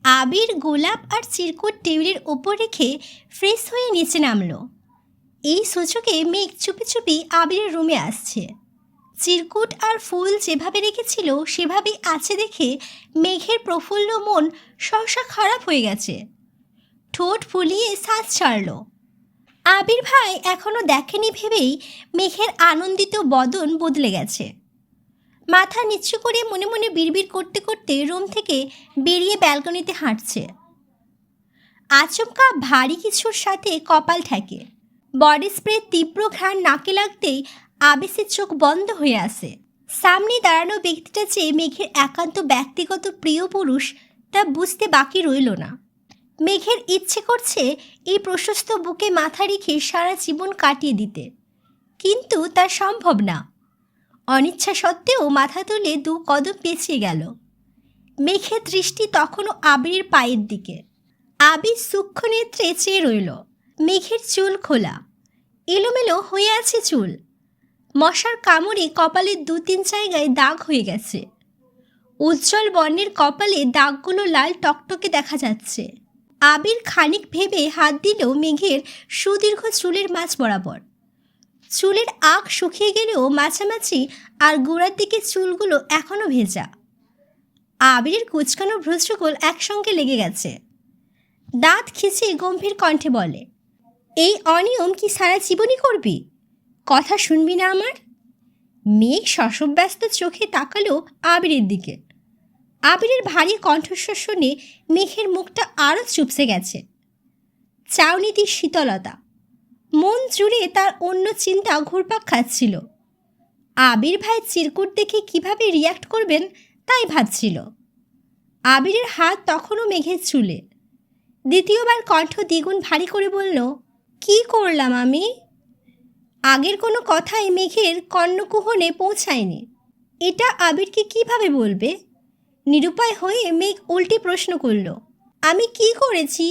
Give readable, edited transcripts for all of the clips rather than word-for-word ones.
আবির গোলাপ আর চিরকুট টেবিলের ওপর রেখে ফ্রেশ হয়ে নিচে নামলো। এই সুযোগে মেঘ চুপি চুপি আবিরের রুমে আসছে। চিরকুট আর ফুল যেভাবে রেখেছিল সেভাবেই আছে দেখে মেঘের প্রফুল্ল মন সহসা খারাপ হয়ে গেছে। ঠোঁট ফুলিয়ে শ্বাস ছাড়ল। আবির ভাই এখনো দেখেনি ভেবেই মেঘের আনন্দিত বদন বদলে গেছে। মাথা নিচু করে মনে মনে বিড়বিড় করতে করতে রুম থেকে বেরিয়ে ব্যালকনিতে হাঁটছে। আচমকা ভারী কিছুর সাথে কপাল ঠেকে। বডি স্প্রে তীব্র ঘ্রাণ নাকে লাগতেই আবেশে চোখ বন্ধ হয়ে আসে। সামনে দাঁড়ানো ব্যক্তিটা যে মেঘের একান্ত ব্যক্তিগত প্রিয় পুরুষ তা বুঝতে বাকি রইল না। মেঘের ইচ্ছে করছে এই প্রশস্ত বুকে মাথা রেখে সারা জীবন কাটিয়ে দিতে, কিন্তু তা সম্ভব না। অনিচ্ছা সত্ত্বেও মাথা তুলে দু কদম পেছিয়ে গেল। মেঘের দৃষ্টি তখনও আবিরের পায়ের দিকে। আবির সূক্ষ্ম নেত্রে চেয়ে রইল। মেঘের চুল খোলা, এলোমেলো হয়ে আছে চুল। মশার কামড়ে কপালের 2-3 জায়গায় দাগ হয়ে গেছে। উজ্জ্বল বর্ণের কপালে দাগগুলো লাল টকটকে দেখা যাচ্ছে। আবির খানিক ভেবে হাত দিল মেঘের সুদীর্ঘ চুলের মাঝ বরাবর। চুলের আঁক শুকিয়ে গেলেও মাঝামাঝি আর গোড়ার দিকে চুলগুলো এখনও ভেজা। আবিরের কুচকানো ভ্রুযুগল একসঙ্গে লেগে গেছে। দাঁত খিচে গম্ভীর কণ্ঠে বলে, এই অনিয়ম কি সারা জীবনই করবি? কথা শুনবি না আমার? মেঘ শশব্যস্ত চোখে তাকালো আবিরের দিকে। আবিরের ভারী কণ্ঠস্বর শুনে মেঘের মুখটা আরও চুপসে গেছে। চাউনিতির শীতলতা, মন জুড়ে তার অন্য চিন্তা ঘুরপাক খাচ্ছিল। আবির ভাই চিরকুট দেখে কিভাবে রিয়াক্ট করবেন তাই ভাবছিল। আবিরের হাত তখনও মেঘের চুলে। দ্বিতীয়বার কণ্ঠ দ্বিগুণ ভারী করে বলল, কি করলাম আমি? আগের কোনো কথাই মেঘের কর্ণকুহনে পৌঁছায়নি। এটা আবিরকে কিভাবে বলবে? নিরুপায় হয়ে মেঘ উল্টে প্রশ্ন করল, আমি কি করেছি?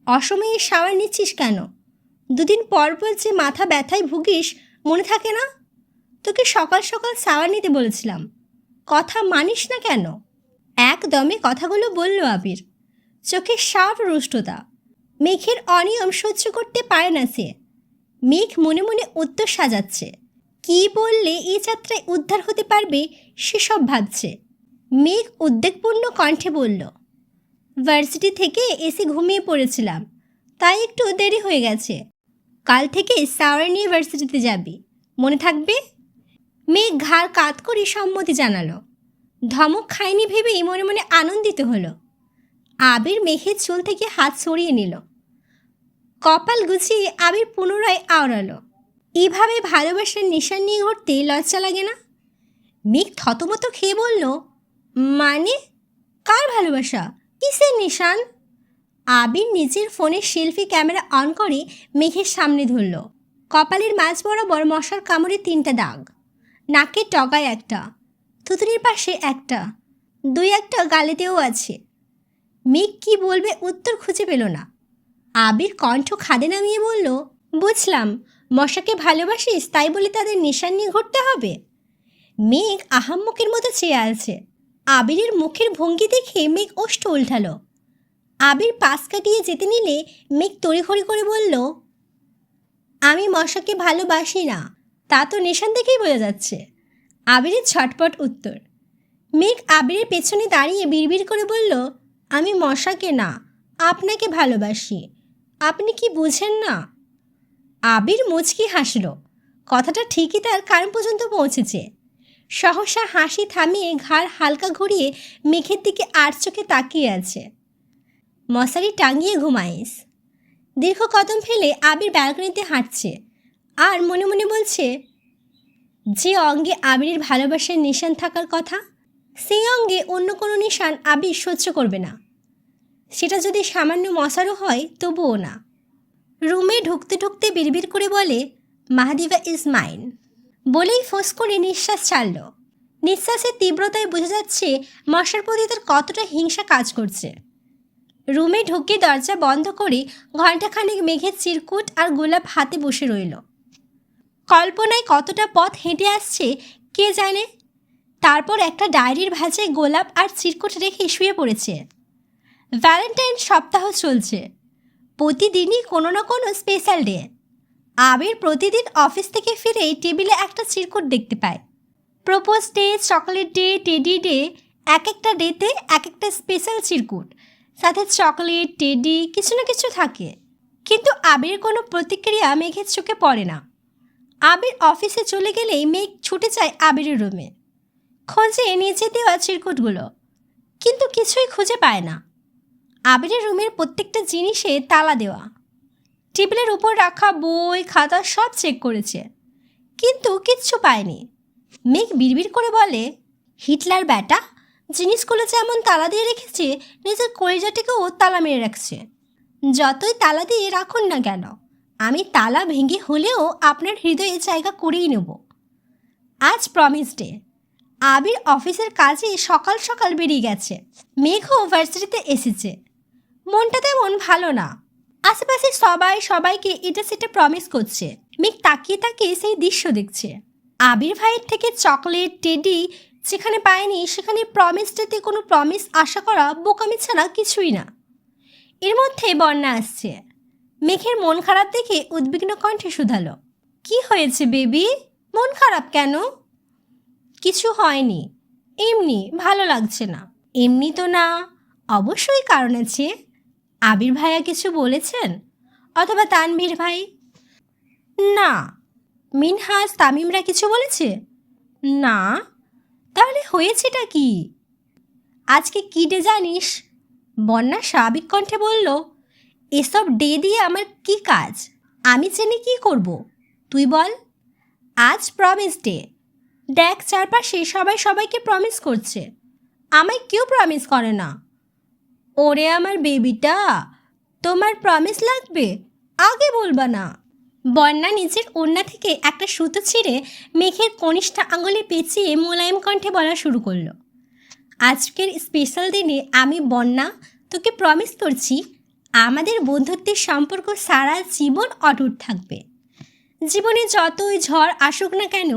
অসময়ে শাওয়ার নিচ্ছিস কেন? 2 দিন পর পর যে মাথা ব্যথায় ভুগিস মনে থাকে না? তোকে সকাল সকাল শাওয়ার নিতে বলেছিলাম, কথা মানিস না কেন? একদমে কথাগুলো বলল আবির। চোখে সাপ রুষ্টতা। মেঘের অনিয়ম সহ্য করতে পারে না সে। মেঘ মনে মনে উত্তর সাজাচ্ছে। কি বললে এই যাত্রায় উদ্ধার হতে পারবে সেসব ভাবছে। মেঘ উদ্বেগপূর্ণ কণ্ঠে বলল, ভার্সিটি থেকে এসে ঘুমিয়ে পড়েছিলাম, তাই একটু দেরি হয়ে গেছে। কাল থেকে শাওয়ার নিয়ে ভার্সিটিতে যাবি, মনে থাকবে? মেঘ ঘাড় কাত করে সম্মতি জানালো। ধমক খায়নি ভেবেই মনে মনে আনন্দিত হলো। আবির মেঘের চুল থেকে হাত সরিয়ে নিল। কপাল গুছিয়ে আবির পুনরায় আওড়ালো। এইভাবে ভালোবাসার নিশান নিয়ে ঘুরতে লজ্জা লাগে না? মেঘ থতমত খেয়ে বলল, মানে কার ভালোবাসা, কিসের নিশান? আবির নিজের ফোনের সেলফি ক্যামেরা অন করে মেঘের সামনে ধরল। কপালের মাঝ বরাবর মশার কামড়ে 3টা দাগ, নাকের টগায় একটা, থুতুনির পাশে একটা, 2-1টা গালেতেও আছে। মেঘ কি বলবে উত্তর খুঁজে পেল না। আবির কণ্ঠ খাদে নামিয়ে বলল, বুঝলাম, মশাকে ভালোবাসিস তাই বলে তাদের নিশান নিয়ে ঘুরতে হবে? মেঘ আহাম্মকের মতো চেয়ে আছে। আবিরের মুখের ভঙ্গি দেখে মেঘ ওষ্ঠ উল্টালো। আবির পাশ কাটিয়ে যেতে নিলে মেঘ তড়িঘড়ি করে বলল, আমি মশাকে ভালোবাসি না, তা তো নিশান দেখেই বোঝা যাচ্ছে। আবিরের ছটপট উত্তর। মেঘ আবিরের পেছনে দাঁড়িয়ে বিড়বিড় করে বলল, আমি মশাকে না, আপনাকে ভালোবাসি, আপনি কি বুঝেন না? আবির মুচকি হাসল। কথাটা ঠিকই তার কান পর্যন্ত পৌঁছেছে। সহসা হাসি থামিয়ে ঘাড় হালকা ঘুরিয়ে মেঘের দিকে আর চোখে তাকিয়ে আছে। মশারি টাঙিয়ে ঘুমাইস। দীর্ঘ কদম ফেলে আবির ব্যালকনিতে হাঁটছে আর মনে মনে বলছে, যে অঙ্গে আবিরের ভালোবাসার নিশান থাকার কথা, সেই অঙ্গে অন্য কোনো নিশান আবির সহ্য করবে না। সেটা যদি সামান্য মশারও হয় তবুও না। রুমে ঢুকতে ঢুকতে বিড়বিড় করে বলে, মাহাদিবা ইজ মাইন। বলেই ফোঁস করে নিঃশ্বাস ছাড়ল। নিঃশ্বাসের তীব্রতায় বোঝা যাচ্ছে মশার প্রতি তার কতটা হিংসা কাজ করছে। রুমে ঢুকে দরজা বন্ধ করে ঘণ্টাখানেক মেঘের চিরকুট আর গোলাপ হাতে বসে রইল। কল্পনায় কতটা পথ হেঁটে আসছে কে জানে। তারপর একটা ডায়েরির ভাঁজে গোলাপ আর চিরকুট রেখে শুয়ে পড়েছে। ভ্যালেন্টাইন সপ্তাহ চলছে, প্রতিদিনই কোনো না কোনো স্পেশাল ডে। আবির প্রতিদিন অফিস থেকে ফিরে টেবিলে একটা চিরকুট দেখতে পায়। Propose day, chocolate day, teddy day, এক একটা ডেতে এক একটা স্পেশাল চিরকুট, সাথে চকলেট, টেডি কিছু না কিছু থাকে। কিন্তু আবির কোনো প্রতিক্রিয়া মেঘের চোখে পড়ে না। আবির অফিসে চলে গেলেই মেঘ ছুটে যায় আবিরের রুমে, খোঁজে নিচে দেওয়া চিরকুটগুলো, কিন্তু কিছুই খুঁজে পায় না। আবিরের রুমের প্রত্যেকটা জিনিসে তালা দেওয়া। টেবিলের উপর রাখা বই খাতা সব চেক করেছে, কিন্তু কিচ্ছু পায়নি। মেঘ বিড়বিড় করে বলে, হিটলার ব্যাটা, জিনিসগুলো যেমন তালা দিয়ে রেখেছে, নিজের কলিজাটিকেও তালা মেরে রাখছে। যতই তালা দিয়ে রাখুন না কেন, আমি তালা ভেঙে হলেও আপনার হৃদয়ে জায়গা করেই নেব। আজ প্রমিস ডে। আবির অফিসের কাজে সকাল সকাল বেরিয়ে গেছে। মেঘও ভার্সিটিতে এসেছে। মনটা তেমন ভালো না। আশেপাশে সবাইকে এটা সেটা প্রমিস করছে। মেঘ তাকিয়ে তাকিয়ে সেই দৃশ্য দেখছে। আবির ভাইয়ের থেকে চকলেট, টেডি যেখানে পায়নি, সেখানে প্রমিস ডেতে কোনো প্রমিস আশা করা বোকামি ছাড়া কিছুই না। এর মধ্যে বন্যা আসছে। মেঘের মন খারাপ দেখে উদ্বিগ্ন কণ্ঠে শুধালো, কি হয়েছে বেবি, মন খারাপ কেন? কিছু হয়নি, এমনি ভালো লাগছে না। এমনি তো না, অবশ্যই কারণ আছে। আবির ভাইয়া কিছু বলেছেন, অথবা তানভীর ভাই? না। মিনহাজ, তামিমরা কিছু বলেছে? না। তাহলে হয়েছেটা কি? আজকে কী ডে জানিস? বন্যা স্বাভাবিক কণ্ঠে বলল, এসব ডে দিয়ে আমার কি কাজ? আমি জেনে কি করব? তুই বল। আজ প্রমিস ডে। দেখ, চারপাশে সবাই সবাইকে প্রমিস করছে, আমায় কেউ প্রমিস করে না। ওরে আমার বেবিটা, তোমার প্রমিস লাগবে, আগে বলবা না। বন্যা নিজের ওড়না থেকে একটা সুতো ছিঁড়ে মেঘের কনিষ্ঠ আঙুলে পেঁচিয়ে মোলায়েম কণ্ঠে বলা শুরু করলো, আজকের স্পেশাল দিনে আমি বন্যা তোকে প্রমিস করছি, আমাদের বন্ধুত্বের সম্পর্ক সারা জীবন অটুট থাকবে। জীবনে যতই ঝড় আসুক না কেন,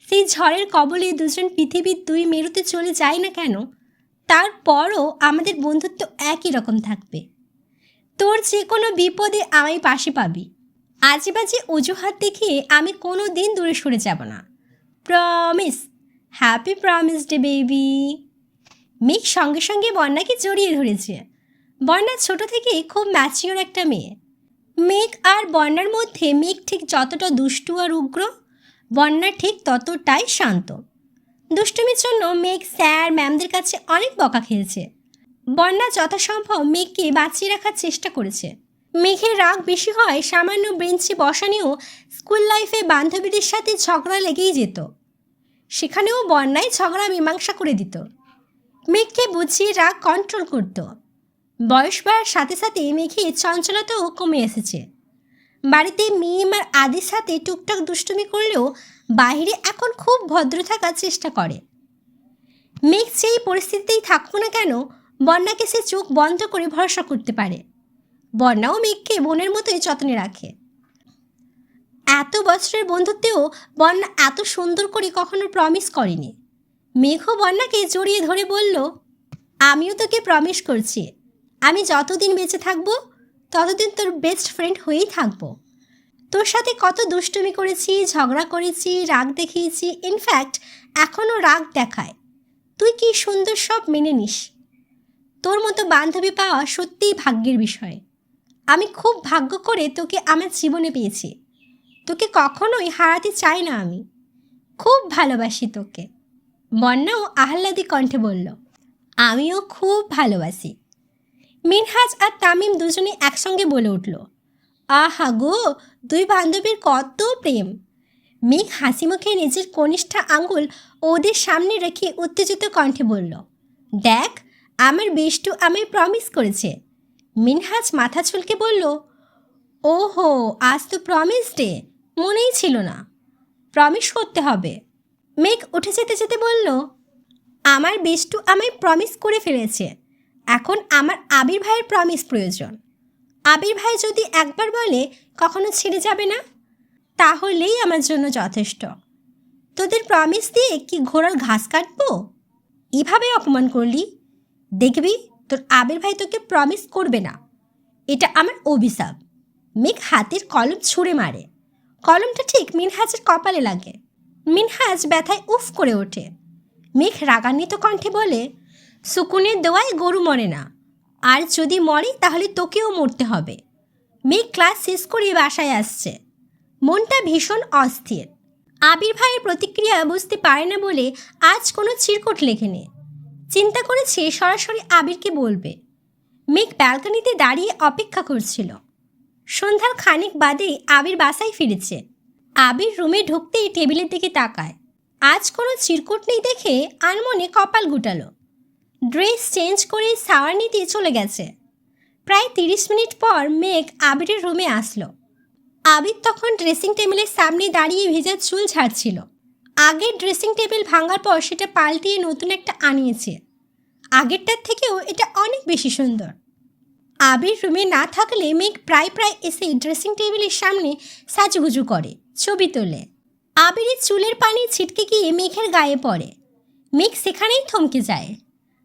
সেই ঝড়ের কবলে দুজন পৃথিবীর দুই মেরুতে চলে যায় না কেন, তারপরও আমাদের বন্ধুত্ব একই রকম থাকবে। তোর যে কোনো বিপদে আমায় পাশে পাবি। আজেবাজে অজুহাত দেখিয়ে আমি কোনো দিন দূরে সরে যাব না। Promise. Happy promise day baby. মেঘ সঙ্গে সঙ্গে বন্যাকে জড়িয়ে ধরেছে। বন্যা ছোট থেকে খুব ম্যাচিওর একটা মেয়ে। মেঘ আর বন্যার মধ্যে মেঘ ঠিক যতটা দুষ্টু আর উগ্র, বন্যা ঠিক ততটাই শান্ত। দুষ্টুমির জন্য মেঘ স্যার ম্যামদের কাছে অনেক বকা খেয়েছে। বন্যা যথাসম্ভব মেঘকে বাঁচিয়ে রাখার চেষ্টা করেছে। মেঘের রাগ বেশি হয় সামান্য বেঞ্চে বসা নিয়েও স্কুল লাইফে বান্ধবীদের সাথে ঝগড়া লেগেই যেত। সেখানেও বন্যায় ঝগড়া মীমাংসা করে দিত। মেঘকে বুঝিয়ে রাগ কন্ট্রোল করত। বয়স বাড়ার সাথে সাথে মেঘের চঞ্চলতাও কমে এসেছে। বাড়িতে মিম আর আদির সাথে টুকটাক দুষ্টুমি করলেও বাইরে এখন খুব ভদ্র থাকার চেষ্টা করে। মেঘ সেই পরিস্থিতিতেই থাকুক না কেন, বন্যাকে সে চোখ বন্ধ করে ভরসা করতে পারে। বন্যাও মেঘকে বোনের মতোই যত্নে রাখে। এত বছরের বন্ধুত্বেও বন্যা এত সুন্দর করে কখনো প্রমিস করেনি। মেঘও বন্যাকে জড়িয়ে ধরে বলল, আমিও তোকে প্রমিস করছি, আমি যতদিন বেঁচে থাকবো ততদিন তোর বেস্ট ফ্রেন্ড হয়েই থাকবো। তোর সাথে কত দুষ্টুমি করেছি, ঝগড়া করেছি, রাগ দেখিয়েছি, ইনফ্যাক্ট এখনও রাগ দেখায়। তুই কি সুন্দর সব মেনে নিস। তোর মতো বান্ধবী পাওয়া সত্যিই ভাগ্যের বিষয়। আমি খুব ভাগ্য করে তোকে আমার জীবনে পেয়েছি। তোকে কখনোই হারাতে চাই না। আমি খুব ভালোবাসি তোকে। বন্যাও আহ্লাদী কণ্ঠে বলল, আমিও খুব ভালোবাসি। মিনহাজ আর তামিম দুজনে একসঙ্গে বলে উঠল, আহা গো, দুই বান্ধবীর কত প্রেম। মেঘ হাসি মুখে নিজের কনিষ্ঠ আঙুল ওদের সামনে রেখে উত্তেজিত কণ্ঠে বলল, দেখ, আমার বেষ্টু আমায় প্রমিস করেছে। মিনহাজ মাথা চুলকে বলল, ওহো, আজ তো প্রমিস ডে, মনেই ছিল না। প্রমিস করতে হবে। মেঘ উঠে যেতে যেতে বলল, আমার বেষ্টু আমায় প্রমিস করে ফেলেছে, এখন আমার আবির ভাইয়ের প্রমিস প্রয়োজন। আবির ভাই যদি একবার বলে কখনো ছেড়ে যাবে না, তাহলেই আমার জন্য যথেষ্ট। তোদের প্রমিস দিয়ে কি ঘোড়ার ঘাস কাটবো? এভাবে অপমান করলি, দেখবি তোর আবির ভাই তোকে প্রমিস করবে না, এটা আমার অভিশাপ। মেঘ হাতের কলম ছুঁড়ে মারে। কলমটা ঠিক মিনহাজের কপালে লাগে। মিনহাজ ব্যথায় উফ করে ওঠে। মেঘ রাগান্বিত কণ্ঠে বলে, সুকুনের দোয়ায় গরু মরে না, আর যদি মরে তাহলে তোকেও মরতে হবে। মেঘ ক্লাস শেষ করে বাসায় আসছে। মনটা ভীষণ অস্থির। আবির ভাইয়ের প্রতিক্রিয়া বুঝতে পারে না বলে আজ কোনো চিরকুট লেখেনি। চিন্তা করেছে সরাসরি আবিরকে বলবে। মেঘ ব্যালকনিতে দাঁড়িয়ে অপেক্ষা করছিল। সন্ধ্যার খানিক বাদেই আবির বাসায় ফিরেছে। আবির রুমে ঢুকতেই টেবিলের দিকে তাকায়। আজ কোনো চিরকুট নেই দেখে আনমনে কপাল গুটালো। ড্রেস চেঞ্জ করে শাওয়ার নিতে চলে গেছে। প্রায় 30 মিনিট পর মেঘ আবিরের রুমে আসলো। আবির তখন ড্রেসিং টেবিলের সামনে দাঁড়িয়ে ভেজা চুল ঝাড়ছিল। আগের ড্রেসিং টেবিল ভাঙার পর সেটা পাল্টিয়ে নতুন একটা আনিয়েছে। আগেরটার থেকেও এটা অনেক বেশি সুন্দর। আবির রুমে না থাকলে মেঘ প্রায় এসে ড্রেসিং টেবিলের সামনে সাজুগুজু করে, ছবি তোলে। আবিরের চুলের পানি ছিটকে গিয়ে মেঘের গায়ে পড়ে। মেঘ সেখানেই থমকে যায়।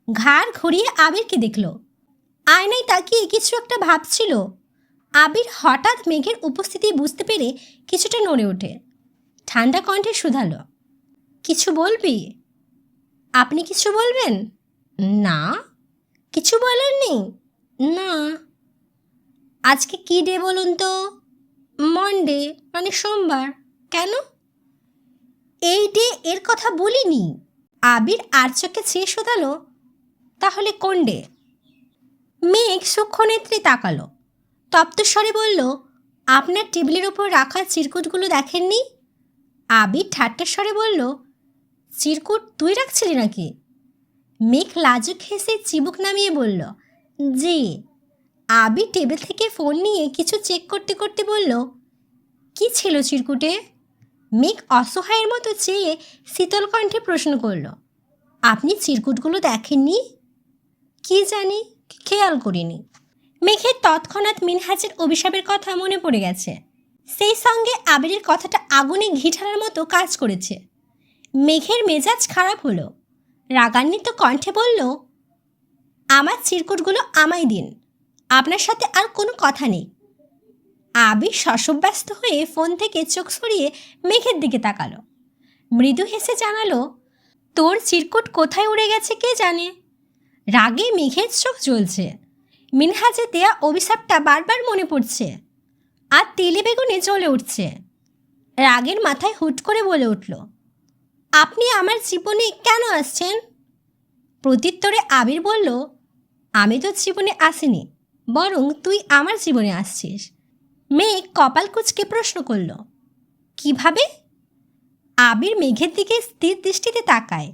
ঘাড় ঘুরিয়ে আবিরকে দেখল। আয়নায় তাকিয়ে কিছু একটা ভাবছিল। আবির হঠাৎ মেঘের উপস্থিতি বুঝতে পেরে কিছুটা নড়ে ওঠে। ঠান্ডা কণ্ঠে শুধালো, কিছু বলবি? আপনি কিছু বলবেন? না, কিছু বলার নেই। না। আজকে কী ডে বলুন তো? মনডে, মানে সোমবার। কেন? এই ডে এর কথা বলিনি। আবির আর চোখে চেয়ে শোধালো, তাহলে কোন ডে? মেঘ সূক্ষ্ম নেত্রে তাকালো। তপ্তস্বরে বলল, আপনার টেবিলের ওপর রাখা চিরকুটগুলো দেখেননি? আবির ঠাট্টার স্বরে বলল, চিরকুট তুই রাখছিলি নাকি? মেঘ লাজুক হেসে চিবুক নামিয়ে বলল, জি। আবির টেবিল থেকে ফোন নিয়ে কিছু চেক করতে করতে বলল, কি ছিল চিরকুটে? মেঘ অসহায়ের মতো চেয়ে শীতল কণ্ঠে প্রশ্ন করল, আপনি চিরকুটগুলো দেখেননি? কি জানি, খেয়াল করিনি। মেঘের তৎক্ষণাৎ মিনহাজের অভিশাপের কথা মনে পড়ে গেছে। সেই সঙ্গে আবিরের কথাটা আগুনে ঘি ঢালার মতো কাজ করেছে। মেঘের মেজাজ খারাপ হলো। রাগান্বিত কণ্ঠে বলল, আমার চিরকুটগুলো আমায় দিন, আপনার সাথে আর কোনো কথা নেই। আবির শশব্যস্ত হয়ে ফোন থেকে চোখ সরিয়ে মেঘের দিকে তাকালো। মৃদু হেসে জানালো, তোর চিরকুট কোথায় উড়ে গেছে কে জানে। রাগে মেঘের চোখ জ্বলছে। মিনহাজের দেয়া অভিশাপটা বারবার মনে পড়ছে আর তেলে বেগুনে জ্বলে উঠছে। রাগের মাথায় হুট করে বলে উঠল, আপনি আমার জীবনে কেন আসছেন? প্রত্যুত্তরে আবির বলল, আমি তোর জীবনে আসিনি, বরং তুই আমার জীবনে আসছিস। মেঘ কপাল কুঁচকে প্রশ্ন করল, কিভাবে? আবির মেঘের দিকে স্থির দৃষ্টিতে তাকায়।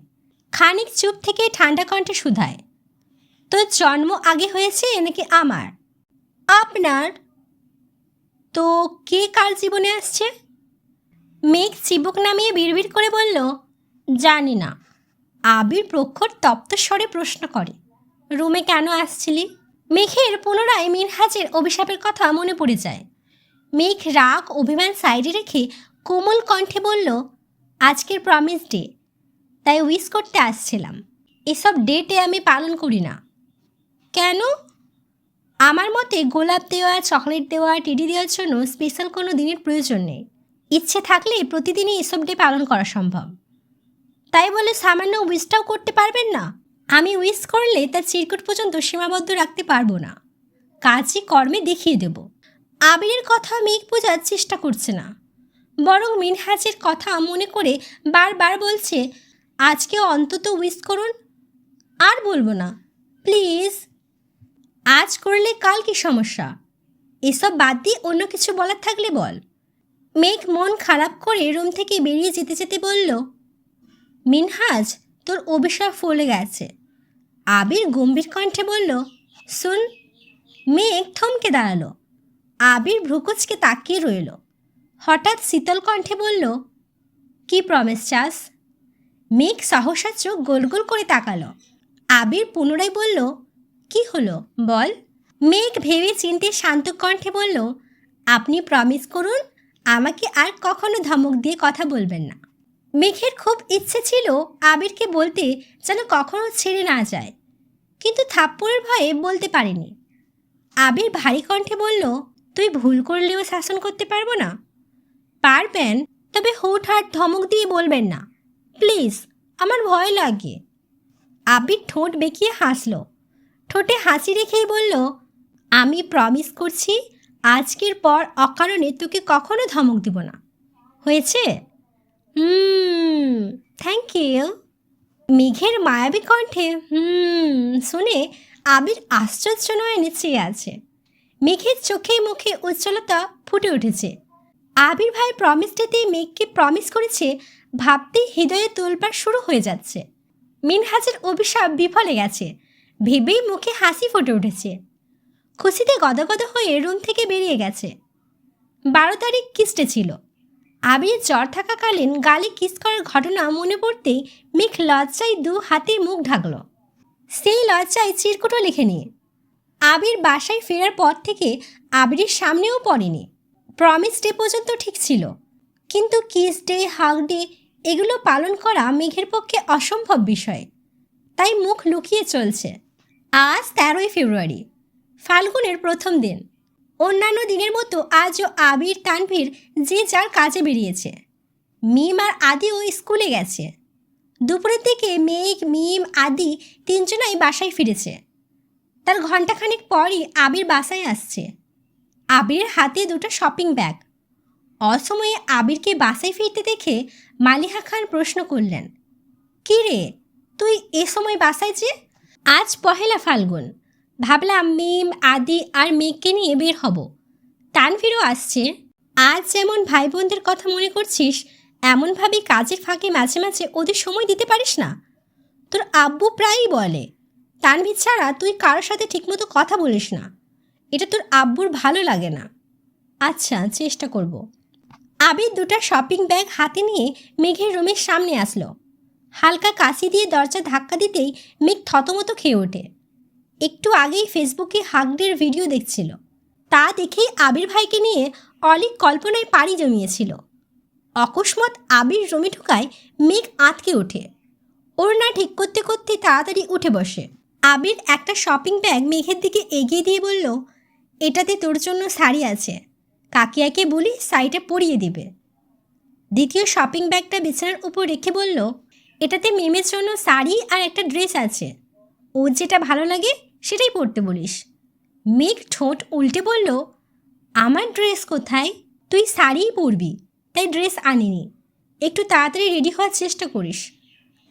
খানিক চুপ থেকে ঠান্ডা কণ্ঠে শুধায়, তোর জন্ম আগে হয়েছে নাকি আমার? আপনার। তো কে কার জীবনে আসছে? মেঘ চিবুক নামিয়ে বিড়বিড় করে বলল, জানি না। আবির প্রখর তপ্ত স্বরে প্রশ্ন করে, রুমে কেন আসছিলি? মেঘের পুনরায় মিনহাজের অভিশাপের কথা মনে পড়ে যায়। মেঘ রাগ অভিমান সাইডে রেখে কোমল কণ্ঠে বলল, আজকের প্রমিস ডে, তাই উইশ করতে আসছিলাম। এসব ডেটে আমি পালন করি না। কেন? আমার মতে গোলাপ দেওয়া, চকলেট দেওয়া, টেডি দেওয়ার জন্য স্পেশাল কোনো দিনের প্রয়োজন নেই। ইচ্ছে থাকলে প্রতিদিনই এসব ডে পালন করা সম্ভব। তাই বলে সামান্য উইশটাও করতে পারবেন না? আমি উইশ করলে তার চিরকুট পর্যন্ত সীমাবদ্ধ রাখতে পারবো না। কাজই কর্মে দেখিয়ে দেব। আবিরের কথা মেঘ বোঝার চেষ্টা করছে না, বরং মিনহাজের কথা মনে করে বারবার বলছে, আজকে অন্তত উইশ করুন। আর বলবো না, প্লিজ। আজ করলে কাল কি সমস্যা? এসব বাদ দিয়ে অন্য কিছু বলার থাকলে বল। মেঘ মন খারাপ করে রুম থেকে বেরিয়ে যেতে যেতে বলল, মিনহাজ, তোর অভিশাপ ফলে গেছে। আবির গম্ভীর কণ্ঠে বলল, শুন। মেঘ থমকে দাঁড়ালো। আবির ভ্রুকুচকে তাকিয়ে রইল। হঠাৎ শীতল কণ্ঠে বলল, কি প্রমিস চাস? মেঘ সহসা চোখ গোল গোল করে তাকালো। আবির পুনরায় বলল, কি হলো বল। মেঘ ভেবে চিনতে শান্ত কণ্ঠে বলল, আপনি প্রমিস করুন আমাকে আর কখনো ধমক দিয়ে কথা বলবেন না। মেঘের খুব ইচ্ছে ছিল আবিরকে বলতে যেন কখনো ছেড়ে না যায়, কিন্তু থাপ্পড়ের ভয়ে বলতে পারেনি। আবির ভারী কণ্ঠে বলল, তুই ভুল করলেও শাসন করতে পারবো না? পারবেন, তবে হুটহাট ধমক দিয়ে বলবেন না প্লিজ, আমার ভয় লাগে। আবির ঠোঁট বেঁকিয়ে হাসল, ঠোঁটে হাসি রেখেই বলল, আমি প্রমিস করছি আজকের পর অকারণে তোকে কখনো ধমক দিব না, হয়েছে? Thank you. মেঘের মায়াবী কণ্ঠে শুনে আবির আশ্চর্য নয়নে চেয়ে আছে। মেঘের চোখে মুখে উজ্জ্বলতা ফুটে উঠেছে। আবির ভাই প্রমিস ডেতে মেঘকে প্রমিস করেছে ভাবতেই হৃদয়ে তোলপাড় শুরু হয়ে যাচ্ছে। মিনহাজের অভিশাপ বিফলে গেছে ভেবেই মুখে হাসি ফুটে উঠেছে। খুশিতে গদগদ হয়ে রুম থেকে বেরিয়ে গেছে। 12 তারিখ কিস্টে ছিল। আবির জ্বর থাকাকালীন গালে কিস করার ঘটনা মনে পড়তেই মেঘ লজ্জায় 2 হাতে মুখ ঢাকল। সেই লজ্জায় চিরকুটও লিখে নিয়ে আবির বাসায় ফেরার পর থেকে আবিরের সামনেও পড়েনি। প্রমিস ডে পর্যন্ত ঠিক ছিল, কিন্তু কিস ডে, হাগ ডে এগুলো পালন করা মেঘের পক্ষে অসম্ভব বিষয়, তাই মুখ লুকিয়ে চলছে। আজ 13ই ফেব্রুয়ারি, ফাল্গুনের প্রথম দিন। অন্যান্য দিনের মতো আজও আবির, তানভীর যে যার কাজে বেরিয়েছে। মিম আর আদিও স্কুলে গেছে। দুপুরের দিকে মেঘ, মিম, আদি 3 জনাই বাসায় ফিরেছে। তার ঘণ্টাখানেক পরই আবির বাসায় আসছে। আবিরের হাতে 2টা শপিং ব্যাগ। অসময়ে আবিরকে বাসায় ফিরতে দেখে মালিহা খান প্রশ্ন করলেন, কী রে, তুই এ সময় বাসায় যে? আজ 1 ফাল্গুন, ভাবলাম মিম, আদি আর মেঘকে নিয়ে বের হব। তানভীরও আসছে। আজ যেমন ভাই বোনদের কথা মনে করছিস, এমনভাবে কাজের ফাঁকে মাঝে মাঝে ওদের সময় দিতে পারিস না? তোর আব্বু প্রায়ই বলে তানভীর ছাড়া তুই কারোর সাথে ঠিকমতো কথা বলিস না, এটা তোর আব্বুর ভালো লাগে না। আচ্ছা, চেষ্টা করব। আবির 2টা শপিং ব্যাগ হাতে নিয়ে মেঘের রুমের সামনে আসলো। হালকা কাশি দিয়ে দরজা ধাক্কা দিতেই মেঘ থতমতো খেয়ে ওঠে। একটু আগেই ফেসবুকে হাগডের ভিডিও দেখছিল, তা দেখেই আবির ভাইকে নিয়ে অলিক কল্পনায় পাড়ি জমিয়েছিল। অকস্মাৎ আবির রুমে ঢুকায় মেঘ আঁতকে ওঠে। ওড়না ঠিক করতে করতে তাড়াতাড়ি উঠে বসে। আবির একটা শপিং ব্যাগ মেঘের দিকে এগিয়ে দিয়ে বলল, এটাতে তোর জন্য শাড়ি আছে, কাকিয়াকে বলি শাড়িটা পরিয়ে দিবে। দ্বিতীয় শপিং ব্যাগটা বিছানার উপর রেখে বলল, এটাতে মেমের জন্য শাড়ি আর একটা ড্রেস আছে, ওর যেটা ভালো লাগে সেটাই পরতে বলিস। মেঘ ঠোঁট উল্টে বলল, আমার ড্রেস কোথায়? তুই শাড়িই পরবি, তাই ড্রেস আনিনি, একটু তাড়াতাড়ি রেডি হওয়ার চেষ্টা করিস।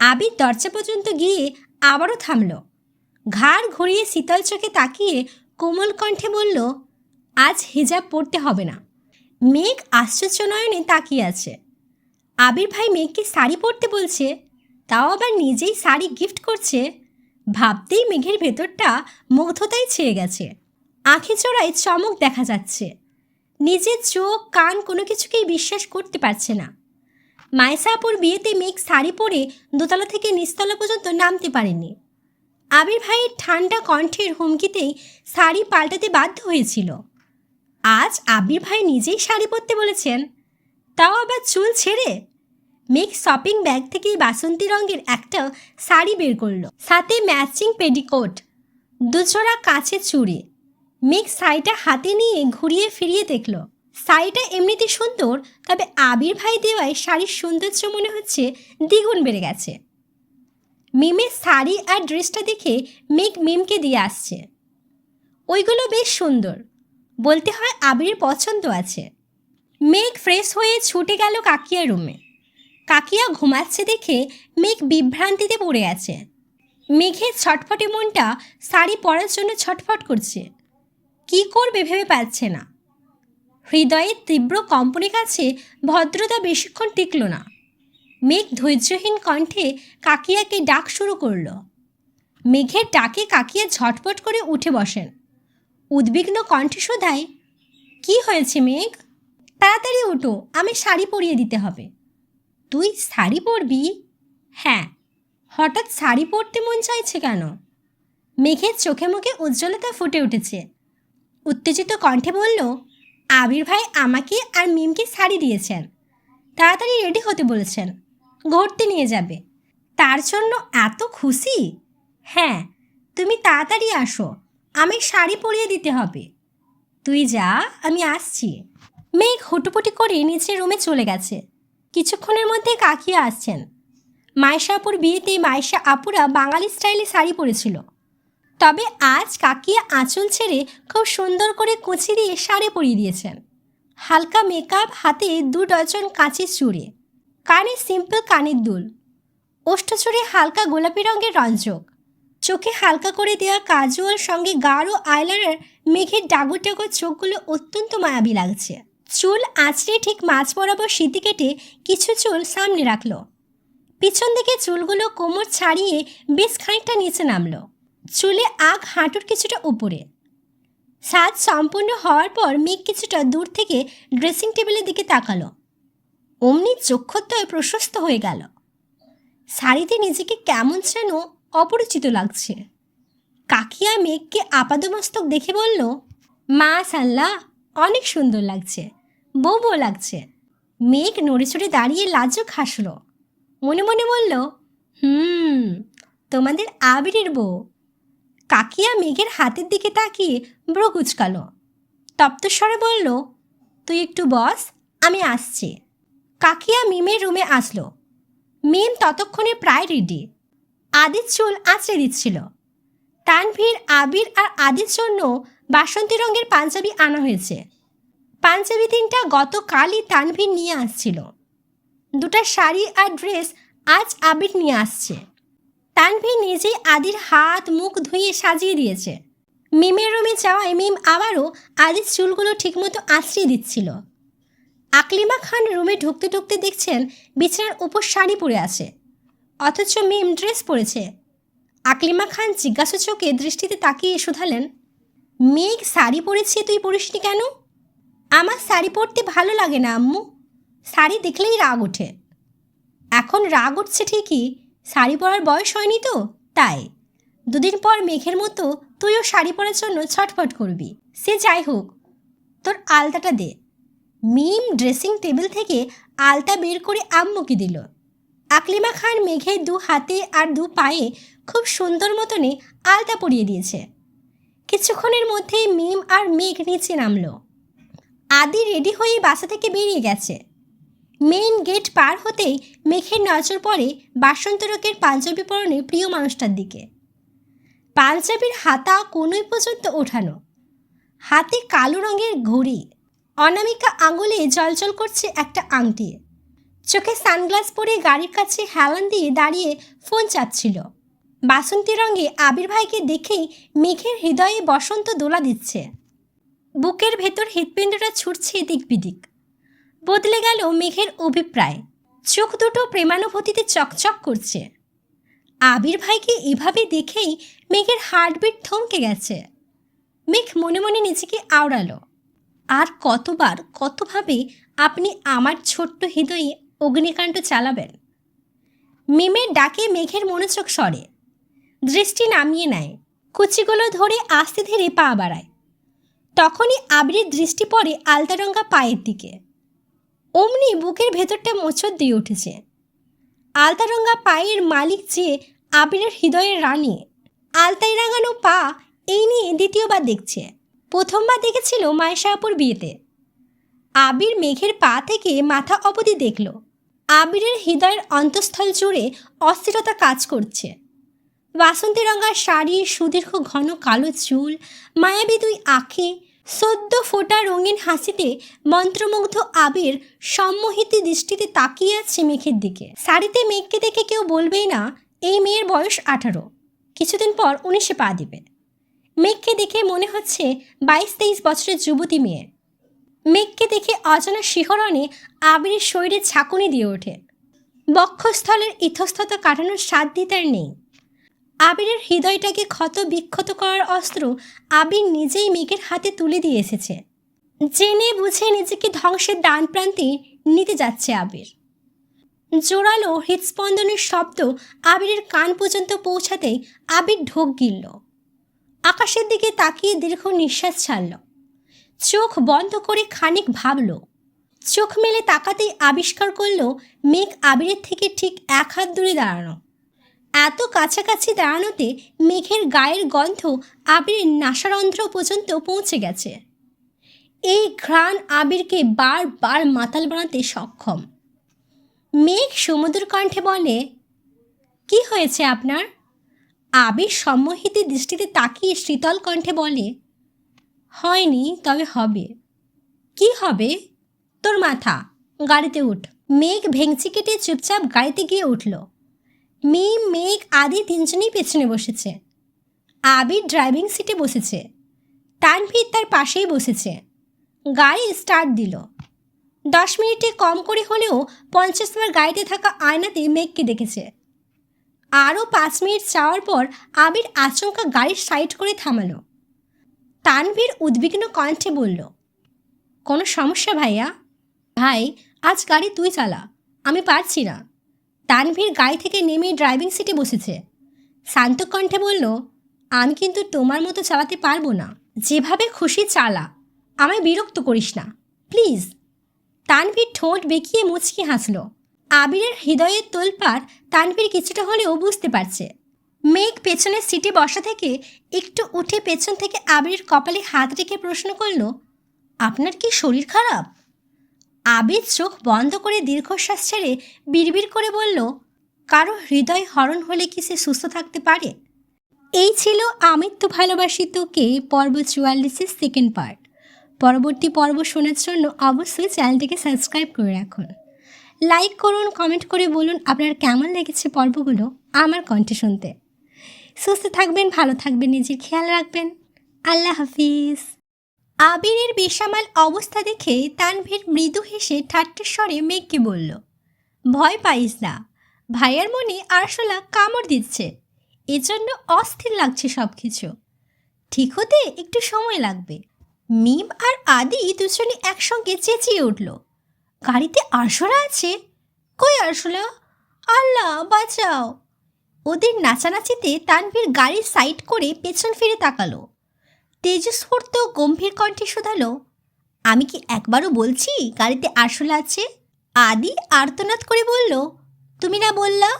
আবির দরজা পর্যন্ত গিয়ে আবারও থামল। ঘাড় ঘুরিয়ে শীতল চোখে তাকিয়ে কোমল কণ্ঠে বলল, আজ হিজাব পরতে হবে না। মেঘ আশ্চর্য নয়নে তাকিয়ে আছে। আবির ভাই মেঘকে শাড়ি পরতে বলছে, তাও আবার নিজেই শাড়ি গিফট করছে। ভাবতেই মেঘের ভেতরটা মুগ্ধতায় ছেয়ে গেছে। আঁখি চোরায় চমক দেখা যাচ্ছে। নিজের চোখ, কান কোনো কিছুকেই বিশ্বাস করতে পারছে না। মাইসা আপুর বিয়েতে মেঘ শাড়ি পরে দোতলা থেকে নিচতলা পর্যন্ত নামতে পারেনি। আবির ভাইয়ের ঠান্ডা কণ্ঠের হুমকিতেই শাড়ি পাল্টাতে বাধ্য হয়েছিল। আজ আবির ভাই নিজেই শাড়ি পরতে বলেছেন, তাও আবার চুল ছেড়ে। মেঘ শপিং ব্যাগ থেকে বাসন্তী রঙের একটা শাড়ি বের করলো, সাথে ম্যাচিং পেডিকোট, 2 জোড়া কাঁচের চুড়ি। মেঘ শাড়িটা হাতে নিয়ে ঘুরিয়ে ফিরিয়ে দেখল। শাড়িটা এমনিতে সুন্দর, তবে আবির ভাই দেওয়ায় শাড়ির সৌন্দর্য মনে হচ্ছে দ্বিগুণ বেড়ে গেছে। মিমের শাড়ি আর ড্রেসটা দেখে মেঘ মিমকে দিয়ে আসছে, ওইগুলো বেশ সুন্দর, বলতে হয় আবিরের পছন্দ আছে। মেঘ ফ্রেশ হয়ে ছুটে গেল কাকিয়ার রুমে। কাকিয়া ঘুমাচ্ছে দেখে মেঘ বিভ্রান্তিতে পড়ে আছে। মেঘের ছটফটে মনটা শাড়ি পরার জন্য ছটফট করছে, কি করবে ভেবে পাচ্ছে না। হৃদয়ের তীব্র কম্পনের কাছে ভদ্রতা বেশিক্ষণ টিকল না। মেঘ ধৈর্যহীন কণ্ঠে কাকিয়াকে ডাক শুরু করল। মেঘের ডাকে কাকিয়া ঝটপট করে উঠে বসেন। উদ্বিগ্ন কণ্ঠে শোধায়, কি হয়েছে মেঘ? তাড়াতাড়ি উঠো, আমি শাড়ি পরিয়ে দিতে হবে। তুই শাড়ি পরবি? হ্যাঁ। হঠাৎ শাড়ি পরতে মন চাইছে কেন? মেঘের চোখে মুখে উজ্জ্বলতা ফুটে উঠেছে। উত্তেজিত কণ্ঠে বলল, আবির ভাই আমাকে আর মিমকে শাড়ি দিয়েছেন, তাড়াতাড়ি রেডি হতে বলেছেন, ঘুরতে নিয়ে যাবে, তার জন্য এত খুশি। হ্যাঁ, তুমি তাড়াতাড়ি আসো, আমি শাড়ি পরিয়ে দিতে হবে। তুই যা, আমি আসছি। মেঘ হুটোপুটি করে নিচের রুমে চলে গেছে। কিছুক্ষণের মধ্যে কাকিয়া আসছেন। মায়েশা আপুর বিয়েতে মায়েশা আপুরা বাঙালি স্টাইলে শাড়ি পরেছিল, তবে আজ কাকিয়া আঁচল ছেড়ে খুব সুন্দর করে কুচি দিয়ে শাড়ি পরিয়ে দিয়েছেন। হালকা মেকআপ, হাতে 2 ডজন কাঁচের চুড়ি, কানে সিম্পল কানের দুল, ওষ্ঠচুড়ে হালকা গোলাপি রঙের রঞ্জক, চোখে হালকা করে দেওয়া কাজল, সঙ্গে গাঢ় আইলাইনার। মেঘের ডাগর ডাগর চোখগুলো অত্যন্ত মায়াবী লাগছে। চুল আঁচড়ে ঠিক মাঝ বরাবর সিঁথি কেটে কিছু চুল সামনে রাখল। পিছন দিকে চুলগুলো কোমর ছাড়িয়ে বেশ খানিকটা নিচে নামলো, চুলে আগ হাঁটুর কিছুটা উপরে। সাজ সম্পূর্ণ হওয়ার পর মেঘ কিছুটা দূর থেকে ড্রেসিং টেবিলের দিকে তাকালো। অমনি চক্ষুদ্বয় প্রশস্ত হয়ে গেল। শাড়িতে নিজেকে কেমন যেন অপরিচিত লাগছে। কাকিয়া মেঘকে আপাদমস্তক দেখে বলল, মাশাআল্লাহ, অনেক সুন্দর লাগছে, বউ লাগছে। মেঘ নড়ে চড়ে দাঁড়িয়ে লাজুক হাসল। মনে মনে বলল, তোমাদের আবিরের বউ। কাকিয়া মেঘের হাতের দিকে তাকিয়ে ব্রু কুচকাল। তপ্তস্বরে বলল, তুই একটু বস, আমি আসছি। কাকিয়া মিমের রুমে আসলো। মিম ততক্ষণে প্রায় রেডি। আদির চুল আঁচড়ে দিচ্ছিল। তানভীর, আবির আর আদির জন্য বাসন্তী রঙের পাঞ্জাবি আনা হয়েছে। পাঞ্জাবি 3টা গতকালই তানভীর নিয়ে আসছিল। 2টা শাড়ি আর ড্রেস আজ আবির নিয়ে আসছে। তানভীর নিজেই আদির হাত মুখ ধুয়ে সাজিয়ে দিয়েছে। মিমের রুমে যাওয়ায় মিম আবারও আদির চুলগুলো ঠিকমতো আঁচড়িয়ে দিচ্ছিল। আকলিমা খান রুমে ঢুকতে ঢুকতে দেখছেন বিছানার উপর শাড়ি পরে আছে, অথচ মিম ড্রেস পরেছে। আকলিমা খান জিজ্ঞাসু চোখে দৃষ্টিতে তাকিয়ে শুধালেন, মেঘ শাড়ি পরেছে, তুই পরিসনি কেন? আমার শাড়ি পরতে ভালো লাগে না আম্মু, শাড়ি দেখলেই রাগ ওঠে। এখন রাগ উঠছে ঠিকই, শাড়ি পরার বয়স হয়নি তো, তাই। 2 দিন পর মেঘের মতো তুইও শাড়ি পরার জন্য ছটফট করবি। সে যাই হোক, তোর আলতাটা দে। মিম ড্রেসিং টেবিল থেকে আলতা বের করে আম্মুকে দিল। আকলিমা খান মেঘের 2 হাতে আর 2 পায়ে খুব সুন্দর মতনে আলতা পরিয়ে দিয়েছে। কিছুক্ষণের মধ্যেই মিম আর মেঘ নিচে নামলো। আদি রেডি হয়ে বাসা থেকে বেরিয়ে গেছে। মেইন গেট পার হতেই মেঘের নজর পড়ে বাসন্ত রঙের পাঞ্জাবি পরনে প্রিয় মানুষটার দিকে। পাঞ্জাবির হাতা কোনোই পর্যন্ত ওঠানো, হাতে কালো রঙের ঘড়ি, অনামিকা আঙুলে জলজল করছে একটা আংটি। চোখে সানগ্লাস পরে গাড়ির কাছে হেলান দিয়ে দাঁড়িয়ে ফোন চাপছিল। বাসন্তী রঙে আবির ভাইকে দেখেই মেঘের হৃদয়ে বসন্ত দোলা দিচ্ছে। বুকের ভেতর হৃৎপিণ্ডটা ছুটছে এদিক বিদিক। বদলে গেল মেঘের অভিপ্রায়। চোখ দুটো প্রেমানুভূতিতে চকচক করছে। আবির ভাইকে এভাবে দেখেই মেঘের হার্টবিট থমকে গেছে। মেঘ মনে মনে নিজেকে আওড়ালো, আর কতবার কতভাবে আপনি আমার ছোট্ট হৃদয়ে অগ্নিকাণ্ড চালাবেন। মিমের ডাকে মেঘের মনোযোগ সরে, দৃষ্টি নামিয়ে নেয়, কুচিগুলো ধরে আস্তে ধীরে পা বাড়ায়। তখনই আবিরের দৃষ্টি পড়ে আলতারঙ্গা পায়ের দিকে। অমনি বুকের ভেতরটা মোচড় দিয়ে উঠেছে। আলতারঙ্গা পায়ের মালিক যে আবিরের হৃদয়ের রানী। আলতায় রাঙানো পা এই নিয়ে দ্বিতীয়বার দেখছে। প্রথমবার দেখেছিল মায়েশা আপুর বিয়েতে। আবির মেঘের পা থেকে মাথা অবধি দেখল। আবিরের হৃদয়ের অন্তঃস্থল জুড়ে অস্থিরতা কাজ করছে। বাসন্তী রঙা শাড়ি, সুদীর্ঘ ঘন কালো চুল, মায়াবী 2 আঁখি, সদ্য ফোটা রঙিন হাসিতে মন্ত্রমুগ্ধ আবির সম্মোহিত দৃষ্টিতে তাকিয়ে আছে মেঘের দিকে। শাড়িতে মেঘকে দেখে কেউ বলবেই না এই মেয়ের বয়স 18, কিছুদিন পর 19-এ পা দিবে। মেঘকে দেখে মনে হচ্ছে 22-23 বছরের যুবতী মেয়ে। মেঘকে দেখে অজানা শিহরণে আবিরের শরীরে ঝাঁকুনি দিয়ে ওঠে। বক্ষস্থলের ইতস্ততা কাটানোর সাধ্য তার নেই। আবিরের হৃদয়টাকে ক্ষত বিক্ষত করার অস্ত্র আবির নিজেই মেঘের হাতে তুলে দিয়ে এসেছে। জেনে বুঝে নিজেকে ধ্বংসের ডান প্রান্তে নিতে যাচ্ছে আবির। জোরালো হৃৎস্পন্দনের শব্দ আবিরের কান পর্যন্ত পৌঁছাতেই আবির ঢোক গিলল। আকাশের দিকে তাকিয়ে দীর্ঘ নিঃশ্বাস ছাড়ল। চোখ বন্ধ করে খানিক ভাবল। চোখ মেলে তাকাতেই আবিষ্কার করল মেঘ আবিরের থেকে ঠিক 1 হাত দূরে দাঁড়ানো। এত কাছাকাছি দাঁড়ানোতে মেঘের গায়ের গন্ধ আবিরের নাসারন্ধ্র পর্যন্ত পৌঁছে গেছে। এই ঘ্রাণ আবিরকে বারবার মাতাল বানাতে সক্ষম। মেঘ সমুদ্র কণ্ঠে বলে, কি হয়েছে আপনার? আবির সম্মোহিত দৃষ্টিতে তাকিয়ে শীতল কণ্ঠে বলে, হয়নি, তবে হবে। কি হবে? তোর মাথা, গাড়িতে উঠ। মেঘ ভেঙচি কেটে চুপচাপ গাড়িতে গিয়ে উঠল। মিম, মেঘ, আদি তিনজনেই পেছনে বসেছে। আবির ড্রাইভিং সিটে বসেছে, তানভীর তার পাশেই বসেছে। গাড়ি স্টার্ট দিল। 10 মিনিটে কম করে হলেও 50 বার গাড়িতে থাকা আয়নাতে মেঘকে দেখেছে। আরও 5 মিনিট যাওয়ার পর আবির আচমকা গাড়ির সাইড করে থামালো। তানভীর উদ্বিগ্ন কণ্ঠে বলল, কোনো সমস্যা ভাইয়া? ভাই, আজ গাড়ি তুই চালা, আমি পারছি না। তানভীর গাড়ি থেকে নেমে ড্রাইভিং সিটে বসেছে। শান্ত কণ্ঠে বলল, আমি কিন্তু তোমার মতো চালাতে পারবো না। যেভাবে খুশি চালা, আমায় বিরক্ত করিস না প্লিজ। তানভীর ঠোঁট বেঁকিয়ে মুচকি হাসল। আবিরের হৃদয়ের তোলপাড় তানভীর কিছুটা হলেও বুঝতে পারছে। মেঘ পেছনের সিটে বসা থেকে একটু উঠে পেছন থেকে আবিরের কপালে হাত রেখে প্রশ্ন করল, আপনার কি শরীর খারাপ? আবির চোখ বন্ধ করে দীর্ঘশ্বাস ছেড়ে বিড়বিড় করে বলল, কারো হৃদয় হরণ হলে কি সে সুস্থ থাকতে পারে? এই ছিল আমৃত্যু ভালোবাসি তোকে পর্ব 44-এর সেকেন্ড পার্ট। পরবর্তী পর্ব শোনার জন্য অবশ্যই চ্যানেলটিকে সাবস্ক্রাইব করে রাখুন। লাইক করুন, কমেন্ট করে বলুন আপনার কেমন লেগেছে পর্বগুলো আমার কণ্ঠে শুনতে। সুস্থ থাকবেন, ভালো থাকবেন, নিজের খেয়াল রাখবেন। আল্লাহ হাফিজ। আবিরের বেসামাল অবস্থা দেখে তানভীর মৃদু হেসে ঠাট্টার স্বরে মেঘকে বলল, ভয় পাইস না, ভাইয়ার মনে আরশোলা কামড় দিচ্ছে, এজন্য অস্থির লাগছে সব কিছু। ঠিক হতে একটু সময় লাগবে। মিম আর আদি দুজনে একসঙ্গে চেঁচিয়ে উঠল, গাড়িতে আরশোলা আছে? কই আরশোলা? আল্লাহ বাঁচাও! ওদের নাচানাচিতে তানভীর গাড়ির সাইড করে পেছন ফিরে তাকালো। তেজস্ফূর্ত গম্ভীর কণ্ঠে শোধালো, আমি কি একবারও বলছি গাড়িতে আরশোলা আছে? আদি আর্তনাদ করে বলল, তুমি না বললা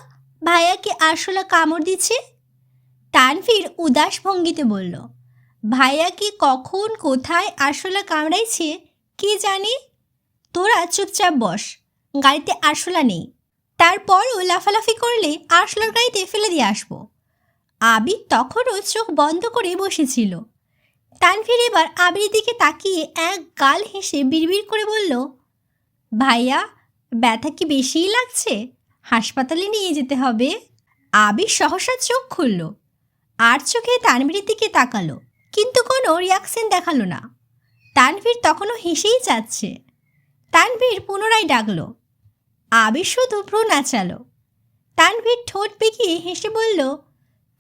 ভাইয়াকে আরশোলা কামড় দিচ্ছে? তানভীর উদাস ভঙ্গিতে বলল, ভাইয়াকে কখন কোথায় আরশোলা কামড়াইছে কে জানে? তোরা চুপচাপ বস, গাড়িতে আরশোলা নেই। তারপরও লাফালাফি করলে আরশোলার গাড়িতে ফেলে দিয়ে আসবো। আবির তখনও চোখ বন্ধ করে বসেছিল। তানভীর এবার আবিরের দিকে তাকিয়ে এক গাল হেসে বিড়বিড় করে বলল, ভাইয়া, ব্যথা কি বেশিই লাগছে? হাসপাতালে নিয়ে যেতে হবে। আবির সহসা চোখ খুলল, আর চোখে তানভীরের দিকে তাকালো, কিন্তু কোনো রিয়াকশন দেখালো না। তানভীর তখনও হেসেই যাচ্ছে। তানভীর পুনরায় ডাকল। আবির শুধু ভ্রু নাচালো। তানভীর ঠোঁট বেঁকিয়ে হেসে বলল,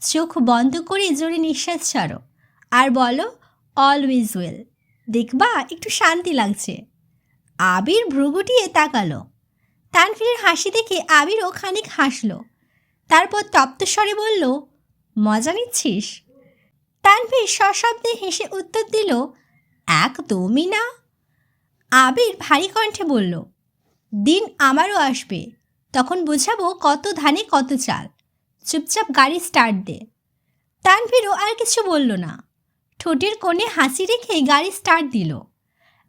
চোখ বন্ধ করে জোরে নিঃশ্বাস ছাড়ো আর বলো, অলওয়েজ ওয়েল। দেখবা একটু শান্তি লাগছে। আবির ভ্রু গুটিয়ে তাকালো। তানভীরের হাসি দেখে আবিরও খানিক হাসল। তারপর তপ্তস্বরে বলল, মজা নিচ্ছিস? তানভীর সশব্দে হেসে উত্তর দিল, একদমই না। আবির ভারী কণ্ঠে বলল, দিন আমারও আসবে, তখন বুঝাবো কত ধানে কত চাল। চুপচাপ গাড়ি স্টার্ট দে। তানভীরও আর কিছু বলল না, ঠোঁটের কোণে হাসি রেখে গাড়ি স্টার্ট দিল।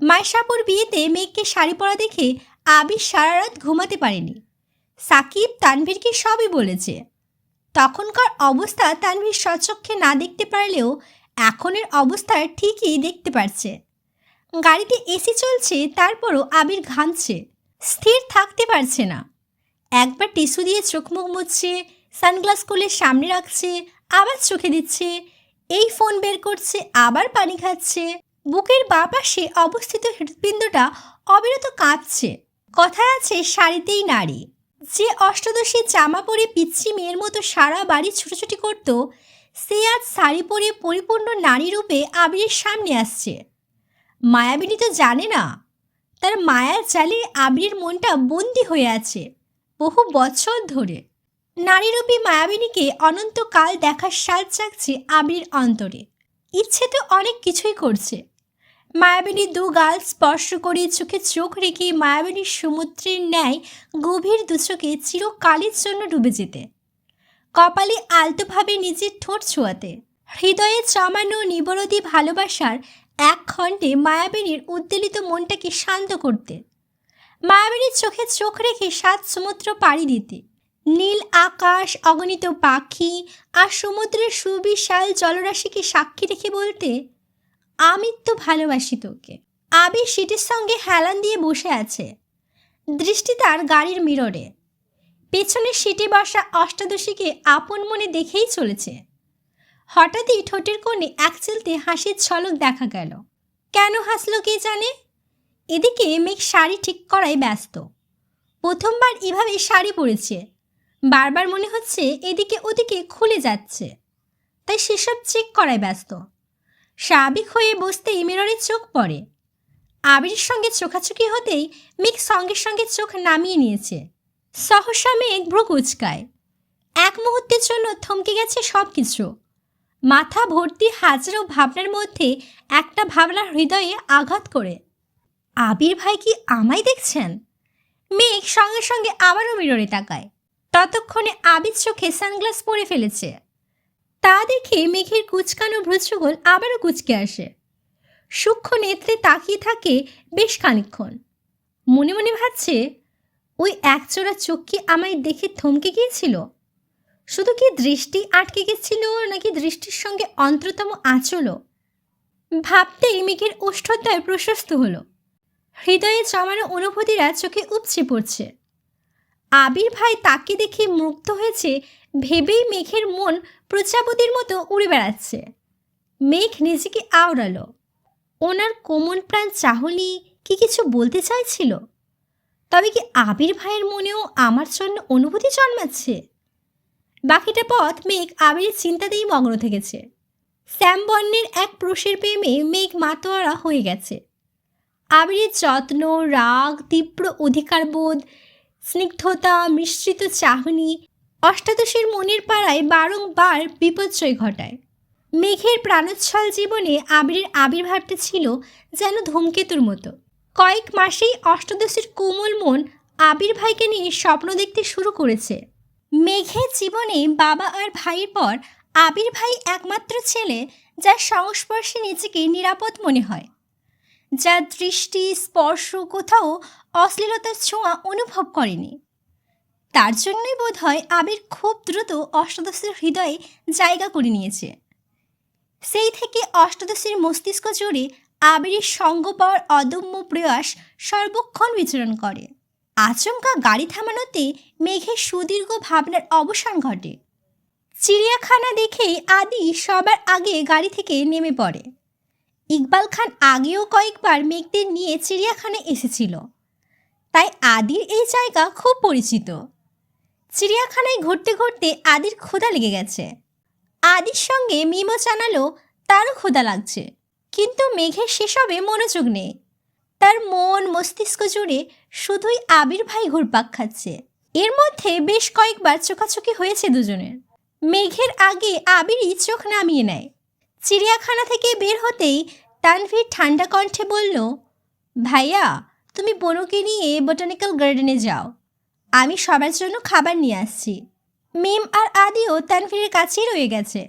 মাইশাপুর বিয়েতে মেঘকে শাড়ি পরা দেখে আবির সারা রাত ঘুমাতে পারেনি। সাকিব তানভীরকে সবই বলেছে। তখনকার অবস্থা তানভীর স্বচক্ষে না দেখতে পারলেও এখনের অবস্থা ঠিকই দেখতে পারছে। গাড়িতে এসি চলছে, তারপরও আবির ঘামছে, স্থির থাকতে পারছে না। একবার টিস্যু দিয়ে চোখ মুখ মুছছে, সানগ্লাস খুলে সামনে রাখছে, আবার চোখে দিচ্ছে, এই ফোন বের করছে, আবার পানি খাচ্ছে। বুকের বাঁ পাশে অবস্থিত হৃৎপিণ্ডটা অবিরত কাঁপছে। কথায় আছে, শাড়িতেই নারী। যে অষ্টাদশী জামা পরে পিচ্ছি মেয়ের মতো সারা বাড়ি ছুটোছুটি করত, সে আজ শাড়ি পরে পরিপূর্ণ নারী রূপে আবিরের সামনে আসছে। মায়াবিনী তো জানে না, তার মায়ার জালে আবিরের মনটা বন্দি হয়ে আছে বহু বছর ধরে। নারীরূপী মায়াবিনীকে অনন্তকাল দেখার স্বাদ জাগছে আবির অন্তরে। ইচ্ছে তো অনেক কিছুই করছে। মায়াবিনী দু গাল স্পর্শ করে চোখে চোখ রেখে মায়াবিনীর সমুদ্রের ন্যায় গভীর দুচোখে চিরকালের জন্য ডুবে যেতে। কপালে আলতোভাবে নিজের ঠোঁট ছোঁয়াতে, হৃদয়ে জমানো নিবরদি ভালোবাসার এক খণ্ডে মায়াবিনীর উদ্বেলিত মনটাকে শান্ত করতে, মায়াবিনীর চোখে চোখ রেখে 7 সমুদ্র পাড়ি দিতে, নীল আকাশ, অগণিত পাখি আর সমুদ্রের সুবিশাল জলরাশিকে সাক্ষী রেখে বলতে, আমি তো ভালোবাসি তোকে। আবির সিটের সঙ্গে হেলান দিয়ে বসে আছে, দৃষ্টি তার গাড়ির মিররে। পেছনের সিটে বসা অষ্টাদশীকে আপন মনে দেখেই চলেছে। হঠাৎই ঠোঁটের কোণে এক চিলতে হাসির ঝলক দেখা গেল। কেন হাসল কে জানে। এদিকে মেঘ শাড়ি ঠিক করায় ব্যস্ত। প্রথমবার এভাবে শাড়ি পরেছে। বারবার মনে হচ্ছে এদিকে ওদিকে খুলে যাচ্ছে, তাই সেসব চেক করায় ব্যস্ত। স্বাভাবিক হয়ে বসতেই মিররে চোখ পড়ে। আবিরের সঙ্গে চোখাচোখি হতেই মেঘ সঙ্গে সঙ্গে চোখ নামিয়ে নিয়েছে। সহসা মেঘ ভ্রু কুঁচকায়। এক মুহূর্তের জন্য থমকে গেছে সব কিছু। মাথা ভর্তি হাজারো ভাবনার মধ্যে একটা ভাবনা হৃদয়ে আঘাত করে, আবির ভাই কি আমায় দেখছেন? মেঘ সঙ্গে সঙ্গে আবারও মিররে তাকায়। ততক্ষণে আবির চোখে সানগ্লাস পরে ফেলেছে। তা দেখে মেঘের কুচকানো ভ্রুযুগল আবারও কুচকে আসে। সূক্ষ্ম নেত্রে তাকিয়ে থাকে বেশ খানিকক্ষণ। মনে মনে ভাবছে, ওই একচোরা চোখ কি আমায় দেখে থমকে গিয়েছিল? শুধু কি দৃষ্টি আটকে গেছিল, নাকি দৃষ্টির সঙ্গে অন্তরতম আঁচলও? ভাবতেই মেঘের ওষ্ঠদ্বয় প্রশস্ত হলো। হৃদয়ে জমানো অনুভূতিরা চোখে উপচে পড়ছে। আবির ভাই তাকে দেখে মুগ্ধ হয়েছে ভেবেই মেঘের মন প্রজাপতির মতো উড়ে বেড়াচ্ছে। মেঘ নিজেকে আওড়ালো। ওনার কোমল প্রাণ চাহনি কি কিছু বলতে চাইছিল? তবে কি আবির ভাইয়ের মনেও আমার জন্য অনুভূতি জন্মাচ্ছে? বাকিটা পথ মেঘ আবিরের চিন্তাতেই মগ্ন থেকেছে। শ্যাম বর্ণের এক পুরুষের প্রেমে মেঘ মাতোয়ারা হয়ে গেছে। আবিরের যত্ন, রাগ, তীব্র অধিকারবোধ, স্নিগ্ধতা, মিশ্রিত চাহনি অষ্টাদশীর মনের পাড়ায় বারংবার বিপর্যয় ঘটায়। মেঘের প্রাণোচ্ছল জীবনে আবিরের আবির্ভাবটা ছিল যেন ধূমকেতুর মতো। কয়েক মাসেই অষ্টাদশীর কোমল মন আবির ভাইকে নিয়ে স্বপ্ন দেখতে শুরু করেছে। মেঘের জীবনে বাবা আর ভাইয়ের পর আবির ভাই একমাত্র ছেলে যার সংস্পর্শে নিজেকে নিরাপদ মনে হয়, যার দৃষ্টি স্পর্শ কোথাও অশ্লীলতার ছোঁয়া অনুভব করেনি। তার জন্যই বোধহয় আবির খুব দ্রুত অষ্টাদশীর হৃদয়ে জায়গা করে নিয়েছে। সেই থেকে অষ্টাদশীর মস্তিষ্ক জুড়ে আবিরের সঙ্গ পাওয়ার অদম্য প্রয়াস সর্বক্ষণ বিচরণ করে। আচমকা গাড়ি থামানোতে মেঘের সুদীর্ঘ ভাবনার অবসান ঘটে। চিড়িয়াখানা দেখেই আদি সবার আগে গাড়ি থেকে নেমে পড়ে। ইকবাল খান আগেও কয়েকবার মেঘদের নিয়ে চিড়িয়াখানায় এসেছিল, তাই আদির এই জায়গা খুব পরিচিত। চিড়িয়াখানায় ঘুরতে ঘুরতে আদির ক্ষুধা লেগে গেছে। আদির সঙ্গে মিমো জানালো তারও ক্ষুধা লাগছে, কিন্তু মেঘের সেসবে মনোযোগ নেই। তার মন মস্তিষ্ক জুড়ে শুধুই আবির ভাই ঘুরপাক খাচ্ছে। এর মধ্যে বেশ কয়েকবার চোখাচোখি হয়েছে দুজনের। মেঘের আগে আবিরই চোখ নামিয়ে নেয়। চিড়িয়াখানা থেকে বের হতেই তানভীর ঠান্ডা কণ্ঠে বলল, ভাইয়া তুমি বনুকে নিয়ে বোটানিক্যাল গার্ডেনে যাও, আমি সবার জন্য খাবার নিয়ে আসছি। মিম আর আদিও তানভীরের কাছেই রয়ে গেছে।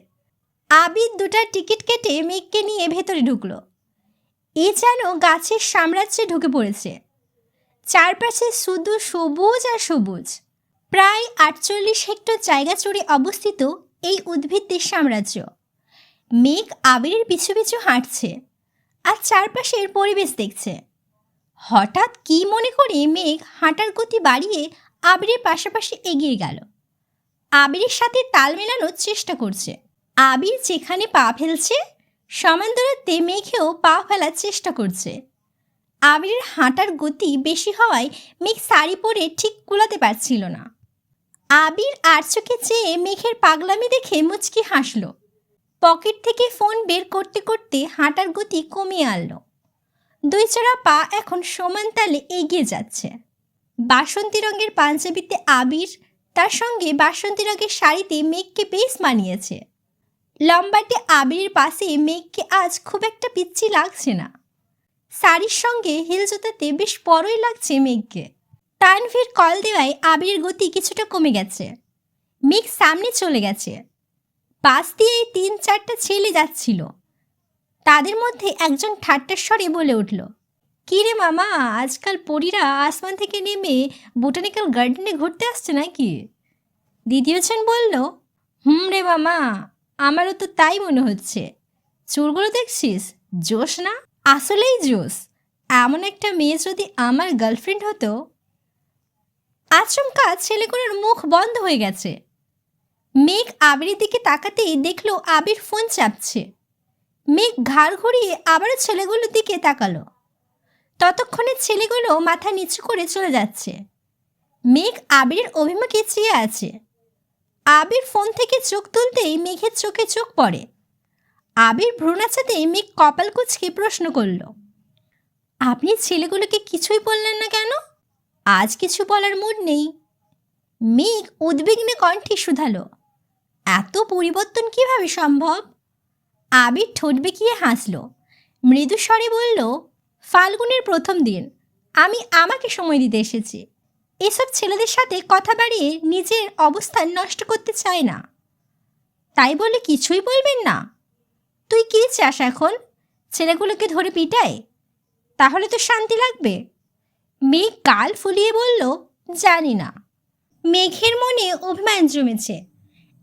আবির দুটার টিকিট কেটে মেঘকে নিয়ে ভেতরে ঢুকলো। এ যেন গাছের সাম্রাজ্যে ঢুকে পড়েছে। চারপাশে শুধু সবুজ আর সবুজ। প্রায় 48 হেক্টর জায়গা জুড়ে অবস্থিত এই উদ্ভিদদের সাম্রাজ্য। মেঘ আবিরের পিছু পিছু হাঁটছে আর চারপাশের পরিবেশ দেখছে। হঠাৎ কি মনে করে মেঘ হাঁটার গতি বাড়িয়ে আবিরের পাশাপাশি এগিয়ে গেল। আবিরের সাথে তাল মেলানোর চেষ্টা করছে। আবির যেখানে পা ফেলছে সমান দূরত্বে মেঘেও পা ফেলার চেষ্টা করছে। আবিরের হাঁটার গতি বেশি হওয়ায় মেঘ শাড়ি পরে ঠিক কুলাতে পারছিল না। আবির আর চোখে চেয়ে মেঘের পাগলামি দেখে মুচকি হাসল। পকেট থেকে ফোন বের করতে করতে হাঁটার গতি কমিয়ে আনল। দুই জোড়া পা এখন সমান তালে এগিয়ে যাচ্ছে। বাসন্তী রঙের পাঞ্জাবিতে আবির, তার সঙ্গে বাসন্তী রঙের শাড়িতে মেঘকে বেশ মানিয়েছে। লম্বাটে আবিরের পাশে মেঘকে আজ খুব একটা পিচ্ছি লাগছে না। শাড়ির সঙ্গে হিল জুতাতে বেশ বড়ই লাগছে মেঘকে। তানভীর কল দেওয়ায় আবিরের গতি কিছুটা কমে গেছে। মেঘ সামনে চলে গেছে। পাশ দিয়ে 3-4টা ছেলে যাচ্ছিল। তাদের মধ্যে একজন ঠাট্টার স্বরে বলে উঠল, কী রে মামা, আজকাল পরীরা আসমান থেকে নেমে বোটানিক্যাল গার্ডেনে ঘুরতে আসছে নাকি? দ্বিতীয়জন বলল, রে মামা, আমারও তো তাই মনে হচ্ছে। চুলগুলো দেখছিস, জোশ না? আসলেই জোশ। এমন একটা মেয়ে যদি আমার গার্লফ্রেন্ড হতো। আচমকা ছেলেগুলোর মুখ বন্ধ হয়ে গেছে। মেঘ আবিরের দিকে তাকাতেই দেখলো আবির ফোন চাপছে। মেঘ ঘাড় ঘুরিয়ে আবারও ছেলেগুলোর দিকে তাকালো। ততক্ষণে ছেলেগুলো মাথা নিচু করে চলে যাচ্ছে। মেঘ আবিরের অভিমুখে চেয়ে আছে। আবির ফোন থেকে চোখ তুলতেই মেঘের চোখে চোখ পড়ে। আবির ভ্রু নাচাতেই মেঘ কপাল কুঁচকে প্রশ্ন করল, আপনি ছেলেগুলোকে কিছুই বললেন না কেন? আজ কিছু বলার মুড নেই। মেঘ উদ্বিগ্নে কণ্ঠে শুধালো, এত পরিবর্তন কিভাবে সম্ভব? আবির ঠোঁট বেঁকিয়ে হাসল, মৃদু স্বরে বলল, ফাল্গুনের প্রথম দিন, আমি আমাকে সময় দিতে এসেছি। এসব ছেলেদের সাথে কথা বাড়িয়ে নিজের অবস্থান নষ্ট করতে চায় না। তাই বলে কিছুই বলবেন না? তুই কী চাস এখন? ছেলেগুলোকে ধরে পিটায়? তাহলে তো শান্তি লাগবে। মেঘ গাল ফুলিয়ে বলল, জানি না। মেঘের মনে অভিমান জমেছে।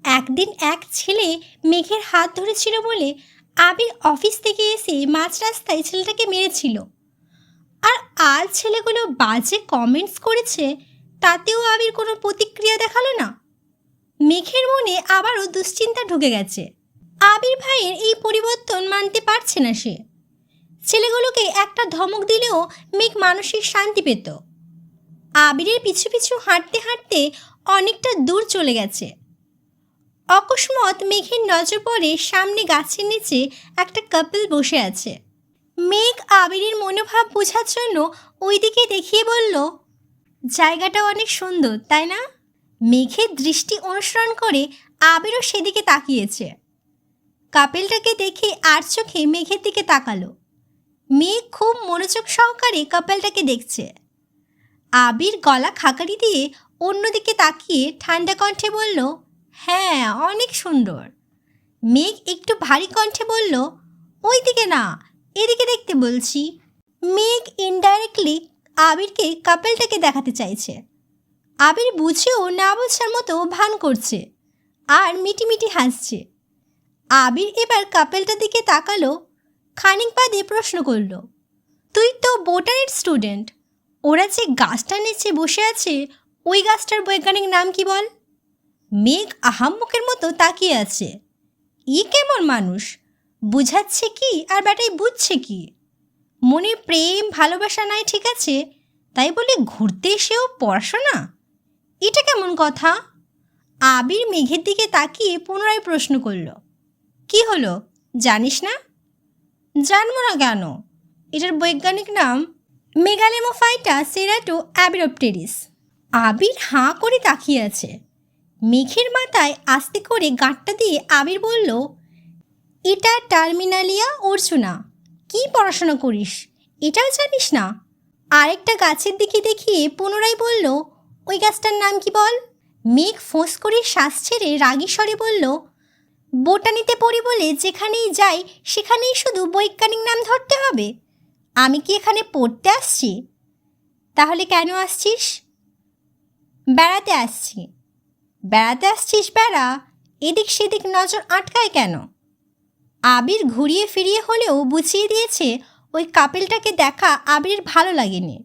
একদিন এক ছেলে মেঘের হাত ধরেছিল বলে আবির অফিস থেকে এসে মাঝ রাস্তায় ছেলেটাকে মেরেছিল। আর আজ ছেলেগুলো বাজে কমেন্টস করেছে, তাতেও আবির কোনো প্রতিক্রিয়া দেখালো না। মেঘের মনে আবারও দুশ্চিন্তা ঢুকে গেছে। আবির ভাইয়ের এই পরিবর্তন মানতে পারছে না সে। ছেলেগুলোকে একটা ধমক দিলেও মেঘ মানসিক শান্তি পেত। আবিরের পিছু পিছু হাঁটতে হাঁটতে অনেকটা দূর চলে গেছে। অকস্মাৎ মেঘের নজর পড়ে সামনে গাছের নিচে একটা কাপল বসে আছে। মেঘ আবিরের মনোভাব বোঝার জন্য ওই দিকে দেখিয়ে বলল, জায়গাটা অনেক সুন্দর, তাই না? মেঘের দৃষ্টি অনুসরণ করে আবিরও সেদিকে তাকিয়েছে। কাপেলটাকে দেখে আর চোখে মেঘের দিকে তাকালো। মেঘ খুব মনোযোগ সহকারে কাপেলটাকে দেখছে। আবির গলা খাকারি দিয়ে অন্যদিকে তাকিয়ে ঠান্ডা কণ্ঠে বলল, হ্যাঁ, অনেক সুন্দর। মেঘ একটু ভারী কণ্ঠে বলল, ওই দিকে না, এদিকে দেখতে বলছি। মেঘ ইনডাইরেক্টলি আবিরকে কাপেলটাকে দেখাতে চাইছে। আবির বুঝেও না বোঝার মতো ভান করছে আর মিটিমিটি হাসছে। আবির এবার কাপেলটার দিকে তাকালো, খানিক বাদে প্রশ্ন করল, তুই তো বোটানির স্টুডেন্ট, ওরা যে গাছটার নিচে বসে আছে ওই গাছটার বৈজ্ঞানিক নাম কি বল? মেঘ আহাম্মকের মতো তাকিয়ে আছে। ই কেমন মানুষ, বুঝাচ্ছে কি আর বেটাই বুঝছে কি? মনে প্রেম ভালোবাসা নাই, ঠিক আছে, তাই বলে ঘুরতে এসেও পড়াশোনা? এটা কেমন কথা? আবির মেঘের দিকে তাকিয়ে পুনরায় প্রশ্ন করল, কি হলো, জানিস না? জানবো না কেন? এটার বৈজ্ঞানিক নাম মেগালেমোফাইটা সেরাটো অ্যাবিরোপটেরিস। আবির হাঁ করে তাকিয়ে আছে। মেঘের মাথায় আস্তে করে গাঁটটা দিয়ে আবির বলল, এটা টার্মিনালিয়া অর্জুনা। কি পড়াশোনা করিস, এটাও জানিস না? আরেকটা গাছের দিকে দেখিয়ে পুনরায় বলল, ওই গাছটার নাম কি বল? মেঘ ফোঁস করে শ্বাস ছেড়ে রাগী স্বরে বলল, বোটানিতে পড়ি বলে যেখানেই যাই সেখানেই শুধু বৈজ্ঞানিক নাম ধরতে হবে? আমি কি এখানে পড়তে আসছি? তাহলে কেন আসছিস? বেড়াতে আসছি। বেড়াতে আসছিস বেড়া, এদিক সেদিক নজর আটকায় কেন? আবির ঘুরিয়ে ফিরিয়ে হলেও বুঝিয়ে দিয়েছে ওই কাপেলটাকে দেখা আবিরের ভালো লাগেনি।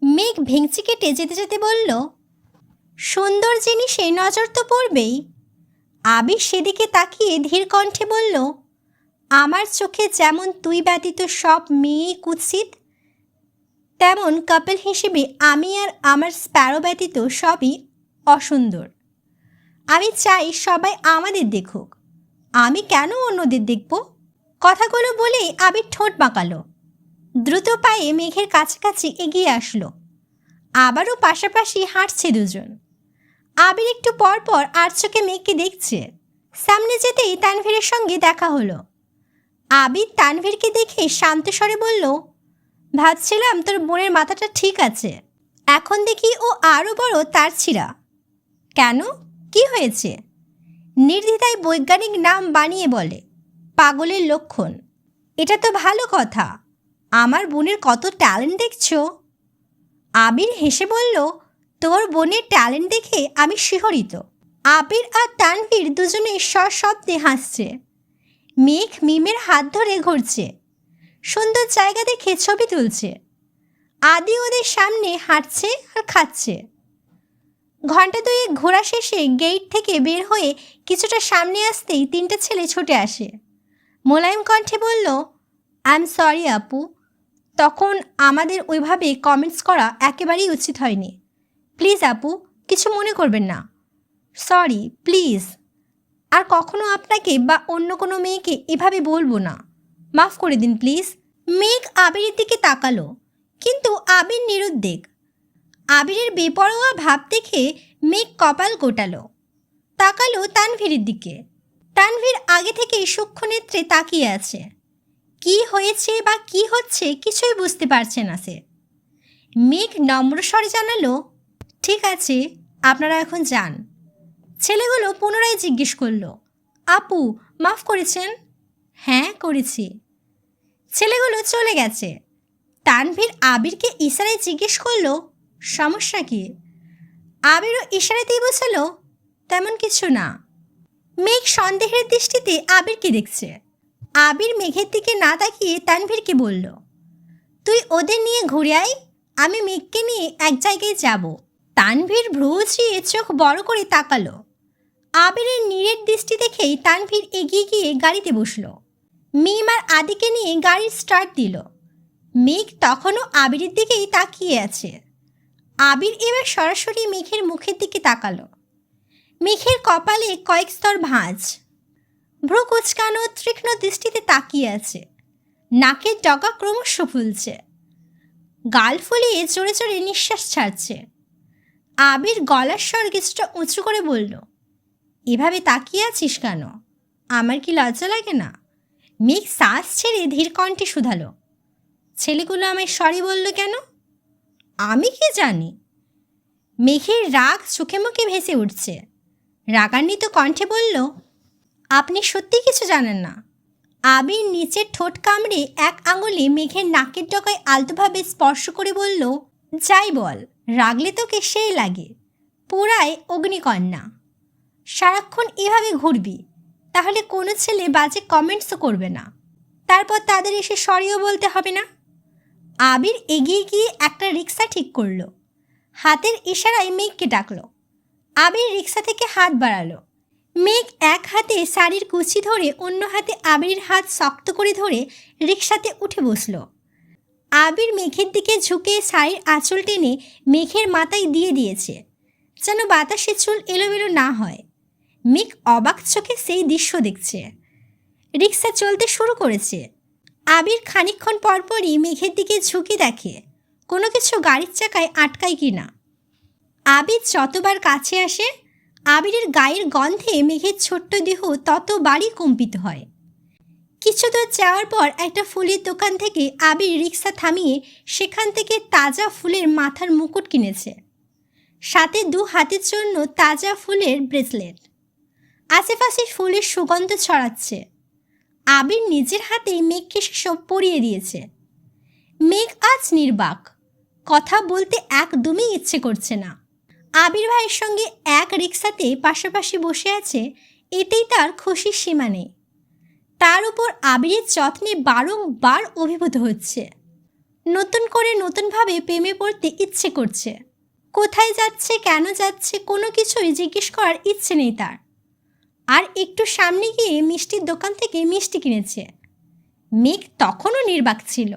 মেঘ ভেঙচি কেটে যেতে যেতে বলল, সুন্দর জিনিসে নজর তো পড়বেই। আবির সেদিকে তাকিয়ে ধীর কণ্ঠে বলল, আমার চোখে যেমন তুই ব্যতীত সব মেয়েই কুৎসিত, তেমন কাপল হিসেবে আমি আর আমার স্প্যারো ব্যতীত সবই অসুন্দর। আমি চাই সবাই আমাদের দেখুক, আমি কেন অন্যদের দেখব? কথাগুলো বলেই আবির ঠোঁট বাঁকালো। দ্রুত পায়ে মেঘের কাছাকাছি এগিয়ে আসলো। আবারও পাশাপাশি হাঁটছে দুজন। আবির একটু পর পর আর চোখে মেঘকে দেখছে। সামনে যেতেই তানভীরের সঙ্গে দেখা হলো। আবির তানভীরকে দেখে শান্ত স্বরে বলল, ভাবছিলাম তোর বোনের মাথাটা ঠিক আছে, এখন দেখি ও আরও বড় তার ছিঁড়া। কেন, কি হয়েছে? নির্দ্বিধায় বৈজ্ঞানিক নাম বানিয়ে বলে, পাগলের লক্ষণ। এটা তো ভালো কথা। আমার বোনের কত ট্যালেন্ট দেখছো। আবির হেসে বলল, তোর বোনের ট্যালেন্ট দেখে আমি শিহরিত। আবির আর তানভীর দুজনে সশব্দে হাসছে। মেঘ মিমের হাত ধরে ঘুরছে, সুন্দর জায়গা দেখে ছবি তুলছে। আদি ওদের সামনে হাঁটছে আর খাচ্ছে। ঘন্টা দুয়েক ঘোরা শেষে গেট থেকে বের হয়ে কিছুটা সামনে আসতেই তিনটা ছেলে ছুটে আসে। মোলায়েম কণ্ঠে বলল, আই এম সরি আপু, তখন আমাদের ওইভাবে কমেন্টস করা একেবারেই উচিত হয়নি। প্লিজ আপু, কিছু মনে করবেন না। Sorry, please. আর কখনো আপনাকে বা অন্য কোনো মেয়েকে এভাবে বলবো না। মাফ করে দিন প্লিজ। মেঘ আবিরের দিকে তাকালো, কিন্তু আবির নিরুদ্বেগ। আবিরের বেপরোয়া ভাব দেখে মেঘ কপাল গোটালো। তাকালো তানভীরের দিকে। তানভীর আগে থেকেই সূক্ষ্ম নেত্রে তাকিয়ে আছে। কি হয়েছে বা কি হচ্ছে কিছুই বুঝতে পারছে না সে। মেঘ নম্র স্বরে জানালো, ঠিক আছে, আপনারা এখন যান। ছেলেগুলো পুনরায় জিজ্ঞেস করলো, আপু মাফ করেছেন? হ্যাঁ করেছি। ছেলেগুলো চলে গেছে। তানভীর আবিরকে ইশারায় জিজ্ঞেস করলো, সমস্যা কি? আবিরও ইশারাতেই বোঝালো, তেমন কিছু না। মেঘ সন্দেহের দৃষ্টিতে আবিরকে দেখছে। আবির মেঘের দিকে না তাকিয়ে তানভীরকে বলল, তুই ওদের নিয়ে ঘুরে আয়, আমি মেঘকে নিয়ে এক জায়গায় যাব। তানভীর ভ্রু উঁচিয়ে চোখ বড় করে তাকালো। আবিরের নীরের দৃষ্টি দেখেই তানভীর এগিয়ে গিয়ে গাড়িতে বসল। মিম আর আদিকে নিয়ে গাড়ির স্টার্ট দিল। মেঘ তখনও আবিরের দিকেই তাকিয়ে আছে। আবির এবার সরাসরি মেঘের মুখের দিকে তাকালো। মেঘের কপালে কয়েক স্তর ভাঁজ, ভ্রু কুচকানো তীক্ষ্ণ দৃষ্টিতে তাকিয়ে আছে। নাকের ডগা ক্রমশ ফুলছে, গাল ফুলিয়ে জোরে জোরে নিঃশ্বাস ছাড়ছে। আবির গলার স্বর কিছুটা উঁচু করে বলল, এভাবে তাকিয়ে আছিস কেন? আমার কি লজ্জা লাগে না? মেঘ শ্বাস ছেড়ে ধীর কণ্ঠে শুধালো, ছেলেগুলো আমায় সরি বলল কেন? আমি কি জানি? মেঘের রাগ চোখে মুখে ভেসে উঠছে। রাগান্বিত কণ্ঠে বলল, আপনি সত্যি কিছু জানেন না। আবির নিচের ঠোঁট কামড়ে এক আঙুলে মেঘের নাকের ডগায় আলতোভাবে স্পর্শ করে বলল, যাই বল, রাগলে তোকে সেই লাগে, পুরাই অগ্নিকন্যা। সারাক্ষণ এভাবে ঘুরবি, তাহলে কোনো ছেলে বাজে কমেন্টসও করবে না, তারপর তাদের এসে সরিও বলতে হবে না। আবির এগিয়ে গিয়ে একটা রিক্সা ঠিক করলো। হাতের ইশারায় মেঘকে ডাকলো। আবির রিক্সা থেকে হাত বাড়ালো। মেঘ এক হাতে শাড়ির কুচি ধরে অন্য হাতে আবিরের হাত শক্ত করে ধরে রিক্সাতে উঠে বসল। আবির মেঘের দিকে ঝুঁকে শাড়ির আঁচল টেনে মেঘের মাথায় দিয়ে দিয়েছে, যেন বাতাসে চুল এলোমেলো না হয়। মেঘ অবাক চোখে সেই দৃশ্য দেখছে। রিক্সা চলতে শুরু করেছে। আবির খানিকক্ষণ পরপরই মেঘের দিকে ঝুঁকে দেখে কোনো কিছু গাড়ির চাকায় আটকায় কি না। আবির যতবার কাছে আসে, আবিরের গায়ের গন্ধে মেঘের ছোট্ট দেহ ততবারই কম্পিত হয়। কিছু দূর যাওয়ার পর একটা ফুলের দোকান থেকে আবির রিক্সা থামিয়ে সেখান থেকে তাজা ফুলের মাথার মুকুট কিনেছে, সাথে 2 হাতের জন্য তাজা ফুলের ব্রেসলেট। আশেপাশে ফুলের সুগন্ধ ছড়াচ্ছে। আবির নিজের হাতেই মেঘকে সেসব পরিয়ে দিয়েছে। মেঘ আজ নির্বাক, কথা বলতে একদমই ইচ্ছে করছে না। আবির ভাইয়ের সঙ্গে এক রিক্সাতে পাশাপাশি বসে আছে, এতেই তার খুশির সীমা নেই। তার উপর আবিরের যত্নে বারংবার অভিভূত হচ্ছে। নতুন করে নতুনভাবে প্রেমে পড়তে ইচ্ছে করছে। কোথায় যাচ্ছে, কেন যাচ্ছে, কোনো কিছুই জিজ্ঞেস করার ইচ্ছে নেই তার। আর একটু সামনে গিয়ে মিষ্টির দোকান থেকে মিষ্টি কিনেছে। মেঘ তখনও নির্বাক ছিল।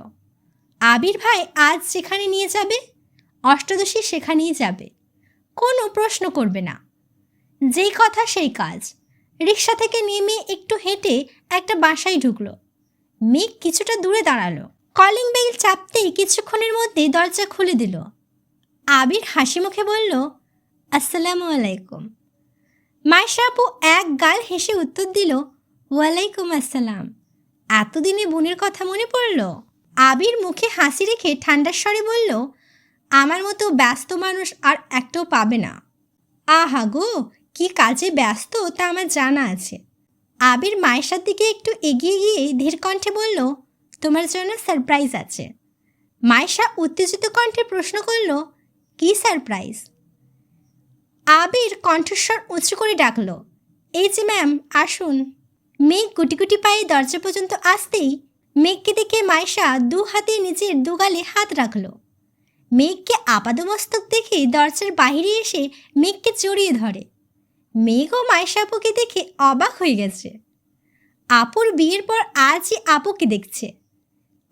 আবির ভাই আজ যেখানে নিয়ে যাবে, অষ্টাদশী সেখানেই যাবে, কোনো প্রশ্ন করবে না। যেই কথা সেই কাজ। রিক্সা থেকে নেমে একটু হেঁটে একটা বাসায় ঢুকলো। মেঘ কিছুটা দূরে দাঁড়ালো। কলিং বেল চাপতেই কিছুক্ষণের মধ্যে দরজা খুলে দিল। আবির হাসি মুখে বলল, আসসালামু আলাইকুম। মাইশা আপু এক গাল হেসে উত্তর দিল, ওয়ালাইকুম আসসালাম। এতদিনে বোনের কথা মনে পড়ল? আবির মুখে হাসি রেখে ঠান্ডার স্বরে বলল, আমার মতো ব্যস্ত মানুষ আর একটাও পাবে না। আহা গো, কি কাজে ব্যস্ত তা আমার জানা আছে। আবির মায়েশার দিকে একটু এগিয়ে গিয়ে ধীর কণ্ঠে বলল, তোমার জন্য সারপ্রাইজ আছে। মায়েশা উত্তেজিত কণ্ঠে প্রশ্ন করল, কি সারপ্রাইজ? আবির কণ্ঠস্বর উঁচু করে ডাকল, এই যে ম্যাম, আসুন। মেঘ গুটি গুটি পায়ে দরজা পর্যন্ত আসতেই মেঘকে দেখে মায়েশা দু হাতে নিজের দুগালে হাত রাখল। মেঘকে আপাদমস্তক দেখে দরজার বাইরে এসে মেঘকে জড়িয়ে ধরে। মেঘ ও মায়েশা আপুকে দেখে অবাক হয়ে গেছে। আপুর বিয়ের পর আজই আপুকে দেখছে।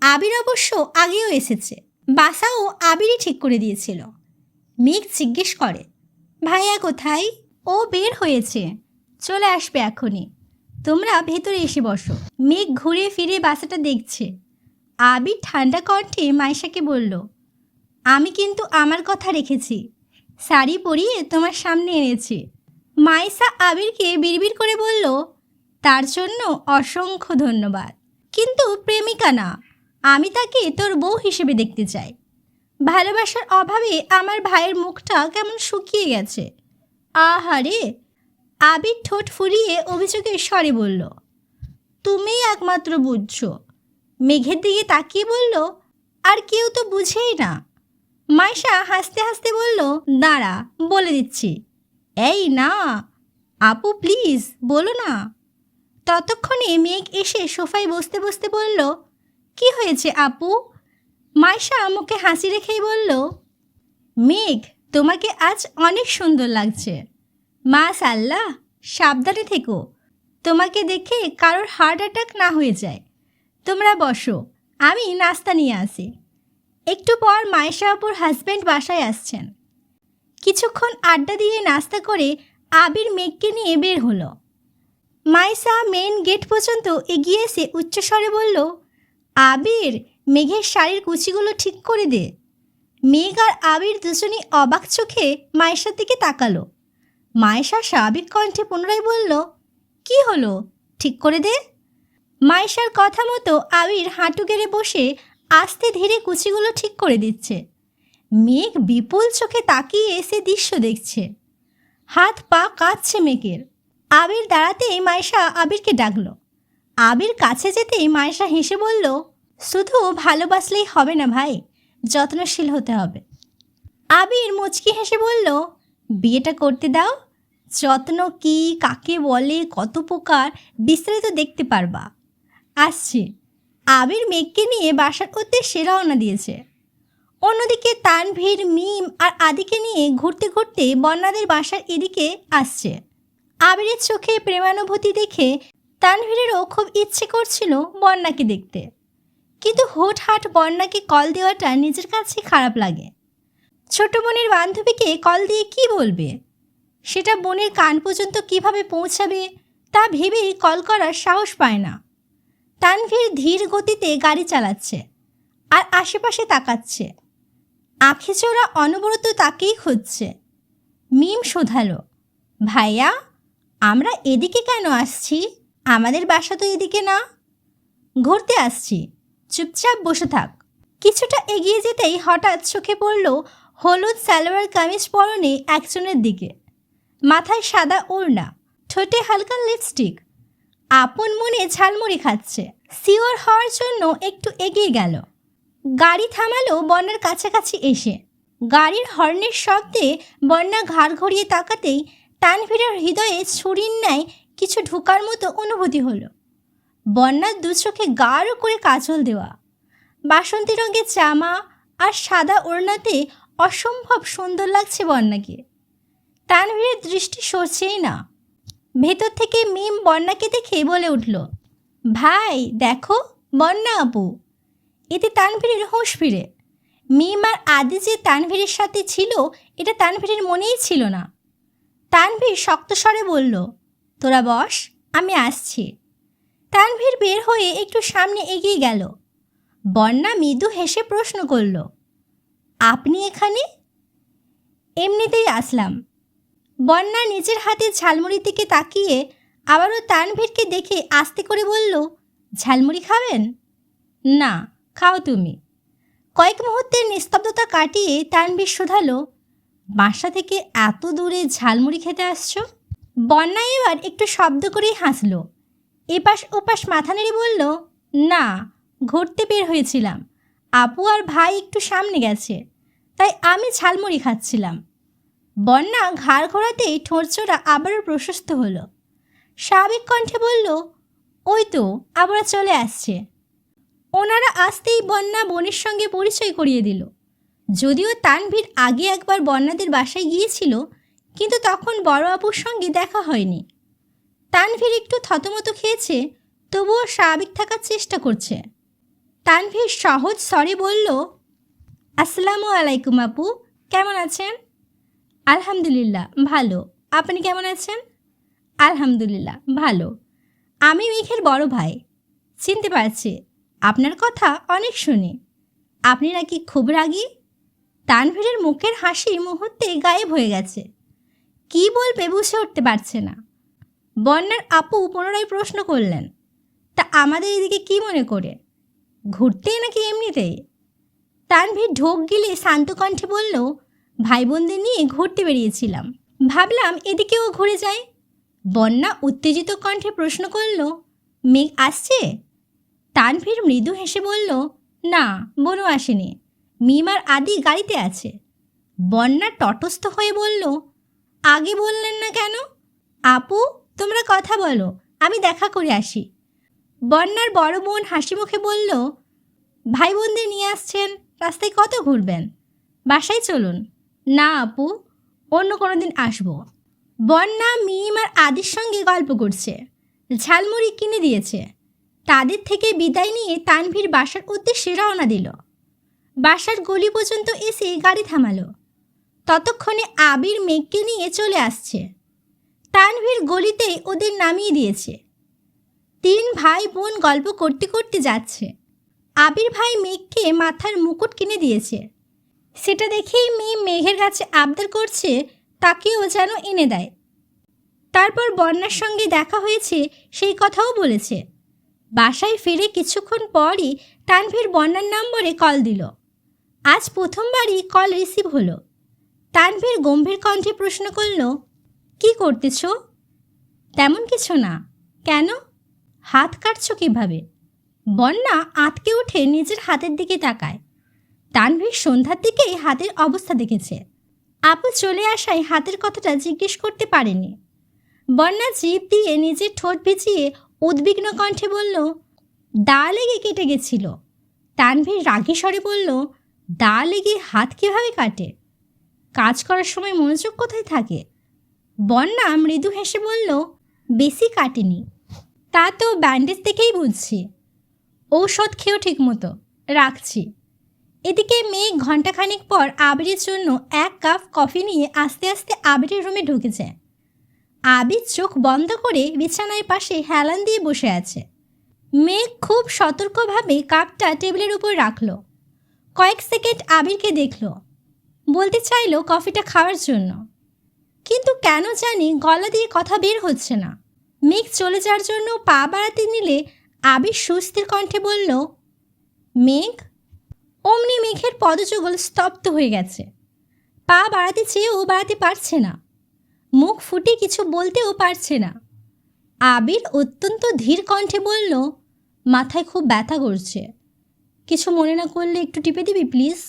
আবির অবশ্য আগেও এসেছে, বাসাও আবিরই ঠিক করে দিয়েছিল। মেঘ জিজ্ঞেস করে, ভাইয়া কোথায়? ও বের হয়েছে, চলে আসবে এখনই। তোমরা ভেতরে এসে বসো। মেঘ ঘুরে ফিরে বাসাটা দেখছে। আবির ঠান্ডা কণ্ঠে মায়েশাকে বলল, আমি কিন্তু আমার কথা রেখেছি, শাড়ি পরিয়ে তোমার সামনে এনেছি। মায়েশা আবিরকে বিড়বিড় করে বলল, তার জন্য অসংখ্য ধন্যবাদ, কিন্তু প্রেমিকা না, আমি তাকে তোর বউ হিসেবে দেখতে চাই। ভালোবাসার অভাবে আমার ভাইয়ের মুখটা কেমন শুকিয়ে গেছে। আহারে! আবির ঠোঁট ফুলিয়ে অভিযোগের স্বরে বলল, তুমিই একমাত্র বুঝছো। মেঘের দিকে তাকিয়ে বলল, আর কেউ তো বুঝেই না। মায়েশা হাসতে হাসতে বলল, দাঁড়া, বলে দিচ্ছি। এই না আপু, প্লিজ বলো না। ততক্ষণে মেঘ এসে সোফায় বসতে বসতে বলল, কি হয়েছে আপু? মায়েশা মুখে হাসি রেখেই বলল, মেঘ, তোমাকে আজ অনেক সুন্দর লাগছে। মাশাআল্লাহ, সাবধানে থেকো, তোমাকে দেখে কারোর হার্ট অ্যাটাক না হয়ে যায়। তোমরা বসো, আমি নাস্তা নিয়ে আসি। একটু পর মায়েশা আপুর হাজব্যান্ড বাসায় আসছেন। কিছুক্ষণ আড্ডা দিয়ে নাস্তা করে আবির মেঘকে নিয়ে বের হলো। মায়েশা মেন গেট পর্যন্ত এগিয়ে এসে উচ্চস্বরে বলল, আবির, মেঘের শাড়ির কুচিগুলো ঠিক করে দে। মেঘ আর আবির দুজনই অবাক চোখে মায়েশার দিকে তাকালো। মায়েশা স্বাভাবিক কণ্ঠে পুনরায় বলল, কি হলো, ঠিক করে দে। মায়েশার কথা মতো আবির হাঁটু গেড়ে বসে আস্তে ধীরে কুচিগুলো ঠিক করে দিচ্ছে। মেঘ বিপুল চোখে তাকিয়ে এসে দৃশ্য দেখছে। হাত পা কাঁপছে মেঘের। আবির দাঁড়াতেই মায়েশা আবিরকে ডাকলো। আবির কাছে যেতেই মায়েশা হেসে বলল, শুধু ভালোবাসলেই হবে না ভাই, যত্নশীল হতে হবে। আবির মুচকি হেসে বলল, বিয়েটা করতে দাও, যত্ন কি, কাকে বলে, কত প্রকার, বিস্তারিত দেখতে পারবা। আসছি। আবির মেঘকে নিয়ে বাসার উদ্দেশ্যে রওনা দিয়েছে। অন্যদিকে তানভীর, মিম আর আদিকে নিয়ে ঘুরতে ঘুরতে বন্যাদের বাসার এদিকে আসছে। আবিরের চোখে প্রেমানুভূতি দেখে তানভীরেরও খুব ইচ্ছে করছিল বন্যাকে দেখতে, কিন্তু হুটহাট বন্যাকে কল দেওয়াটা নিজের কাছে খারাপ লাগে। ছোট বোনের বান্ধবীকে কল দিয়ে কি বলবে, সেটা বোনের কান পর্যন্ত কিভাবে পৌঁছাবে তা ভেবেই কল করার সাহস পায় না। তানভীর ধীর গতিতে গাড়ি চালাচ্ছে আর আশেপাশে তাকাচ্ছে। আঁখি চোরা অনবরত তাকেই খুঁজছে। মিম শোধালো, ভাইয়া, আমরা এদিকে কেন আসছি? আমাদের বাসা তো এদিকে না। ঘুরতে আসছি, চুপচাপ বসে থাক। কিছুটা এগিয়ে যেতেই হঠাৎ চোখে পড়ল হলুদ সালোয়ার কামিজ পরনে একজনের দিকে। মাথায় সাদা ওড়না, ঠোঁটে হালকা লিপস্টিক। আপন মনে ঝালমুড়ি খাচ্ছে। সিওর হওয়ার জন্য একটু এগিয়ে গেল। গাড়ি থামালো বন্যার কাছাকাছি এসে। গাড়ির হর্নের শব্দে বন্যা ঘাড় ঘুরিয়ে তাকাতেই তানভীরের হৃদয়ে ছুরির ন্যায় কিছু ঢোকার মতো অনুভূতি হলো। বন্যার দু চোখে গাঢ় করে কাজল দেওয়া, বাসন্তী রঙের জামা আর সাদা ওড়নাতে অসম্ভব সুন্দর লাগছে বন্যাকে। তানভীরের দৃষ্টি সরছেই না। ভেতর থেকে মিম বন্যাকে দেখে বলে উঠল, ভাই দেখো, বন্যা আপু। এতে তানভীরের হুঁশ ফিরে। মিম আর আদি যে তানভীরের সাথে ছিল এটা তানভীরের মনেই ছিল না। তানভীর শক্ত স্বরে বলল, তোরা বস, আমি আসছি। তানভীর বের হয়ে একটু সামনে এগিয়ে গেল। বন্যা মৃদু হেসে প্রশ্ন করল, আপনি এখানে? এমনিতেই আসলাম। বন্যা নিজের হাতে ঝালমুড়ির দিকে তাকিয়ে আবারও তানভীরকে দেখে আস্তে করে বলল, ঝালমুড়ি খাবেন? না, খাও তুমি। কয়েক মুহূর্তের নিস্তব্ধতা কাটিয়ে তানভীর শোধালো, বাসা থেকে এত দূরে ঝালমুড়ি খেতে আসছো? বন্যা এবার একটু শব্দ করেই হাসল। এপাশ ওপাশ মাথা নেড়ে বলল, না, ঘুরতে বের হয়েছিলাম। আপু আর ভাই একটু সামনে গেছে, তাই আমি ঝালমুড়ি খাচ্ছিলাম। বন্যা ঘাড় ঘোরাতেই ঠোঁটচোরা আবারও প্রশস্ত হলো। স্বাভাবিক কণ্ঠে বলল, ওই তো আবার চলে আসছে। ওনারা আসতেই বন্যা বোনের সঙ্গে পরিচয় করিয়ে দিল। যদিও তানভীর আগে একবার বন্যাদের বাসায় গিয়েছিল, কিন্তু তখন বড় আপুর সঙ্গে দেখা হয়নি। তানভীর একটু থতমত খেয়েছে, তবুও স্বাভাবিক থাকার চেষ্টা করছে। তানভীর সহজ স্বরে বলল, আসসালামু আলাইকুম আপু, কেমন আছেন? আলহামদুলিল্লাহ ভালো, আপনি কেমন আছেন? আলহামদুলিল্লাহ ভালো। আমি মেঘের বড় ভাই। চিনতে পারছি, আপনার কথা অনেক শুনি। আপনি নাকি খুব রাগী? তানভীরের মুখের হাসি মুহূর্তে গায়েব হয়ে গেছে। কি বলবে বুঝে উঠতে পারছে না। বন্যার আপু পুনরায় প্রশ্ন করলেন, তা আমাদের এদিকে কি মনে করে? ঘুরতেই নাকি এমনিতেই? তানভীর ঢোক গিলে শান্ত কণ্ঠে বলল, ভাই বোনদের নিয়ে ঘুরতে বেরিয়েছিলাম, ভাবলাম এদিকেও ঘুরে যাই। বন্যা উত্তেজিত কণ্ঠে প্রশ্ন করল, মেঘ আসছে? তানভীর মৃদু হেসে বলল, না, বোনও আসেনি, মিম আর আদি গাড়িতে আছে। বন্যা তটস্থ হয়ে বলল, আগে বললেন না কেন? আপু, তোমরা কথা বলো, আমি দেখা করে আসি। বন্যার বড় বোন হাসি মুখে বলল, ভাই বোনদের নিয়ে আসছেন, রাস্তায় কত ঘুরবেন, বাসায় চলুন। না আপু, অন্য কোনো দিন আসবো। বন্যা মিম আর আদির সঙ্গে গল্প করছে, ঝালমুড়ি কিনে দিয়েছে। তাদের থেকে বিদায় নিয়ে তানভীর বাসার উদ্দেশ্যে রওনা দিল। বাসার গলি পর্যন্ত এসে গাড়ি থামালো। ততক্ষণে আবির মেঘকে নিয়ে চলে আসছে। তানভীর গলিতেই ওদের নামিয়ে দিয়েছে। 3 ভাই বোন গল্প করতে করতে যাচ্ছে। আবির ভাই মেঘকে মাথার মুকুট কিনে দিয়েছে। সেটা দেখেই মেয়ে মেঘের কাছে আবদার করছে তাকেও যেন এনে দেয়। তারপর বন্যার সঙ্গে দেখা হয়েছে সেই কথাও বলেছে। বাসায় ফিরে কিছুক্ষণ পরই তানভীর বন্যার নম্বরে কল দিল। আজ প্রথমবারই কল রিসিভ হলো। তানভীর গম্ভীর কণ্ঠে প্রশ্ন করল, কি করতেছ? তেমন কিছু না। কেন? হাত কাটছ কীভাবে? বন্যা আঁতকে উঠে নিজের হাতের দিকে তাকায়। তানভীর সন্ধ্যার দিকেই হাতের অবস্থা দেখেছে। আপু চলে আসায় হাতের কথাটা জিজ্ঞেস করতে পারেনি। বন্যা জিভ দিয়ে নিজের ঠোঁট ভিজিয়ে উদ্বিগ্ন কণ্ঠে বলল, দা লেগে কেটে গেছিল। তানভীর রাগী স্বরে বলল, দা লেগে হাত কীভাবে কাটে? কাজ করার সময় মনোযোগ কোথায় থাকে? বন্যা মৃদু হেসে বলল, বেশি কাটেনি। তা তো ব্যান্ডেজ দেখেই বুঝছি। ঔষধ খেয়েও ঠিক মতো, রাখছি। এদিকে মেয়ে ঘণ্টাখানিক পর আবিরের জন্য 1 কাপ কফি নিয়ে আস্তে আস্তে আবিরের রুমে ঢুকেছে। আবির চোখ বন্ধ করে বিছানার পাশে হেলান দিয়ে বসে আছে। মেঘ খুব সতর্কভাবে কাপটা টেবিলের উপর রাখল। কয়েক সেকেন্ড আবিরকে দেখল, বলতে চাইল কফিটা খাওয়ার জন্য, কিন্তু কেন জানি গলা দিয়ে কথা বের হচ্ছে না। মেঘ চলে যাওয়ার জন্য পা বাড়াতে নিলে আবির সুস্থির কণ্ঠে বলল, মেঘ। অমনি মেঘের পদযুগল স্তব্ধ হয়ে গেছে। পা বাড়াতে চেয়েও বাড়াতে পারছে না, মুখ ফুটে কিছু বলতেও পারছে না। আবির অত্যন্ত ধীর কণ্ঠে বলল, মাথায় খুব ব্যথা করছে, কিছু মনে না করলে একটু টিপে দিবি প্লিজ।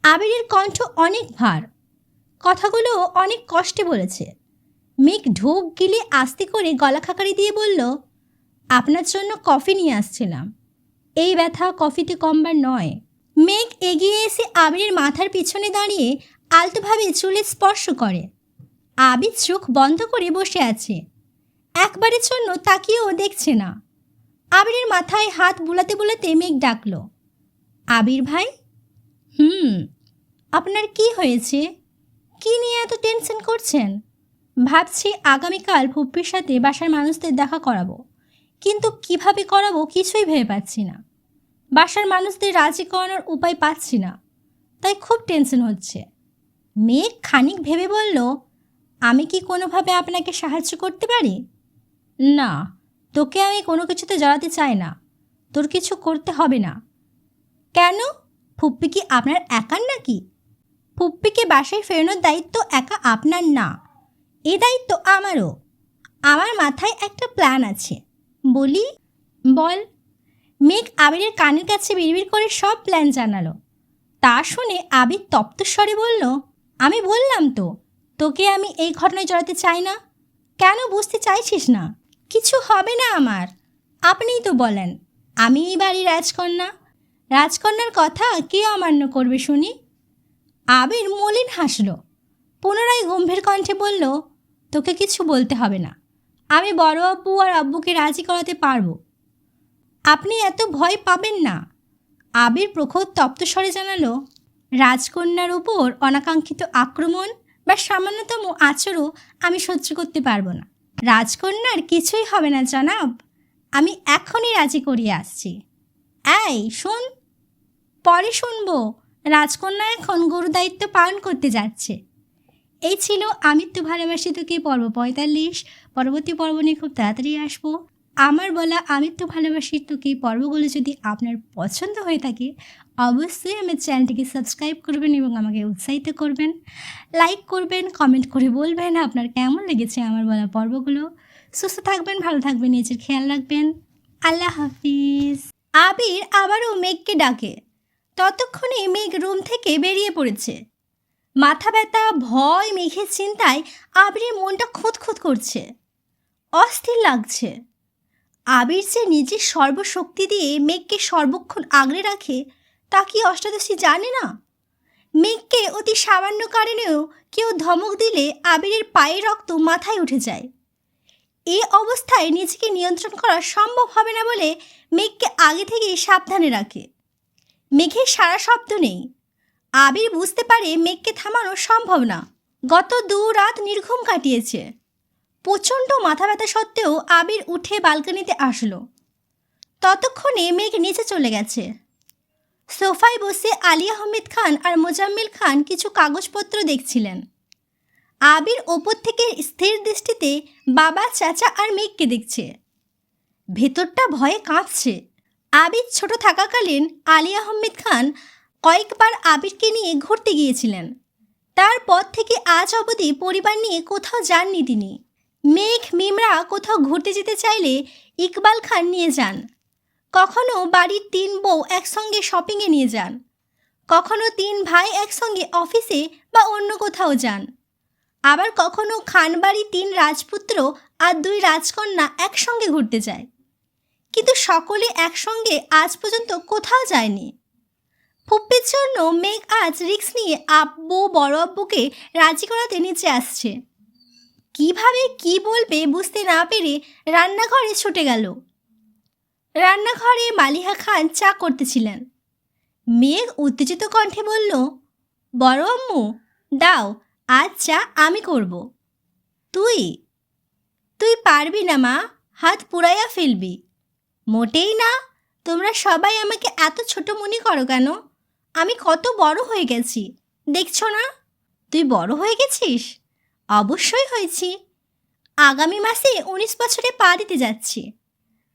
আবিরের কণ্ঠ অনেক ভার, কথাগুলো অনেক কষ্টে বলেছে। মেঘ ঢোক গিলে আস্তে করে গলা খাকারি দিয়ে বলল, আপনার জন্য কফি নিয়ে আসছিলাম, এই ব্যথা কফিতে কমবার নয়। মেঘ এগিয়ে এসে আবিরের মাথার পিছনে দাঁড়িয়ে আলতোভাবে চুলে স্পর্শ করে। আবির চোখ বন্ধ করে বসে আছে, একবারের জন্য তাকিয়েও দেখছে না। আবিরের মাথায় হাত বুলাতে বুলাতে মেঘ ডাকল, আবির ভাই। আপনার কি হয়েছে? কি নিয়ে এত টেনশন করছেন? ভাবছি আগামীকাল ফুপ্পির সাথে বাসার মানুষদের দেখা করাবো, কিন্তু কিভাবে করাবো কিছুই ভেবে পাচ্ছি না। বাসার মানুষদের রাজি করানোর উপায় পাচ্ছি না, তাই খুব টেনশন হচ্ছে। মেঘ খানিক ভেবে বলল, আমি কি কোনোভাবে আপনাকে সাহায্য করতে পারি? না, তোকে আমি কোনো কিছুতে জড়াতে চাই না, তোর কিছু করতে হবে না। কেন? ফুপ্পি কি আপনার একার নাকি? ফুপ্পিকে বাসায় ফেরানোর দায়িত্ব একা আপনার না, এ দায়িত্ব আমারও। আমার মাথায় একটা প্ল্যান আছে। বলি? বল। মেঘ আবিরের কানের কাছে বিড়বিড় করে সব প্ল্যান জানালো। তা শুনে আবির তপ্ত স্বরে বলল, আমি বললাম তো তোকে আমি এই ঘটনায় জড়াতে চাই না। কেন বুঝতে চাইছিস না? কিছু হবে না আমার। আপনিই তো বলেন আমি এই বাড়ির রাজকন্যা। রাজকন্যার কথা কে অমান্য করবে শুনি? আবির মলিন হাসল। পুনরায় গম্ভীর কণ্ঠে বলল, তোকে কিছু বলতে হবে না। আমি বড় আব্বু আর আব্বুকে রাজি করাতে পারবো। আপনি এত ভয় পাবেন না। আবির প্রখর তপ্ত স্বরে জানালো, রাজকন্যার উপর অনাকাঙ্ক্ষিত আক্রমণ বা সামান্যতম আচরও আমি সহ্য করতে পারবো না। রাজকন্যার কিছুই হবে না জনাব। আমি এখনই রাজি করিয়ে আসছি। এই শোন। পরে শুনবো। রাজকন্যা এখন গুরু দায়িত্ব পালন করতে যাচ্ছে। এই ছিল আমি তো ভালোবাসি তোকে পর্ব ৪৫। পরবর্তী পর্ব নিয়ে খুব তাড়াতাড়ি আসবো। আমার বলা আমি তো ভালোবাসি তোকে পর্বগুলো যদি আপনার পছন্দ হয়ে থাকে অবশ্যই আমার চ্যানেলটিকে সাবস্ক্রাইব করবেন এবং আমাকে উৎসাহিত করবেন, লাইক করবেন, কমেন্ট করে বলবেন আপনার কেমন লেগেছে আমার বলা পর্বগুলো। সুস্থ থাকবেন, ভালো থাকবেন, নিজের খেয়াল রাখবেন। আল্লাহ হাফিজ। আবির আবারও মেঘকে ডাকে। ততক্ষণে মেঘ রুম থেকে বেরিয়ে পড়েছে। মাথা ব্যথা, ভয়, মেঘের চিন্তায় আবিরের মনটা খুঁতখুত করছে, অস্থির লাগছে। আবির যে নিজের সর্বশক্তি দিয়ে মেঘকে সর্বক্ষণ আগলে রাখে তা কি অষ্টাদশী জানে না? মেঘকে অতি সামান্য কারণেও কেউ ধমক দিলে আবিরের পায়ের রক্ত মাথায় উঠে যায়। এ অবস্থায় নিজেকে নিয়ন্ত্রণ করা সম্ভব হবে না বলে মেঘকে আগে থেকেই সাবধানে রাখে। মেঘের সারা শব্দ নেই। আবির বুঝতে পারে মেঘকে থামানো সম্ভব না। গত ২ রাত নির্ঘুম কাটিয়েছে। প্রচণ্ড মাথা ব্যথা সত্ত্বেও আবির উঠে বালকনিতে আসলো। ততক্ষণে মেঘ নিচে চলে গেছে। সোফায় বসে আলী আহমেদ খান আর মোজাম্মেল খান কিছু কাগজপত্র দেখছিলেন। আবির ওপর থেকে স্থির দৃষ্টিতে বাবা, চাচা আর মেঘকে দেখছে। ভেতরটা ভয়ে কাঁপছে। আবির ছোট থাকাকালীন আলী আহমেদ খান কয়েকবার আবিরকে নিয়ে ঘুরতে গিয়েছিলেন। তারপর থেকে আজ অবধি পরিবার নিয়ে কোথাও যাননি তিনি। মেঘ, মিমরা কোথাও ঘুরতে যেতে চাইলে ইকবাল খান নিয়ে যান। কখনো বাড়ির ৩ বউ একসঙ্গে শপিংয়ে নিয়ে যান। কখনো ৩ ভাই একসঙ্গে অফিসে বা অন্য কোথাও যান। আবার কখনো খানবাড়ি ৩ রাজপুত্র আর ২ রাজকন্যা একসঙ্গে ঘুরতে যায়। কিন্তু সকলে একসঙ্গে আজ পর্যন্ত কোথাও যায়নি। ফুপ্পির জন্য মেঘ আজ রিস্ক নিয়ে আব্বু, বড় আব্বুকে রাজি করাতে নিচে আসছে। কিভাবে কি বলবে বুঝতে না পেরে রান্নাঘরে ছুটে গেল। রান্নাঘরে মালিহা খান চা করতেছিলেন। মেঘ উত্তেজিত কণ্ঠে বলল, বড় আম্মু দাও, আজ চা আমি করব। তুই তুই পারবি না মা, হাত পুড়াইয়া ফেলবি। মোটেই না। তোমরা সবাই আমাকে এত ছোট মনে করো কেন? আমি কত বড় হয়ে গেছি দেখছো না? তুই বড় হয়ে গেছিস? অবশ্যই হয়েছি। আগামী মাসে ১৯ বছরে পা দিতে যাচ্ছি।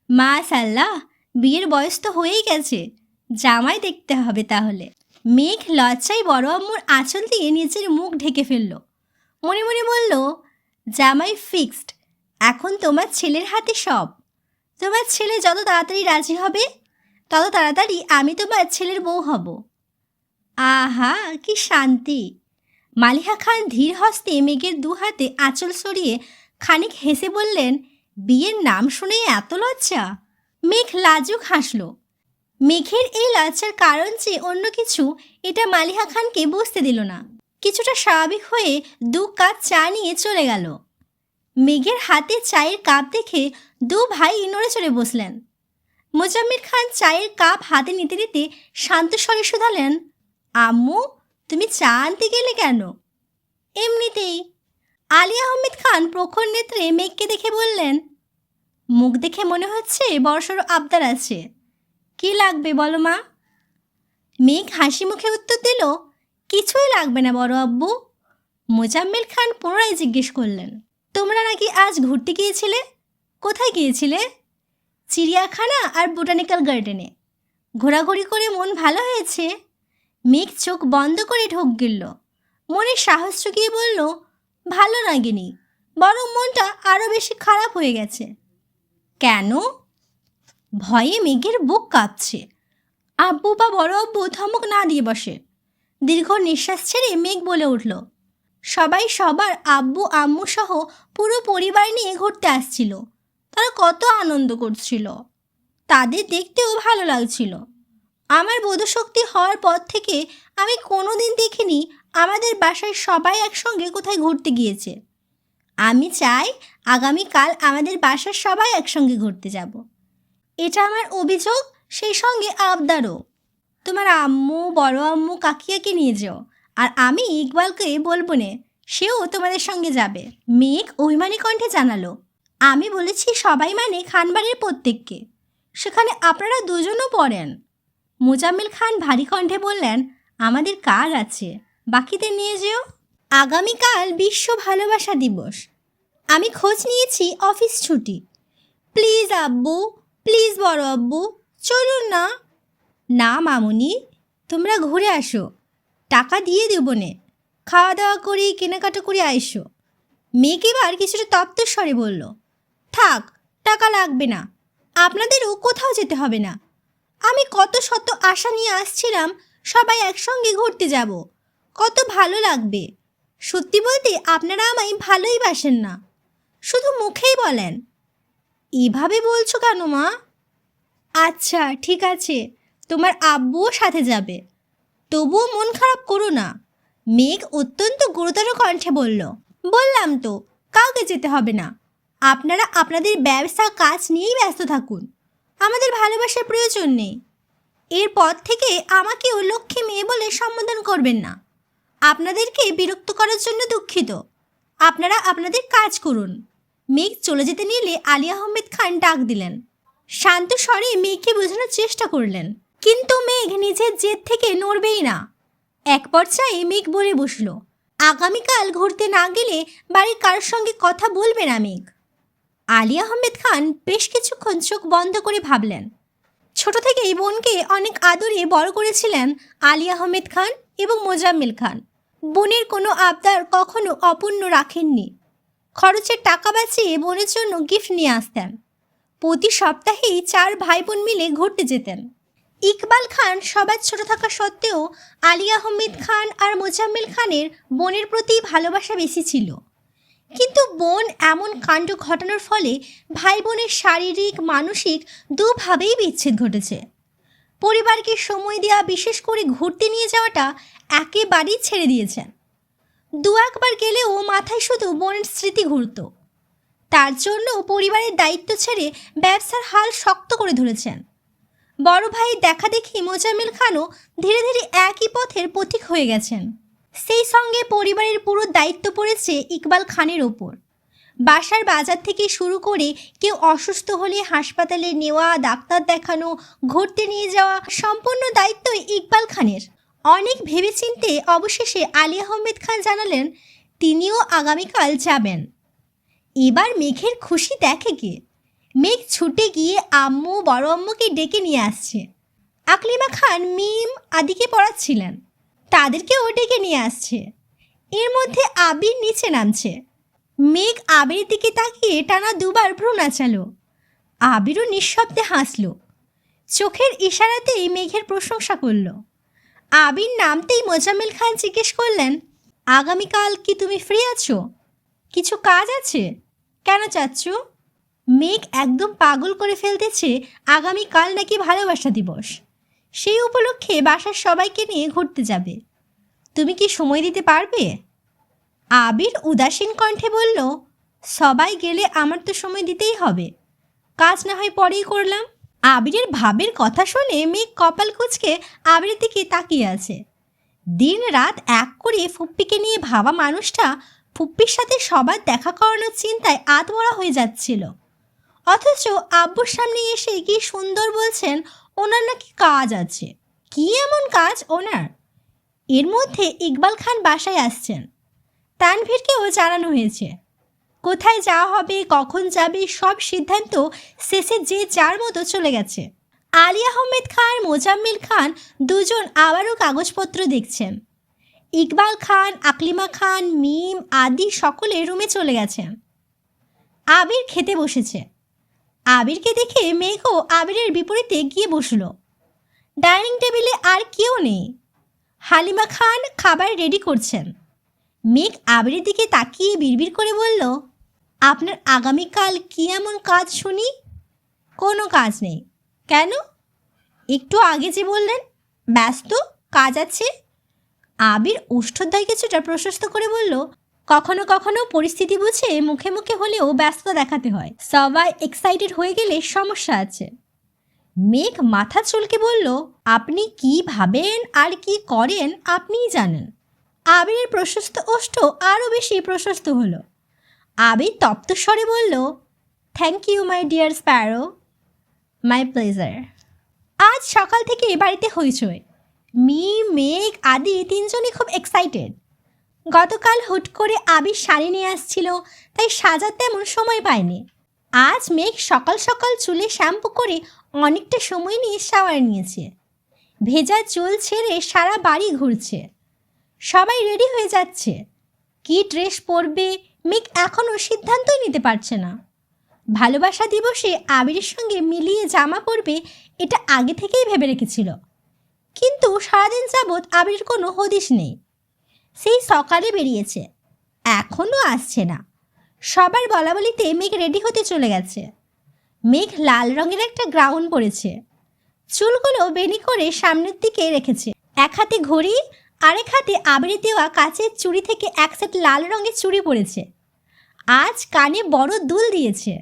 মাশাআল্লাহ, বিয়ের বয়স তো হয়েই গেছে। জামাই দেখতে হবে তাহলে। মেঘ লজ্জায় বড় আম্মুর আঁচল দিয়ে নিজের মুখ ঢেকে ফেলল। মনে মনে বলল, জামাই ফিক্সড। এখন তোমার ছেলের হাতে সব। তোমার ছেলে যত তাড়াতাড়ি রাজি হবে তত তাড়াতাড়ি আমি তোমার ছেলের বউ হব। আহা কি শান্তি! মালিহা খান ধীর হস্তে মেঘের ২ হাতে আঁচল সরিয়ে খানিক হেসে বললেন, বিয়ের নাম শুনে এত লজ্জা? মেঘ লাজুক হাসল। মেঘের এই লজ্জার কারণ যে অন্য কিছু এটা মালিহা খানকে বুঝতে দিল না। কিছুটা স্বাভাবিক হয়ে ২ কাপ চা নিয়ে চলে গেল। মেঘের হাতে চায়ের কাপ দেখে ২ ভাই নড়ে চড়ে বসলেন। মোজাম্মেল খান চায়ের কাপ হাতে নিতে নিতে শান্ত স্বরে শুধালেন, আম্মু তুমি চা আনতে গেলে কেন? এমনিতেই। আলী আহমেদ খান প্রখর নেত্রে মেঘকে দেখে বললেন, মুখ দেখে মনে হচ্ছে বড়সড় আবদার আছে। কি লাগবে বলো মা? মেঘ হাসি মুখে উত্তর দিল, কিছুই লাগবে না বড় আব্বু। মোজাম্মেল খান পুনরায় জিজ্ঞেস করলেন, তোমরা নাকি আজ ঘুরতে গিয়েছিলে? কোথায় গিয়েছিলে? চিড়িয়াখানা আর বোটানিক্যাল গার্ডেনে। ঘোরাঘুরি করে মন ভালো হয়েছে? মেঘ চোখ বন্ধ করে ঢোক গিলল। মনে সাহস চুকিয়ে বলল, ভালো লাগেনি, বরং মনটা আরও বেশি খারাপ হয়ে গেছে। কেন? ভয়ে মেঘের বুক কাঁপছে। আব্বু বা বড় আব্বু ধমক না দিয়ে বসে। দীর্ঘ নিঃশ্বাস ছেড়ে মেঘ বলে উঠল, সবাই সবার আব্বু আম্মু সহ পুরো পরিবার নিয়ে ঘুরতে আসছিল। তারা কত আনন্দ করছিল, তাদের দেখতেও ভালো লাগছিল। আমার বোধশক্তি হওয়ার পর থেকে আমি কোনো দিন দেখিনি আমাদের বাসায় সবাই একসঙ্গে কোথায় ঘুরতে গিয়েছে। আমি চাই আগামীকাল আমাদের বাসার সবাই একসঙ্গে ঘুরতে যাব। এটা আমার অভিযোগ, সেই সঙ্গে আবদারও। তোমার আম্মু, বড় আম্মু, কাকিয়াকে নিয়ে যেও, আর আমি ইকবালকে বলবো নে, সেও তোমাদের সঙ্গে যাবে। মেঘ অভিমানী কণ্ঠে জানালো, আমি বলেছি সবাই মানে খানবাড়ির প্রত্যেককে, সেখানে আপনারা দুজনও পড়েন। মোজাম্মেল খান ভারী কণ্ঠে বললেন, আমাদের কাজ আছে, বাকিদের নিয়ে যেও। আগামীকাল বিশ্ব ভালোবাসা দিবস। আমি খোঁজ নিয়েছি অফিস ছুটি। প্লিজ আব্বু, প্লিজ বড় আব্বু, চলুন না। না মামুনি, তোমরা ঘুরে আসো, টাকা দিয়ে দেবো নে, খাওয়া দাওয়া করে কেনাকাটা করে আইসো। মেয়েকে এবার কিছুটা তপ্ত স্বরে বলল, থাক, টাকা লাগবে না, আপনাদেরও কোথাও যেতে হবে না। আমি কত শত আশা নিয়ে আসছিলাম সবাই একসঙ্গে ঘুরতে যাব, কত ভালো লাগবে। সত্যি বলতে আপনারা আমায় ভালোই বাসেন না, শুধু মুখেই বলেন। এভাবে বলছো কেন মা? আচ্ছা ঠিক আছে, তোমার আব্বুও সাথে যাবে, তবুও মন খারাপ করো না। মেঘ অত্যন্ত গুরুতর কণ্ঠে বলল, বললাম তো কাউকে যেতে হবে না, আপনারা আপনাদের ব্যবসা কাজ নিয়েই ব্যস্ত থাকুন, আমাদের ভালোবাসার প্রয়োজন নেই। এরপর থেকে আমাকেও লক্ষ্মী মেয়ে বলে সম্বোধন করবেন না। আপনাদেরকে বিরক্ত করার জন্য দুঃখিত, আপনারা আপনাদের কাজ করুন। মেঘ চলে যেতে নিলে আলী আহমেদ খান ডাক দিলেন। শান্ত স্বরে মেঘকে বোঝানোর চেষ্টা করলেন, কিন্তু মেঘ নিজের জেদ থেকে নড়বেই না। এক পর্যায়ে মেঘ বলে বসল, আগামীকাল ঘুরতে না গেলে বাড়ির কারোর সঙ্গে কথা বলবে না মেঘ। আলী আহমেদ খান বেশ কিছুক্ষণ চোখ বন্ধ করে ভাবলেন। ছোট থেকেই বোনকে অনেক আদরে বড় করেছিলেন আলী আহমেদ খান এবং মোজাম্মেল খান। বোনের কোনো আবদার কখনো অপূর্ণ রাখেননি। খরচের টাকা বাঁচিয়ে বোনের জন্য গিফট নিয়ে আসতেন। প্রতি সপ্তাহেই 4 ভাই বোন মিলে ঘুরতে যেতেন। ইকবাল খান সবার ছোট থাকা সত্ত্বেও আলী আহমেদ খান আর মোজাম্মেল খানের বোনের প্রতি ভালোবাসা বেশি ছিল। কিন্তু বোন এমন কাণ্ড ঘটানোর ফলে ভাই বোনের শারীরিক মানসিক দুভাবেই বিচ্ছেদ ঘটেছে। পরিবারকে সময় দেওয়া, বিশেষ করে ঘুরতে নিয়ে যাওয়াটা একেবারেই ছেড়ে দিয়েছেন। দু একবার গেলেও মাথায় শুধু বোনের স্মৃতি ঘুরত। তার জন্য পরিবারের দায়িত্ব ছেড়ে ব্যবসার হাল শক্ত করে ধরেছেন। বড় ভাই দেখা দেখি মোজাম্মেল খানও ধীরে ধীরে একই পথের পথিক হয়ে গেছেন। সেই সঙ্গে পরিবারের পুরো দায়িত্ব পড়েছে ইকবাল খানের ওপর। বাসার বাজার থেকে শুরু করে কেউ অসুস্থ হলে হাসপাতালে নেওয়া, ডাক্তার দেখানো, ঘুরতে নিয়ে যাওয়া, সম্পূর্ণ দায়িত্বই ইকবাল খানের। অনেক ভেবেচিন্তে অবশেষে আলী আহমেদ খান জানালেন তিনিও আগামীকাল যাবেন। এবার মেঘের খুশি দেখে কে? মেঘ ছুটে গিয়ে আম্মু, বড় আম্মুকে ডেকে নিয়ে আসছে। আকলিমা খান মিম আদিকে পড়াচ্ছিলেন, তাদেরকেও ডেকে নিয়ে আসছে। এর মধ্যে আবির নিচে নামছে। মেঘ আবিরের দিকে তাকিয়ে টানা 2 বার ভ্রু নাচালো। আবিরও নিঃশব্দে হাসল। চোখের ইশারাতেই মেঘের প্রশংসা করল। আবির নামতেই মোজাম্মেল খান জিজ্ঞেস করলেন, আগামীকাল কি তুমি ফ্রি আছো? কিছু কাজ আছে? কেন চাচ্ছু? মেঘ একদম পাগল করে ফেলতেছে আগামীকাল নাকি ভালোবাসা দিবস। সেই উপলক্ষে বাসার সবাইকে নিয়ে ঘুরতে যাবে। তুমি কি সময় দিতে পারবে? আবির উদাসীন কণ্ঠে বলল, সবাই গেলে আমার তো সময় দিতেই হবে, কাজ না হয় পরেই করলাম। আবিরের ভাবের কথা শুনে মেঘ কপাল কুঁচকে আবিরের দিকে তাকিয়ে আছে। দিন রাত এক করে ফুপ্পিকে নিয়ে ভাবা মানুষটা ফুপ্পির সাথে সবার দেখা করানোর চিন্তায় আধমরা হয়ে যাচ্ছিল। অথচ আব্বুর সামনে এসে কি সুন্দর বলছেন ওনার নাকি কাজ আছে। কি এমন কাজ ওনার? এর মধ্যে ইকবাল খান বাসায় আসছেন। তানভীরকেও জানানো হয়েছে। কোথায় যাওয়া হবে, কখন যাবে, সব সিদ্ধান্ত শেষে যে যার মতো চলে গেছে। আলী আহমেদ খান, মোজাম্মেল খান দুজন আবারও কাগজপত্র দেখছেন। ইকবাল খান, আকলিমা খান, মিম আদি সকলে রুমে চলে গেছেন। আবির খেতে বসেছে। আবিরকে দেখে মেঘও আবিরের বিপরীতে গিয়ে বসল। ডাইনিং টেবিলে আর কেউ নেই। হালিমা খান খাবার রেডি করছেন। মেঘ আবিরের দিকে তাকিয়ে বিড়বিড় করে বলল, আপনার আগামীকাল কী এমন কাজ শুনি? কোনো কাজ নেই। কেন? একটু আগে যে বললেন ব্যস্ত, কাজ আছে। আবির ওষ্ঠদ্বয় কিছুটা প্রশস্ত করে বলল, কখনো কখনো পরিস্থিতি বুঝে মুখে মুখে হলেও ব্যস্ততা দেখাতে হয়। সবাই এক্সাইটেড হয়ে গেলে সমস্যা আছে। মেঘ মাথা চুলকে বলল, আপনি কি ভাবেন আর কি করেন আপনিই জানেন। আবিরের প্রশস্ত ওষ্ঠ আরও বেশি প্রশস্ত হলো। আবির তপ্ত স্বরে বলল, thank you my dear sparrow. My pleasure. আজ সকাল থেকে বাড়িতে হইচই। মেঘ আদি তিনজনই খুব এক্সাইটেড। গতকাল হুট করে আবির শাড়ি নিয়ে আসছিল, তাই সাজার তেমন সময় পায়নি। আজ মেঘ সকাল সকাল চুলে শ্যাম্পু করে অনেকটা সময় নিয়ে শাওয়ার নিয়েছে। ভেজা চুল ছেড়ে সারা বাড়ি ঘুরছে। সবাই রেডি হয়ে যাচ্ছে। কি ড্রেস পরবে মেঘ এখনও সিদ্ধান্তই নিতে পারছে না। ভালোবাসা দিবসে আবিরের সঙ্গে মিলিয়ে জামা পরবে এটা আগে থেকেই ভেবে রেখেছিল, কিন্তু সারাদিন যাবৎ আবিরের কোনো হদিশ নেই। সেই সকালে বেরিয়েছে, এখনও আসছে না। সবার বলাবলিতে মেঘ রেডি হতে চলে গেছে। মেঘ লাল রঙের একটা গ্রাউন পরেছে। চুলগুলো বেনি করে সামনের দিকে রেখেছে। এক হাতে ঘড়ি, আরেক হাতে আবিরে দেওয়া কাচের চুড়ি থেকে এক সেট লাল রঙের চুড়ি পরেছে। আজ কানে বড় দুল দিয়েছে।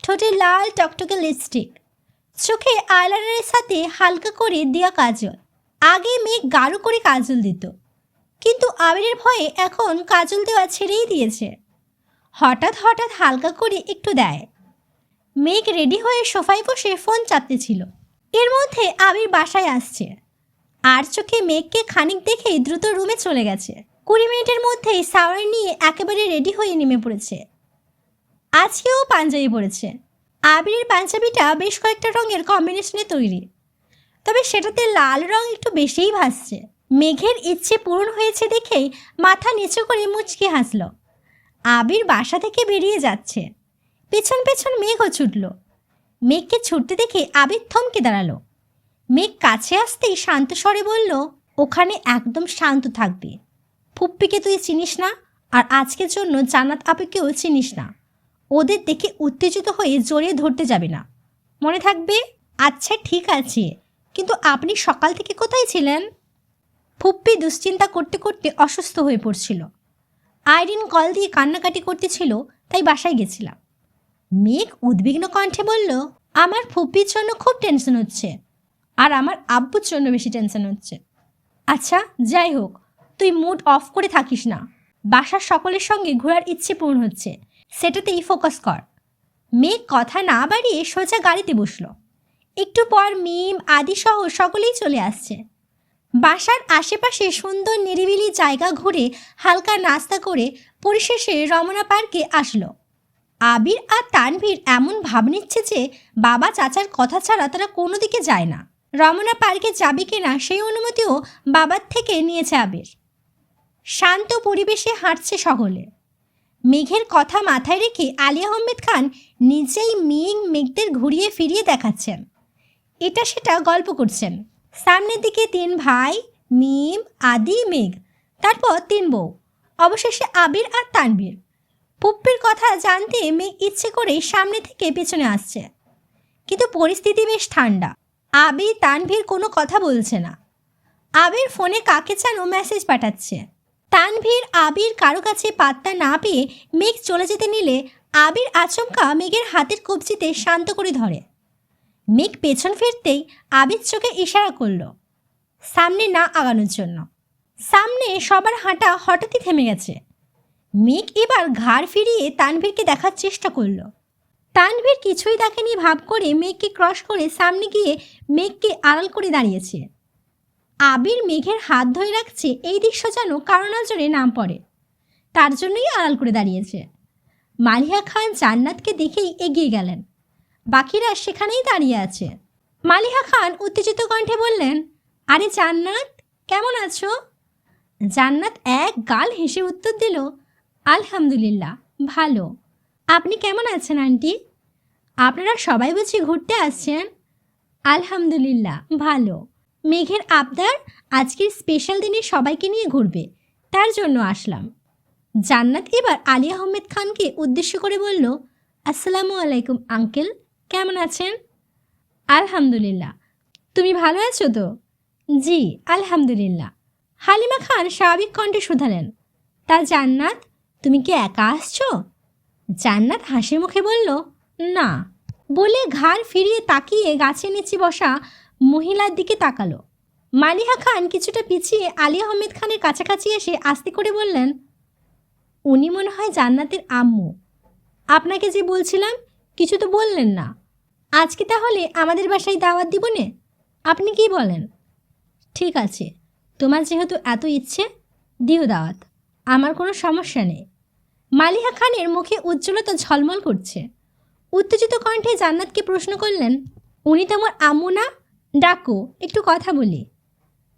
ঠোঁটে লাল টকটকে লিপস্টিক, চোখে আইলাইনারের সাথে হালকা করে দেওয়া কাজল। আগে মেঘ গাঢ় করে কাজল দিত, কিন্তু আবিরের ভয়ে এখন কাজল দেওয়া ছেড়েই দিয়েছে। হঠাৎ হঠাৎ হালকা করে একটু দেয়। মেঘ রেডি হয়ে সোফায় বসে ফোন চাপতেছিল। এর মধ্যে আবির বাসায় আসছে। আর চোখে মেঘকে খানিক দেখেই দ্রুত রুমে চলে গেছে। 20 মিনিটের মধ্যেই শাওয়ার নিয়ে একেবারে রেডি হয়ে নেমে পড়েছে। আজকেও পাঞ্জাবি পরেছে। আবিরের পাঞ্জাবিটা বেশ কয়েকটা রঙের কম্বিনেশনে তৈরি, তবে সেটাতে লাল রং একটু বেশিই ভাসছে। মেঘের ইচ্ছে পূরণ হয়েছে দেখেই মাথা নিচু করে মুচকি হাসল। আবির বাসা থেকে বেরিয়ে যাচ্ছে। পেছন পেছন মেঘও ছুটল। মেঘকে ছুটতে দেখে আবির থমকে দাঁড়ালো। মেঘ কাছে আসতেই শান্ত স্বরে বলল, ওখানে একদম শান্ত থাকবে। ফুপ্পিকে তুই চিনিস না, আর আজকের জন্য জান্নাত আপিকেও চিনিস না। ওদের দেখে উত্তেজিত হয়ে জড়িয়ে ধরতে যাবে না, মনে থাকবে? আচ্ছা ঠিক আছে, কিন্তু আপনি সকাল থেকে কোথায় ছিলেন? ফুপ্পি দুশ্চিন্তা করতে করতে অসুস্থ হয়ে পড়ছিল। আইরিন কল দিয়ে কান্নাকাটি করতেছিল, তাই বাসায় গেছিলাম। মেঘ উদ্বিগ্ন কণ্ঠে বলল, আমার ফুপ্পির জন্য খুব টেনশন হচ্ছে, আর আমার আব্বুর জন্য বেশি টেনশন হচ্ছে। আচ্ছা যাই হোক, তুই মুড অফ করে থাকিস না। বাসার সকলের সঙ্গে ঘোরার ইচ্ছে পূরণ হচ্ছে, সেটাতেই ফোকাস কর। মেঘ কথা না বাড়িয়ে সোজা গাড়িতে বসলো। একটু পর মিম আদি সহ সকলেই চলে আসছে। বাসার আশেপাশে সুন্দর নিরিবিলি জায়গা ঘুরে হালকা নাস্তা করে পরিশেষে রমনা পার্কে আসলো। আবির আর তানভীর এমন ভাব নিচ্ছে যে বাবা চাচার কথা ছাড়া তারা কোনো দিকে যায় না। রমনা পার্কে যাবে কিনা সেই অনুমতিও বাবার থেকে নিয়েছে আবির। শান্ত পরিবেশে হাঁটছে সকলে। মেঘের কথা মাথায় রেখে আলী আহমেদ খান নিজেই মেঘদের ঘুরিয়ে ফিরিয়ে দেখাচ্ছেন। এটা সেটা গল্প করছেন। সামনের দিকে 3 ভাই, মিম, আদি, মেঘ, তারপর 3 বউ, অবশেষে আবির আর তানভীর। পুপ্পির কথা জানতে মেঘ ইচ্ছে করেই সামনে থেকে পেছনে আসছে, কিন্তু পরিস্থিতি বেশ ঠান্ডা। আবির তানভীর কোনো কথা বলছে না। আবির ফোনে কাকে যেন মেসেজ পাঠাচ্ছে। তানভীর আবির কারো কাছে পাত্তা না পেয়ে মেঘ চলে যেতে নিলে আবির আচমকা মেঘের হাতের কবজিতে শান্ত করে ধরে। মেঘ পেছন ফিরতেই আবির চোখে ইশারা করল সামনে না আগানোর জন্য। সামনে সবার হাঁটা হঠাৎই থেমে গেছে। মেঘ এবার ঘাড় ফিরিয়ে তানভীরকে দেখার চেষ্টা করল। তানভীর কিছুই দেখেনি ভাব করে মেঘকে ক্রস করে সামনে গিয়ে মেঘকে আড়াল করে দাঁড়িয়েছে। আবির মেঘের হাত ধরে রাখছে, এই দৃশ্য যেন কারো নজরে নাম পড়ে, তার জন্যই আড়াল করে দাঁড়িয়েছে। মালিহা খান জান্নাতকে দেখেই এগিয়ে গেলেন। বাকিরা সেখানেই দাঁড়িয়ে আছে। মালিহা খান উত্তেজিত কণ্ঠে বললেন, আরে জান্নাত, কেমন আছো? জান্নাত এক গাল হেসে উত্তর দিল, আলহামদুলিল্লাহ, ভালো। আপনি কেমন আছেন আন্টি? আপনারা সবাই বুঝি ঘুরতে আসছেন? আলহামদুলিল্লাহ ভালো। মেঘের আবদার আজকের স্পেশাল দিনে সবাইকে নিয়ে ঘুরবে, তার জন্য আসলাম। জান্নাত এবার আলী আহমেদ খানকে উদ্দেশ্য করে বলল, আসসালামু আলাইকুম আঙ্কেল, কেমন আছেন? আলহামদুলিল্লাহ। তুমি ভালো আছো তো? জি আলহামদুলিল্লাহ। হালিমা খান স্বাভাবিক কণ্ঠে শুধালেন, তা জান্নাত, তুমি কি একা আসছো? জান্নাত হাসি মুখে বলল, না। বলে ঘাড় ফিরিয়ে তাকিয়ে গাছের নিচে বসা মহিলার দিকে তাকালো। মালিহা খান কিছুটা পিছিয়ে আলী আহমেদ খানের কাছাকাছি এসে আস্তে করে বললেন, উনি মনে হয় জান্নাতের আম্মু। আপনাকে যে বলছিলাম, কিছু তো বললেন না। আজকে তাহলে আমাদের বাসায় দাওয়াত দিব নে? আপনি কি বলেন? ঠিক আছে, তোমার যেহেতু এত ইচ্ছে, দিও দাওয়াত, আমার কোনো সমস্যা নেই। মালিহা খানের মুখে উজ্জ্বলতা ঝলমল করছে। উত্তেজিত কণ্ঠে জান্নাতকে প্রশ্ন করলেন, উনি তোমার আম্মু না? ডাকো, একটু কথা বলি।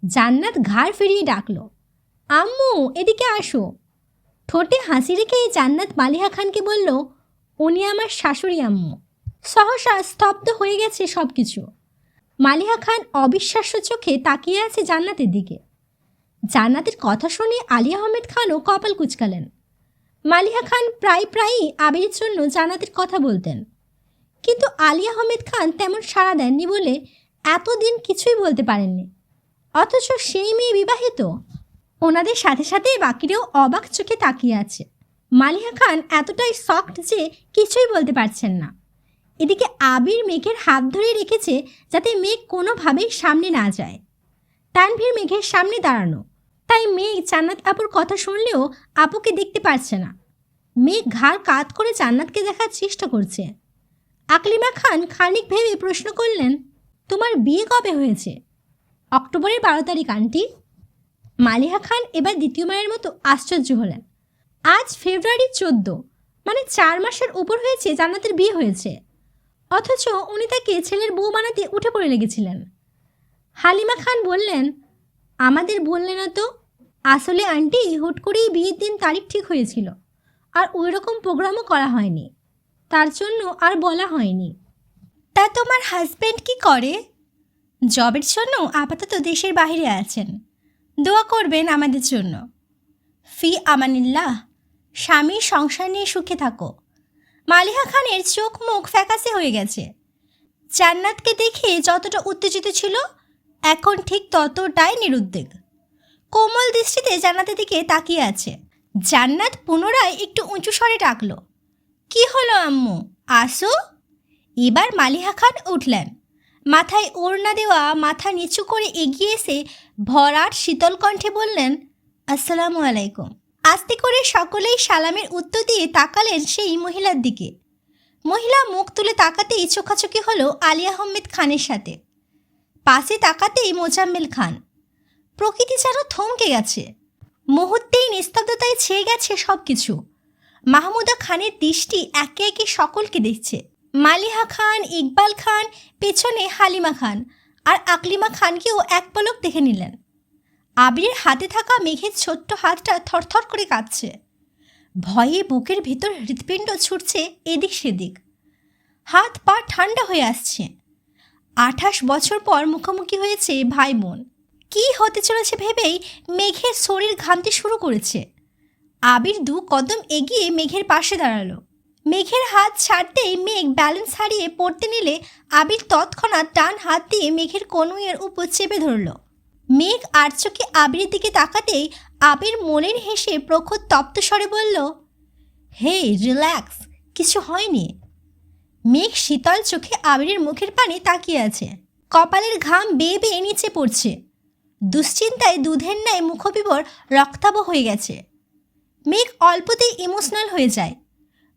জান্নাত ঘাড় ফিরিয়ে ডাকলো, আম্মু এদিকে আসো। ঠোঁটে হাসি রেখেই জান্নাত মালিহা খানকে বলল, উনি আমার শাশুড়ি আম্মু। সহসা স্তব্ধ হয়ে গেছে সব কিছু। মালিহা খান অবিশ্বাস্য চোখে তাকিয়ে আছে জান্নাতের দিকে। জান্নাতের কথা শুনে আলী আহমেদ খানও কপাল কুঁচকালেন। মালিহা খান প্রায়ই আবিরের জন্য জান্নাতের কথা বলতেন, কিন্তু আলী আহমেদ খান তেমন সাড়া দেননি বলে এতদিন কিছুই বলতে পারেননি। অথচ সেই মেয়ে বিবাহিত। ওনাদের সাথে সাথে বাকিরাও অবাক চোখে তাকিয়ে আছে। মালিহা খান এতটাই শকড যে কিছুই বলতে পারছেন না। এদিকে আবির মেঘের হাত ধরে রেখেছে যাতে মেঘ কোনোভাবেই সামনে না যায়। তানভীর মেঘের সামনে দাঁড়ানো, তাই মেঘ জান্নাত আপুর কথা শুনলেও আপুকে দেখতে পারছে না। মেঘ ঘাড় কাত করে জান্নাতকে দেখার চেষ্টা করছে। আকলিমা খান খানিক ভেবে প্রশ্ন করলেন, তোমার বিয়ে কবে হয়েছে? অক্টোবরের 12 তারিখ আন্টি। মালিহা খান এবার দ্বিতীয়বারের মতো আশ্চর্য হলেন। আজ ফেব্রুয়ারি 14, মানে 4 মাসের উপর হয়েছে জান্নাতের বিয়ে হয়েছে, অথচ উনি তাকে ছেলের বউ বানাতে উঠে পড়ে লেগেছিলেন। হালিমা খান বললেন, আমাদের বললে না তো। আসলে আন্টি, হুট করেই বিয়ের দিন তারিখ ঠিক হয়েছিল, আর ওই রকম প্রোগ্রামও করা হয়নি, তার জন্য আর বলা হয়নি। তা তোমার হাজব্যান্ড কি করে? জবের জন্য আপাতত দেশের বাইরে আছেন। দোয়া করবেন আমাদের জন্য। ফি আমানিল্লাহ। স্বামীর সংসার নিয়ে সুখে থাকো। মালিহা খানের চোখ মুখ ফ্যাকাসে হয়ে গেছে। জান্নাতকে দেখে যতটা উত্তেজিত ছিল, এখন ঠিক ততটাই নিরুদ্বেগ। কোমল দৃষ্টিতে জান্নাতের দিকে তাকিয়ে আছে। জান্নাত পুনরায় একটু উঁচু স্বরে ডাকল, কি হলো আম্মু, আসো। এবার মালিহা খান উঠলেন। মাথায় ওড়না দেওয়া মাথা নিচু করে এগিয়ে এসে ভরাট শীতল কণ্ঠে বললেন, আসসালামু আলাইকুম। আস্তে করে সকলেই সালামের উত্তর দিয়ে তাকালেন সেই মহিলার দিকে। মহিলা মুখ তুলে তাকাতেই চোখাচোখি হলো আলী আহমেদ খানের সাথে। পাশে তাকাতেই মোজাম্মেল খান। প্রকৃতি যেন থমকে গেছে। মুহূর্তেই নিস্তব্ধতায় ছেয়ে গেছে সব কিছু। মাহমুদা খানের দৃষ্টি একে একে সকলকে দেখছে। মালিহা খান, ইকবাল খান, পেছনে হালিমা খান আর আকলিমা খানকেও এক পলক দেখে নিলেন। আবিরের হাতে থাকা মেঘের ছোট্ট হাতটা থরথর করে কাঁপছে। ভয়ে বুকের ভিতর হৃৎপিণ্ড ছুটছে এদিক সেদিক। হাত পা ঠান্ডা হয়ে আসছে। 28 বছর পর মুখোমুখি হয়েছে ভাই বোন। কী হতে চলেছে ভেবেই মেঘের শরীর ঘামতে শুরু করেছে। আবির 2 কদম এগিয়ে মেঘের পাশে দাঁড়ালো। মেঘের হাত ছাড়তেই মেঘ ব্যালেন্স হারিয়ে পড়তে নিলে আবির তৎক্ষণাৎ ডান হাত দিয়ে মেঘের কনুইয়ের উপর চেপে ধরল। মেঘ আর চোখে আবিরের দিকে তাকাতেই আবির মনের হেসে প্রখর তপ্ত স্বরে বলল, হে রিল্যাক্স, কিছু হয়নি। মেঘ শীতল চোখে আবিরের মুখের পানে তাকিয়ে আছে। কপালের ঘাম বেয়ে বেয়ে নিচে পড়ছে। দুশ্চিন্তায় দুধের ন্যায় মুখবিবর রক্তাভ হয়ে গেছে। মেঘ অল্পতেই ইমোশনাল হয়ে যায়।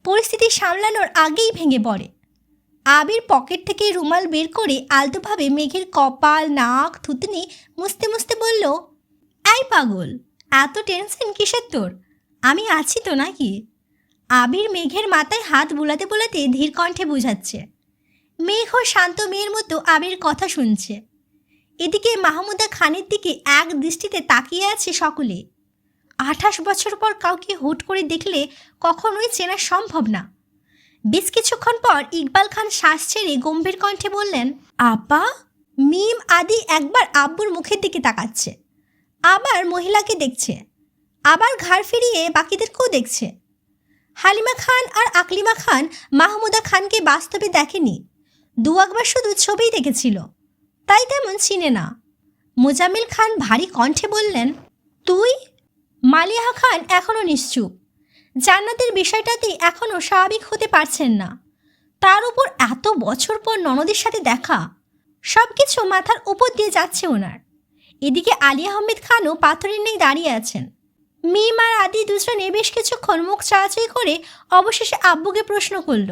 পরিস্থিতি সামলানোর আগেই ভেঙে পড়ে। আবির পকেট থেকে রুমাল বের করে আলতোভাবে মেঘের কপাল, নাক, থুতনি মুছতে মুছতে বলল, এই পাগল, এত টেনশন কিসের তোর? আমি আছি তো নাকি? আবির মেঘের মাথায় হাত বুলাতে বুলাতে ধীর কণ্ঠে বোঝাচ্ছে। মেঘও শান্ত মেয়ের মতো আবির কথা শুনছে। এদিকে মাহমুদা খানের দিকে এক দৃষ্টিতে তাকিয়ে আছে সকলে। 28 বছর পর কাউকে হুট করে দেখলে কখনোই চেনা সম্ভব না। বেশ কিছুক্ষণ পর ইকবাল খান শ্বাস ছেড়ে গম্ভীর কণ্ঠে বললেন, আপা। মিম আদি একবার আব্বুর মুখের দিকে তাকাচ্ছে, আবার মহিলাকে দেখছে, আবার ঘাড় ফিরিয়ে বাকিদেরকেও দেখছে। হালিমা খান আর আকলিমা খান মাহমুদা খানকে বাস্তবে দেখেনি, দু একবার শুধু ছবিই দেখেছিল, তাই তেমন চিনে না। মোজাম্মেল খান ভারী কণ্ঠে বললেন, তুই? মালিহা খান এখনও নিশ্চুপ। জান্নাতের বিষয়টাতে এখনও স্বাভাবিক হতে পারছেন না। তার উপর এত বছর পর ননদের সাথে দেখা, সব কিছু মাথার উপর দিয়ে যাচ্ছে ওনার। এদিকে আলী আহমেদ খানও পাথরের নেই দাঁড়িয়ে আছেন। মিম আর আদি দুজনে বেশ কিছুক্ষণ মুখ চাওয়াচাই করে অবশেষে আব্বুকে প্রশ্ন করল,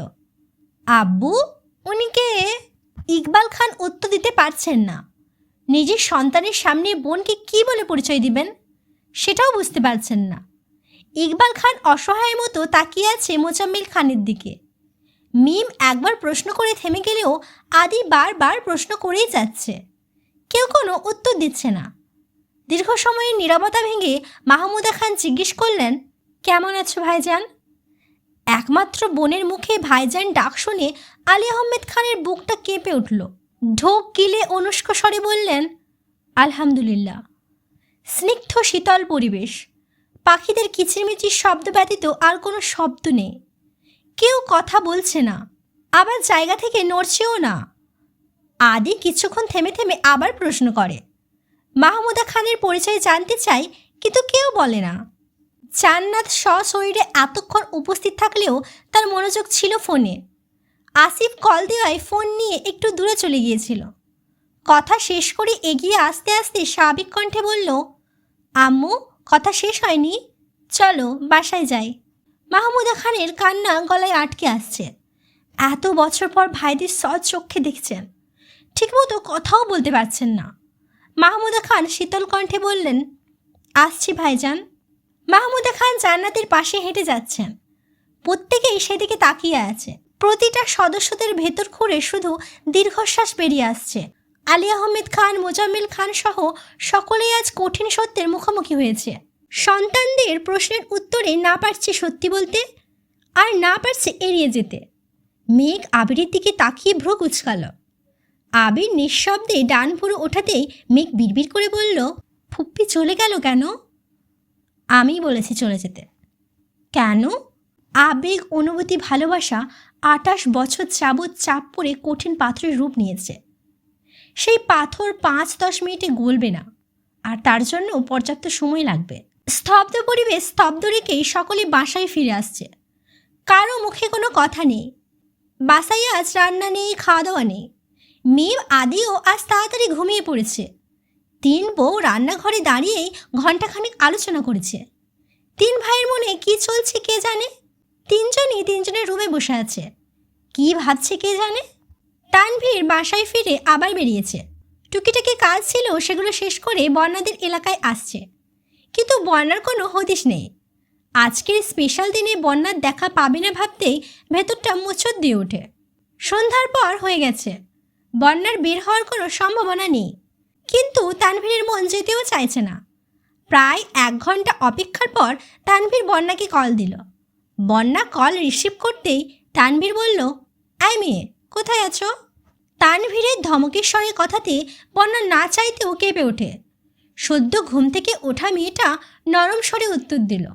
আব্বু, উনি কে? ইকবাল খান উত্তর দিতে পারছেন না। নিজের সন্তানের সামনে বোনকে কী বলে পরিচয় দিবেন সেটাও বুঝতে পারছেন না। ইকবাল খান অসহায় মতো তাকিয়ে আছে মোজাম্মেল খানের দিকে। মিম একবার প্রশ্ন করে থেমে গেলেও আদি বারবার প্রশ্ন করেই যাচ্ছে। কেউ কোনো উত্তর দিচ্ছে না। দীর্ঘ সময়ের নীরবতা ভেঙে মাহমুদা খান জিজ্ঞেস করলেন, কেমন আছো ভাইজান? একমাত্র বোনের মুখে ভাইজান ডাক শুনে আলী আহমেদ খানের বুকটা কেঁপে উঠল। ঢোক গিলে অনুষ্ক স্বরে বললেন, আলহামদুলিল্লাহ। স্নিগ্ধ শীতল পরিবেশ, পাখিদের কিচিরমিচির শব্দ ব্যতীত আর কোনো শব্দ নেই। কেউ কথা বলছে না, আবার জায়গা থেকে নড়ছেও না। আদি কিছুক্ষণ থেমে থেমে আবার প্রশ্ন করে। মাহমুদা খানের পরিচয় জানতে চাই, কিন্তু কেউ বলে না। জান্নাত সশরীরে এতক্ষণ উপস্থিত থাকলেও তার মনোযোগ ছিল ফোনে। আসিফ কল দেওয়ায় ফোন নিয়ে একটু দূরে চলে গিয়েছিল। কথা শেষ করে এগিয়ে আসতে আসতে স্বাভাবিক কণ্ঠে বলল, আম্মু, কথা শেষ হয়নি, চলো বাসায় যাই। মাহমুদা খানের কান্না গলায় আটকে আসছে। এত বছর পর ভাইদের চোখে দেখছেন, ঠিকমতো কথাও বলতে পারছেন না। মাহমুদা খান শীতল কণ্ঠে বললেন, আসছি ভাইজান। মাহমুদা খান জান্নাতের পাশে হেঁটে যাচ্ছেন। প্রত্যেকেই সেদিকে তাকিয়ে আছে। প্রতিটা সদস্যদের ভেতর খুঁড়ে শুধু দীর্ঘশ্বাস বেরিয়ে আসছে। আলী আহমেদ খান, মোজাম্মেল খান সহ সকলেই আজ কঠিন সত্যের মুখোমুখি হয়েছে। সন্তানদের প্রশ্নের উত্তরে না পারছে সত্যি বলতে, আর না পারছে এড়িয়ে যেতে। মেঘ আবিরের দিকে তাকিয়ে ভ্রু কুঁচকাল। আবির নিঃশব্দে ডান ভুরু ওঠাতেই মেঘ বিড়বিড় করে বলল, ফুপ্পি চলে গেল কেন? আমি বলেছি চলে যেতে। কেন? আবেগ, অনুভূতি, ভালোবাসা 28 বছর যাবৎ চাপ পড়ে কঠিন পাথরের রূপ নিয়েছে। সেই পাথর 5-10 মিনিটে গলবে না, আর তার জন্য পর্যাপ্ত সময় লাগবে। স্তব্ধ পরিবেশ স্তব্ধ রেখেই সকলে বাসায় ফিরে আসছে। কারো মুখে কোনো কথা নেই। বাসায় আজ রান্না নেই, খাওয়া দাওয়া নেই। মিম আদিও আজ তাড়াতাড়ি ঘুমিয়ে পড়েছে। 3 বউ রান্নাঘরে দাঁড়িয়েই ঘণ্টাখানেক আলোচনা করেছে। 3 ভাইয়ের মনে কি চলছে কে জানে। 3 জনই 3 জনের রুমে বসে আছে। কি ভাবছে কে জানে। তানভীর বাসায় ফিরে আবার বেরিয়েছে। টুকিটাকি কাজ ছিল, সেগুলো শেষ করে বন্যাদের এলাকায় আসছে। কিন্তু বন্যার কোনো হদিশ নেই। আজকের স্পেশাল দিনে বন্যার দেখা পাবে না ভাবতেই ভেতরটা মোচড় দিয়ে ওঠে। সন্ধ্যার পর হয়ে গেছে, বন্যার বের হওয়ার কোনো সম্ভাবনা নেই। কিন্তু তানভীরের মন যেতেও চাইছে না। প্রায় 1 ঘন্টা অপেক্ষার পর তানভীর বন্যাকে কল দিল। বন্যা কল রিসিভ করতেই তানভীর বলল, আয় মেয়ে, কোথায় আছো? তানভীরের ধমকের স্বরে কথাতে বন্যা না চাইতেও কেঁপে ওঠে। সদ্য ঘুম থেকে ওঠা মেয়েটা নরম স্বরে উত্তর দিল,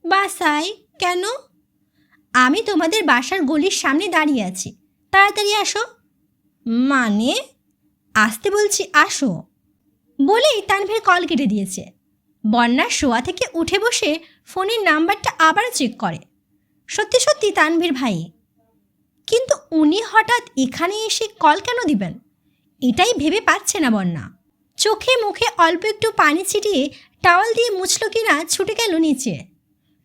বাসায়। কেন? আমি তোমাদের বাসার গলির সামনে দাঁড়িয়ে আছি, তাড়াতাড়ি আসো। মানে? আসতে বলছি, আসো। বলেই তানভীর কল কেটে দিয়েছে। বন্যার শোয়া থেকে উঠে বসে ফোনের নাম্বারটা আবারও চেক করে। সত্যি সত্যি তানভীর ভাই। কিন্তু উনি হঠাৎ এখানে এসে কল কেন দিবেন, এটাই ভেবে পাচ্ছে না বন্যা। চোখে মুখে অল্প একটু পানি ছিটিয়ে টাওয়াল দিয়ে মুছল কিনা ছুটে গেল নিচে।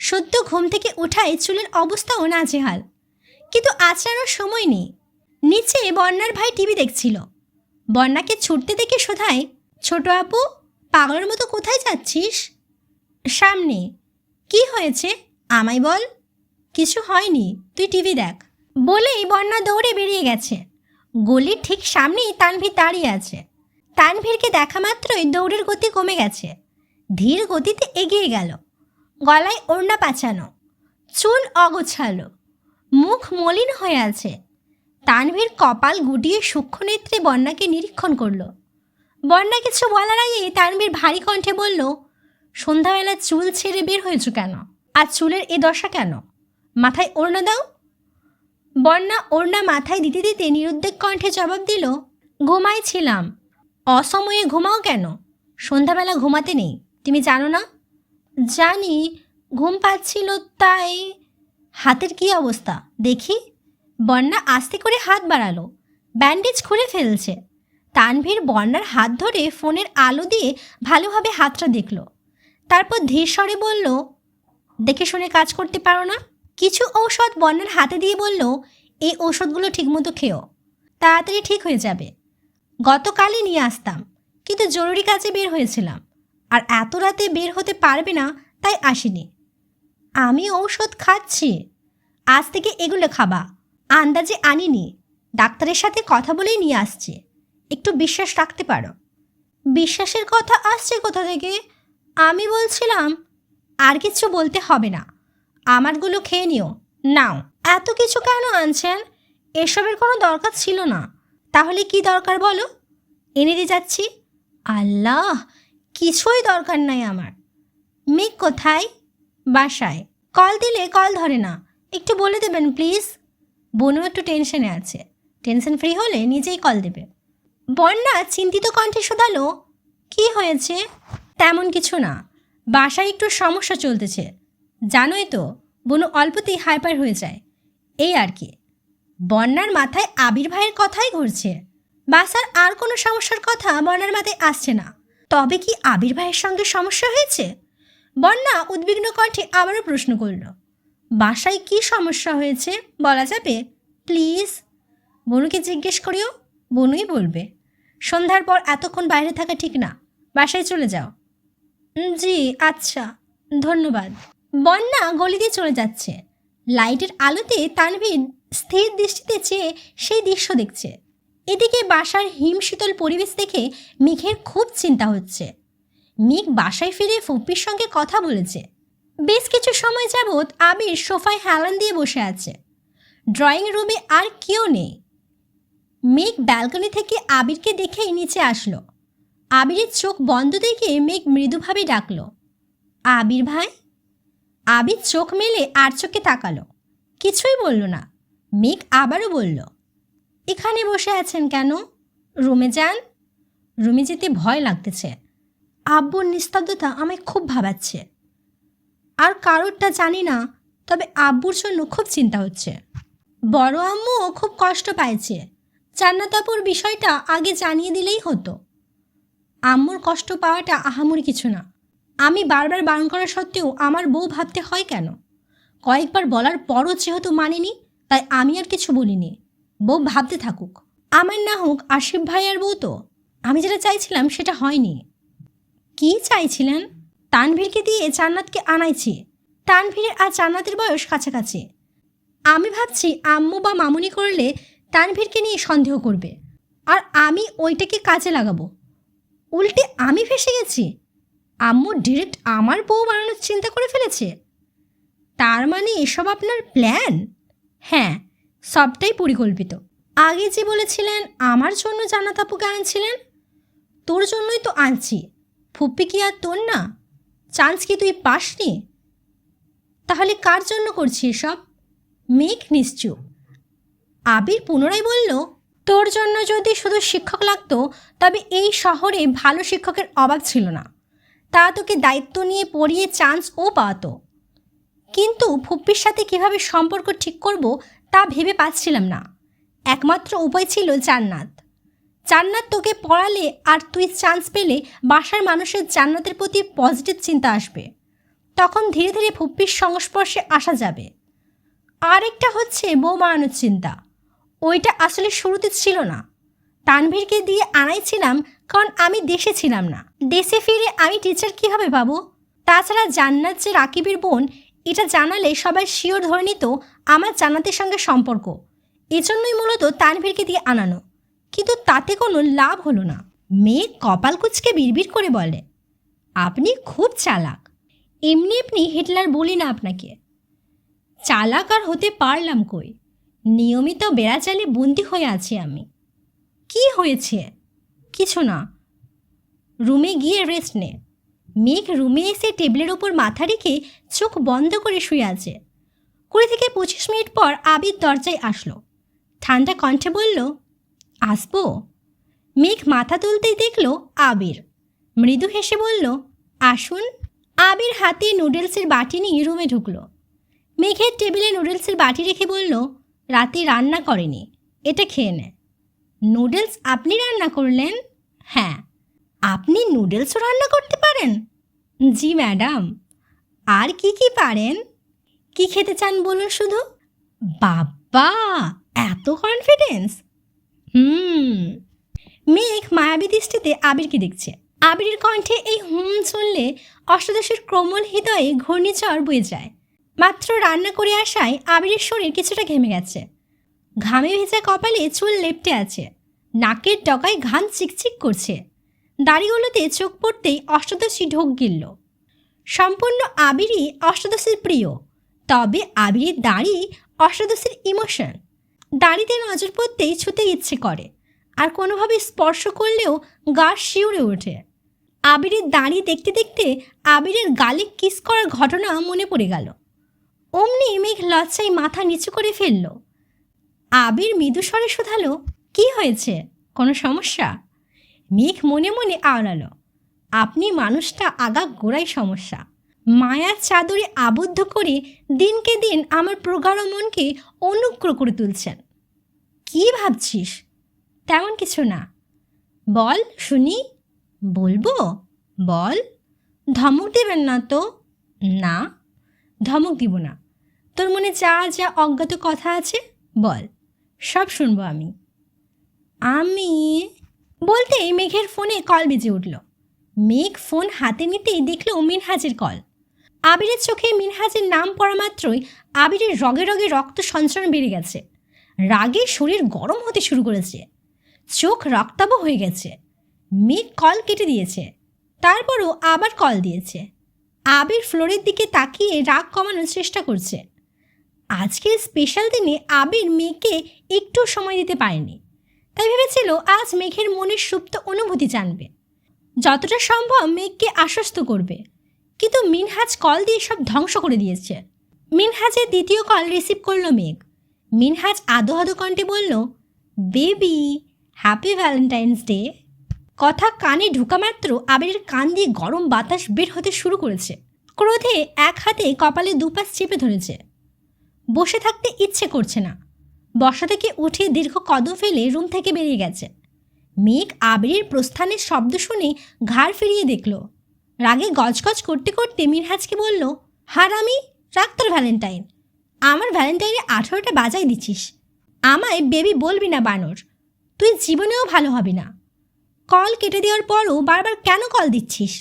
সদ্য ঘুম থেকে ওঠায় চুলের অবস্থাও নাজেহাল, কিন্তু আঁচড়ানোর সময় নেই। নিচে বন্যার ভাই টিভি দেখছিল। বন্যাকে ছুটতে দেখে শোধায়, ছোট আপু, পাগলের মতো কোথায় যাচ্ছিস? সামনে। কি হয়েছে আমায় বল। কিছু হয়নি, তুই টিভি দেখ। বলেই বন্যা দৌড়ে বেরিয়ে গেছে। গলির ঠিক সামনেই তানভীর দাঁড়িয়ে আছে। তানভীরকে দেখা মাত্রই দৌড়ের গতি কমে গেছে, ধীর গতিতে এগিয়ে গেল। গলায় ওড়না পাচানো, চুল অগোছালো, মুখ মলিন হয়ে আছে। তানভীর কপাল গুটিয়ে সূক্ষ্ম নেত্রে বন্যাকে নিরীক্ষণ করল। বন্যা কিছু বলার আগেই তানভীর ভারী কণ্ঠে বলল, সন্ধ্যাবেলা চুল ছেড়ে বের হয়েছ কেন? আর চুলের এ দশা কেন? মাথায় ওড়না দাও। বন্যা ওড়না মাথায় দিতে দিতে নিরুদ্বেগ কণ্ঠে জবাব দিল, ঘুমাইছিলাম। অসময়ে ঘুমাও কেন? সন্ধ্যাবেলা ঘুমাতে নেই, তুমি জানো না? জানি, ঘুম পাচ্ছিল তাই। হাতের কি অবস্থা দেখি। বন্যা আস্তে করে হাত বাড়ালো, ব্যান্ডেজ খুলে ফেলছে। তানভীর বন্যার হাত ধরে ফোনের আলো দিয়ে ভালোভাবে হাতটা দেখল। তারপর ধীর স্বরে বলল, দেখে শুনে কাজ করতে পারো না? কিছু ঔষধ বন্যার হাতে দিয়ে বলল, এই ঔষধগুলো ঠিকমতো খেও, তাড়াতাড়ি ঠিক হয়ে যাবে। গতকালই নিয়ে আসতাম, কিন্তু জরুরি কাজে বের হয়েছিলাম, আর এত রাতে বের হতে পারবে না তাই আসিনি। আমি ঔষধ খাচ্ছি, আজ থেকে এগুলো খাবা। আন্দাজে আনিনি, ডাক্তারের সাথে কথা বলেই নিয়ে আসছে, একটু বিশ্বাস রাখতে পারো। বিশ্বাসের কথা আসছে কোথা থেকে? আমি বলছিলাম, আর কিছু বলতে হবে না, আমারগুলো খেয়ে নিও। নাও। এত কিছু কেন আনছেন? এসবের কোনো দরকার ছিল না। তাহলে কি দরকার বলো? এনে দিয়ে যাচ্ছি। আল্লাহ, কিছুই দরকার নাই আমার। মেঘ কোথায়? বাসায়। কল দিলে কল ধরে না, একটু বলে দেবেন প্লিজ। বোনও একটু টেনশনে আছে, টেনশন ফ্রি হলে নিজেই কল দেবে। বন্যা চিন্তিত কণ্ঠে শোধালো, কি হয়েছে? তেমন কিছু না, বাসায় একটু সমস্যা চলতেছে, জানোই তো, বোনু অল্পতেই হাইপার হয়ে যায়, এই আর কি। বন্যার মাথায় আবির ভাইয়ের কথাই ঘুরছে, বাসার আর কোনো সমস্যার কথা বন্যার মাথায় আসছে না। তবে কি আবির ভাইয়ের সঙ্গে সমস্যা হয়েছে? বন্যা উদ্বিগ্ন কণ্ঠে আবারও প্রশ্ন করল, বাসায় কি সমস্যা হয়েছে বলা যাবে প্লিজ? বনুকে জিজ্ঞেস করিও, বনুই বলবে। সন্ধ্যার পর এতক্ষণ বাইরে থাকা ঠিক না, বাসায় চলে যাও। জি আচ্ছা, ধন্যবাদ। বন্যা গলি দিয়ে চলে যাচ্ছে। লাইটের আলোতে তানভীর স্থির দৃষ্টিতে চেয়ে সেই দৃশ্য দেখছে। এদিকে বাসার হিমশীতল পরিবেশ দেখে মেঘের খুব চিন্তা হচ্ছে। মেঘ বাসায় ফিরে ফুপ্পির সঙ্গে কথা বলেছে। বেশ কিছু সময় যাবৎ আবির সোফায় হেলান দিয়ে বসে আছে। ড্রয়িং রুমে আর কেউ নেই। মেঘ ব্যালকনি থেকে আবিরকে দেখেই নিচে আসলো। আবিরের চোখ বন্ধ দেখে মেঘ মৃদুভাবে ডাকল, আবির ভাই। আবির চোখ মেলে আর চোখে তাকালো, কিছুই বলল না। মেঘ আবারও বলল, এখানে বসে আছেন কেন? রুমে যান। রুমে যেতে ভয় লাগতেছে, আব্বুর নিস্তব্ধতা আমায় খুব ভাবাচ্ছে। আর কারোরটা জানি না, তবে আব্বুর জন্য খুব চিন্তা হচ্ছে। বড় আম্মুও খুব কষ্ট পাইছে, জান্নাতাপুর বিষয়টা আগে জানিয়ে দিলেই হতো। আম্মুর কষ্ট পাওয়াটা আহামরি কিছু না, আমি বারবার বারণ করা সত্ত্বেও আমার বউ ভাবতে হয় কেন? কয়েকবার বলার পরও যেহেতু মানেনি, তাই আমি আর কিছু বলিনি। বউ ভাবতে থাকুক, আমার না হোক আশিফ ভাইয়ার বউ তো। আমি যেটা চাইছিলাম সেটা হয়নি। কি চাইছিলেন? তানভীরকে দিয়ে জান্নাতকে আনাইছি। তানভীরের আর জান্নাতের বয়স কাছাকাছি। আমি ভাবছি আম্মু বা মামুনি করলে তানভীরকে নিয়ে সন্দেহ করবে, আর আমি ওইটাকে কাজে লাগাবো। উল্টে আমি ফেসে গেছি। আম্মু ডিরেক্ট আমার বউ বানানোর চিন্তা করে ফেলেছে। তার মানে এসব আপনার প্ল্যান? হ্যাঁ, সবটাই পরিকল্পিত। আগে যে বলেছিলেন আমার জন্য জান্নাত আপুকে আনছিলেন, তোর জন্যই তো আনছি। ফুপ্পি কি আর তোর না? চান্স কি তুই পাসনি? তাহলে কার জন্য করছি এসব? মেঘ নিশ্চুপ। আবির পুনরায় বলল, তোর জন্য যদি শুধু শিক্ষক লাগতো, তবে এই শহরে ভালো শিক্ষকের অভাব ছিল না। তা তোকে দায়িত্ব নিয়ে পড়িয়ে চান্সও পাওয়াতো। কিন্তু ফুপ্পির সাথে কিভাবে সম্পর্ক ঠিক করব তা ভেবে পাচ্ছিলাম না। একমাত্র উপায় ছিল জান্নাত। জান্নাত তোকে পড়ালে আর তুই চান্স পেলে বাসার মানুষের জান্নাতের প্রতি পজিটিভ চিন্তা আসবে। তখন ধীরে ধীরে ফুপ্পির সংস্পর্শে আসা যাবে। আরেকটা হচ্ছে বউ বানানোর চিন্তা। ওইটা আসলে শুরুতে ছিল না। তানভীরকে দিয়ে আনাইছিলাম কারণ আমি দেশে ছিলাম না। দেশে ফিরে আমি টিচার কীভাবে পাবো? তাছাড়া জান্নাত যে রাকিবের বোন, এটা জানালে সবাই শিওর ধরে নিত আমার জান্নাতের সঙ্গে সম্পর্ক। এজন্যই মূলত তানভীরকে দিয়ে আনানো, কিন্তু তাতে কোনো লাভ হলো না। মেয়ে কপাল কুচকে বিড়বিড় করে বলে, আপনি খুব চালাক। এমনি এমনি হিটলার বলি না আপনাকে। চালাক আর হতে পারলাম কই, নিয়মিত বেড়াচালে বন্দি হয়ে আছি আমি। কি হয়েছে? কিছু না, রুমে গিয়ে রেস্ট নে। মেঘ রুমে এসে টেবিলের ওপর মাথা রেখে চোখ বন্ধ করে শুয়ে আছে। 20 থেকে 25 মিনিট পর আবির দরজায় আসলো। ঠান্ডা কণ্ঠে বলল, আসবো? মেঘ মাথা তুলতেই দেখল আবির। মৃদু হেসে বলল, আসুন। আবির হাতে নুডলসের বাটি নিয়ে রুমে ঢুকলো। মেঘের টেবিলে নুডলসের বাটি রেখে বলল, রাতে রান্না করেনি, এটা খেয়ে নে। নুডলস আপনি রান্না করলেন? হ্যাঁ। আপনি নুডলসও রান্না করতে পারেন? জি ম্যাডাম। আর কি কি পারেন? কি খেতে চান বলুন শুধু। বাবা, এত কনফিডেন্স! মেঘ মায়াবী দৃষ্টিতে আবিরকে দেখছে। আবিরের কণ্ঠে এই শুনলে অষ্টাদশের কোমল হৃদয়ে ঘূর্ণিঝড় বয়ে যায়। মাত্র রান্না করে আসায় আবিরের শরীর কিছুটা ঘেমে গেছে। ঘামে ভেজা কপালে চুল লেপ্টে আছে, নাকের ডগায় ঘাম চিকচিক করছে। দাড়িগুলোতে চোখ পড়তেই অষ্টাদশী ঢোক গিলল। সম্পূর্ণ আবিরই অষ্টাদশীর প্রিয়, তবে আবিরের দাড়ি অষ্টাদশীর ইমোশন। দাড়িতে নজর পড়তেই ছুতে ইচ্ছে করে, আর কোনোভাবে স্পর্শ করলেও গা শিউরে ওঠে। আবিরের দাড়ি দেখতে দেখতে আবিরের গালে কিস করার ঘটনা মনে পড়ে গেল। অমনি মেঘ লজ্জায় মাথা নিচু করে ফেলল। আবির মৃদু স্বরে শোধালো, কি হয়েছে? কোনো সমস্যা? মেঘ মনে মনে আওড়ালো, আপনি মানুষটা আগা গোড়াই সমস্যা। মায়ার চাদরে আবদ্ধ করে দিনকে দিন আমার প্রগাঢ় মনকে অনুগ্র করে তুলছেন। কি ভাবছিস? তেমন কিছু না। বল শুনি। বলবো? বল। ধমক দেবেন না তো? না, ধমক দিব না। তোর মনে যা যা অজ্ঞাত কথা আছে বল, সব শুনবো আমি। আমি বলতেই মেঘের ফোনে কল বেজে উঠল। মেঘ ফোন হাতে নিতেই দেখল মিনহাজের কল। আবিরের চোখে মিনহাজের নাম পড়া মাত্রই আবিরের রগে রগে রক্ত সঞ্চারণ বেড়ে গেছে। রাগে শরীর গরম হতে শুরু করেছে, চোখ রক্তাভ হয়ে গেছে। মেঘ কল কেটে দিয়েছে, তারপরও আবার কল দিয়েছে। আবির ফ্লোরের দিকে তাকিয়ে রাগ কমানোর চেষ্টা করছে। আজকের স্পেশাল দিনে আবির মেঘকে একটু সময় দিতে পারেনি, তাই ভেবেছিল আজ মেঘের মনের সুপ্ত অনুভূতি জানবে, যতটা সম্ভব মেঘকে আশ্বস্ত করবে। কিন্তু মিনহাজ কল দিয়ে সব ধ্বংস করে দিয়েছে। মিনহাজের দ্বিতীয় কল রিসিভ করলো মেঘ। মিনহাজ আদো আদো কণ্ঠে বলল, বেবি, হ্যাপি ভ্যালেন্টাইন্স ডে। কথা কানে ঢুকা মাত্র আবিরের কান দিয়ে গরম বাতাস বের হতে শুরু করেছে। ক্রোধে এক হাতে কপালে দুপাশ চেপে ধরেছে। বসে থাকতে ইচ্ছে করছে না। বসা থেকে উঠে দীর্ঘ কদম ফেলে রুম থেকে বেরিয়ে গেছে। মেঘ আবিরের প্রস্থানের শব্দ শুনে ঘাড় ফিরিয়ে দেখল। রাগে গজগজ করতে করতে মিনহাজকে বলল, হারামি, রাখ তোর ভ্যালেন্টাইন। আমার ভ্যালেন্টাইনে 18টা বাজাই দিচ্ছিস। আমায় বেবি বলবি না বানর, তুই জীবনেও ভালো হবি না। কল কেটে দেওয়ার পরও বারবার কেন কল দিচ্ছিস?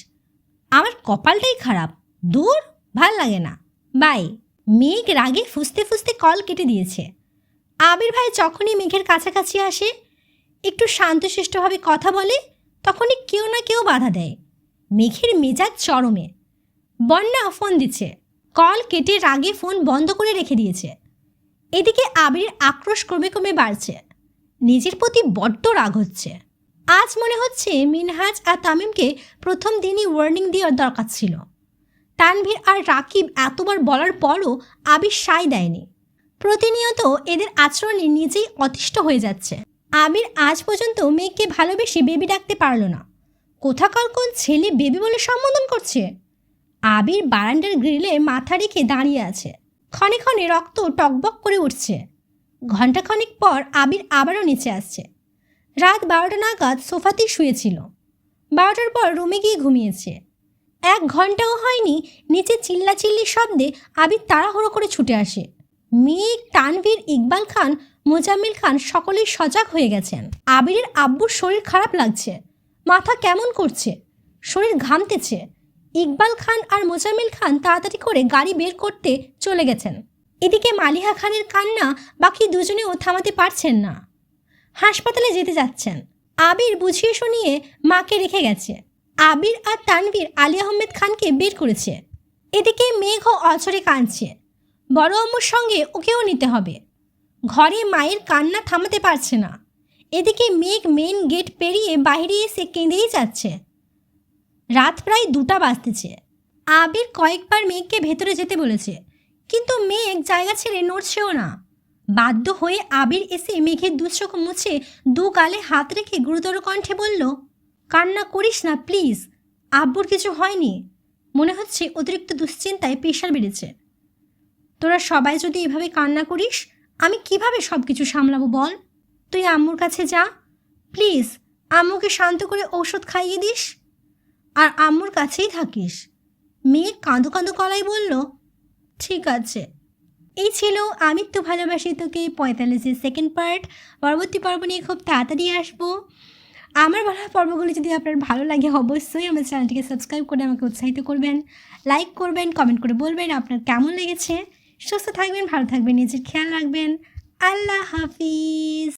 আমার কপালটাই খারাপ, দূর, ভাল লাগে না, বাই। মেঘ রাগে ফুসতে ফুসতে কল কেটে দিয়েছে। আবির ভাই যখনই মেঘের কাছাকাছি আসে, একটু শান্তশিষ্টভাবে কথা বলে, তখনই কেউ না কেউ বাধা দেয়। মেঘের মেজাজ চরমে। বন্যা ফোন দিচ্ছে, কল কেটে রাগে ফোন বন্ধ করে রেখে দিয়েছে। এদিকে আবিরের আক্রোশ ক্রমে ক্রমে বাড়ছে। নিজের প্রতি বড্ড রাগ হচ্ছে। আজ মনে হচ্ছে মিনহাজ আর তামিমকে প্রথম দিনই ওয়ার্নিং দেওয়ার দরকার ছিল। তানভীর আর রাকিব এতবার বলার পরও আবির সায় দেয়নি। প্রতিনিয়ত এদের আচরণে নিজেই অতিষ্ঠ হয়ে যাচ্ছে। আবির আজ পর্যন্ত মেয়েকে ভালোবেসে বেবি ডাকতে পারল না। কোথাকার কোন ছেলে বেবি বলে সম্বোধন করছে। আবির বারান্দার গ্রিলে মাথা রেখে দাঁড়িয়ে আছে। ক্ষণে ক্ষণে রক্ত টকবক করে উঠছে। ঘণ্টাখানেক পর আবির আবারও নিচে আসছে। রাত 12টা নাগাদ সোফাতেই শুয়েছিল। 12টার পর রুমে গিয়ে ঘুমিয়েছে। 1 ঘন্টাও হয়নি নিচে চিল্লাচিল্লির শব্দে আবির তাড়াহুড়ো করে ছুটে আসে। মেঘ, তানভীর, ইকবাল খান, মোজাম্মেল খান সকলেই সজাগ হয়ে গেছেন। আবিরের আব্বুর শরীর খারাপ লাগছে, মাথা কেমন করছে, শরীর ঘামতেছে। ইকবাল খান আর মোজাম্মেল খান তাড়াতাড়ি করে গাড়ি বের করতে চলে গেছেন। এদিকে মালিহা খানের কান্না বাকি দুজনেও থামাতে পারছেন না। হাসপাতালে যেতে যাচ্ছেন। আবির বুঝিয়ে শুনিয়ে মাকে রেখে গেছে। আবির আর তানভীর আলী আহমেদ খানকে বের করেছে। এদিকে মেঘও অঝরে কাঁদছে। বড় আম্মুর সঙ্গে ওকেও নিতে হবে। ঘরে মায়ের কান্না থামাতে পারছে না। এদিকে মেঘ মেন গেট পেরিয়ে বাইরে এসে কেঁদেই যাচ্ছে। রাত প্রায় 2টা বাজতেছে। আবির কয়েকবার মেঘকে ভেতরে যেতে বলেছে, কিন্তু মেঘ জায়গা ছেড়ে নড়ছেও না। বাধ্য হয়ে আবির এসে মেঘের দুচোখ মুছে 2 গালে হাত রেখে গুরুতর কণ্ঠে বলল, কান্না করিস না প্লিজ, আব্বুর কিছু হয়নি। মনে হচ্ছে অতিরিক্ত দুশ্চিন্তায় প্রেশার বেড়েছে। তোরা সবাই যদি এভাবে কান্না করিস, আমি কিভাবে সব কিছু সামলাবো বল? তুই আম্মুর কাছে যা প্লিজ, আম্মুকে শান্ত করে ঔষধ খাইয়ে দিস, আর আম্মুর কাছেই থাকিস। মেয়ে কাঁদো কাঁদো গলায় বলল, ঠিক আছে। এই ছিল আমি তো ভালোবাসি তোকে 45-এর সেকেন্ড পার্ট। পরবর্তী পর্ব নিয়ে খুব তাড়াতাড়ি আসবো। আমার বলা পর্বগুলি যদি আপনার ভালো লাগে অবশ্যই আমার চ্যানেলটিকে সাবস্ক্রাইব করে আমাকে উৎসাহিত করবেন, লাইক করবেন, কমেন্ট করে বলবেন আপনার কেমন লেগেছে। সুস্থ থাকবেন, ভালো থাকবেন, নিজের খেয়াল রাখবেন। আল্লাহ হাফিজ।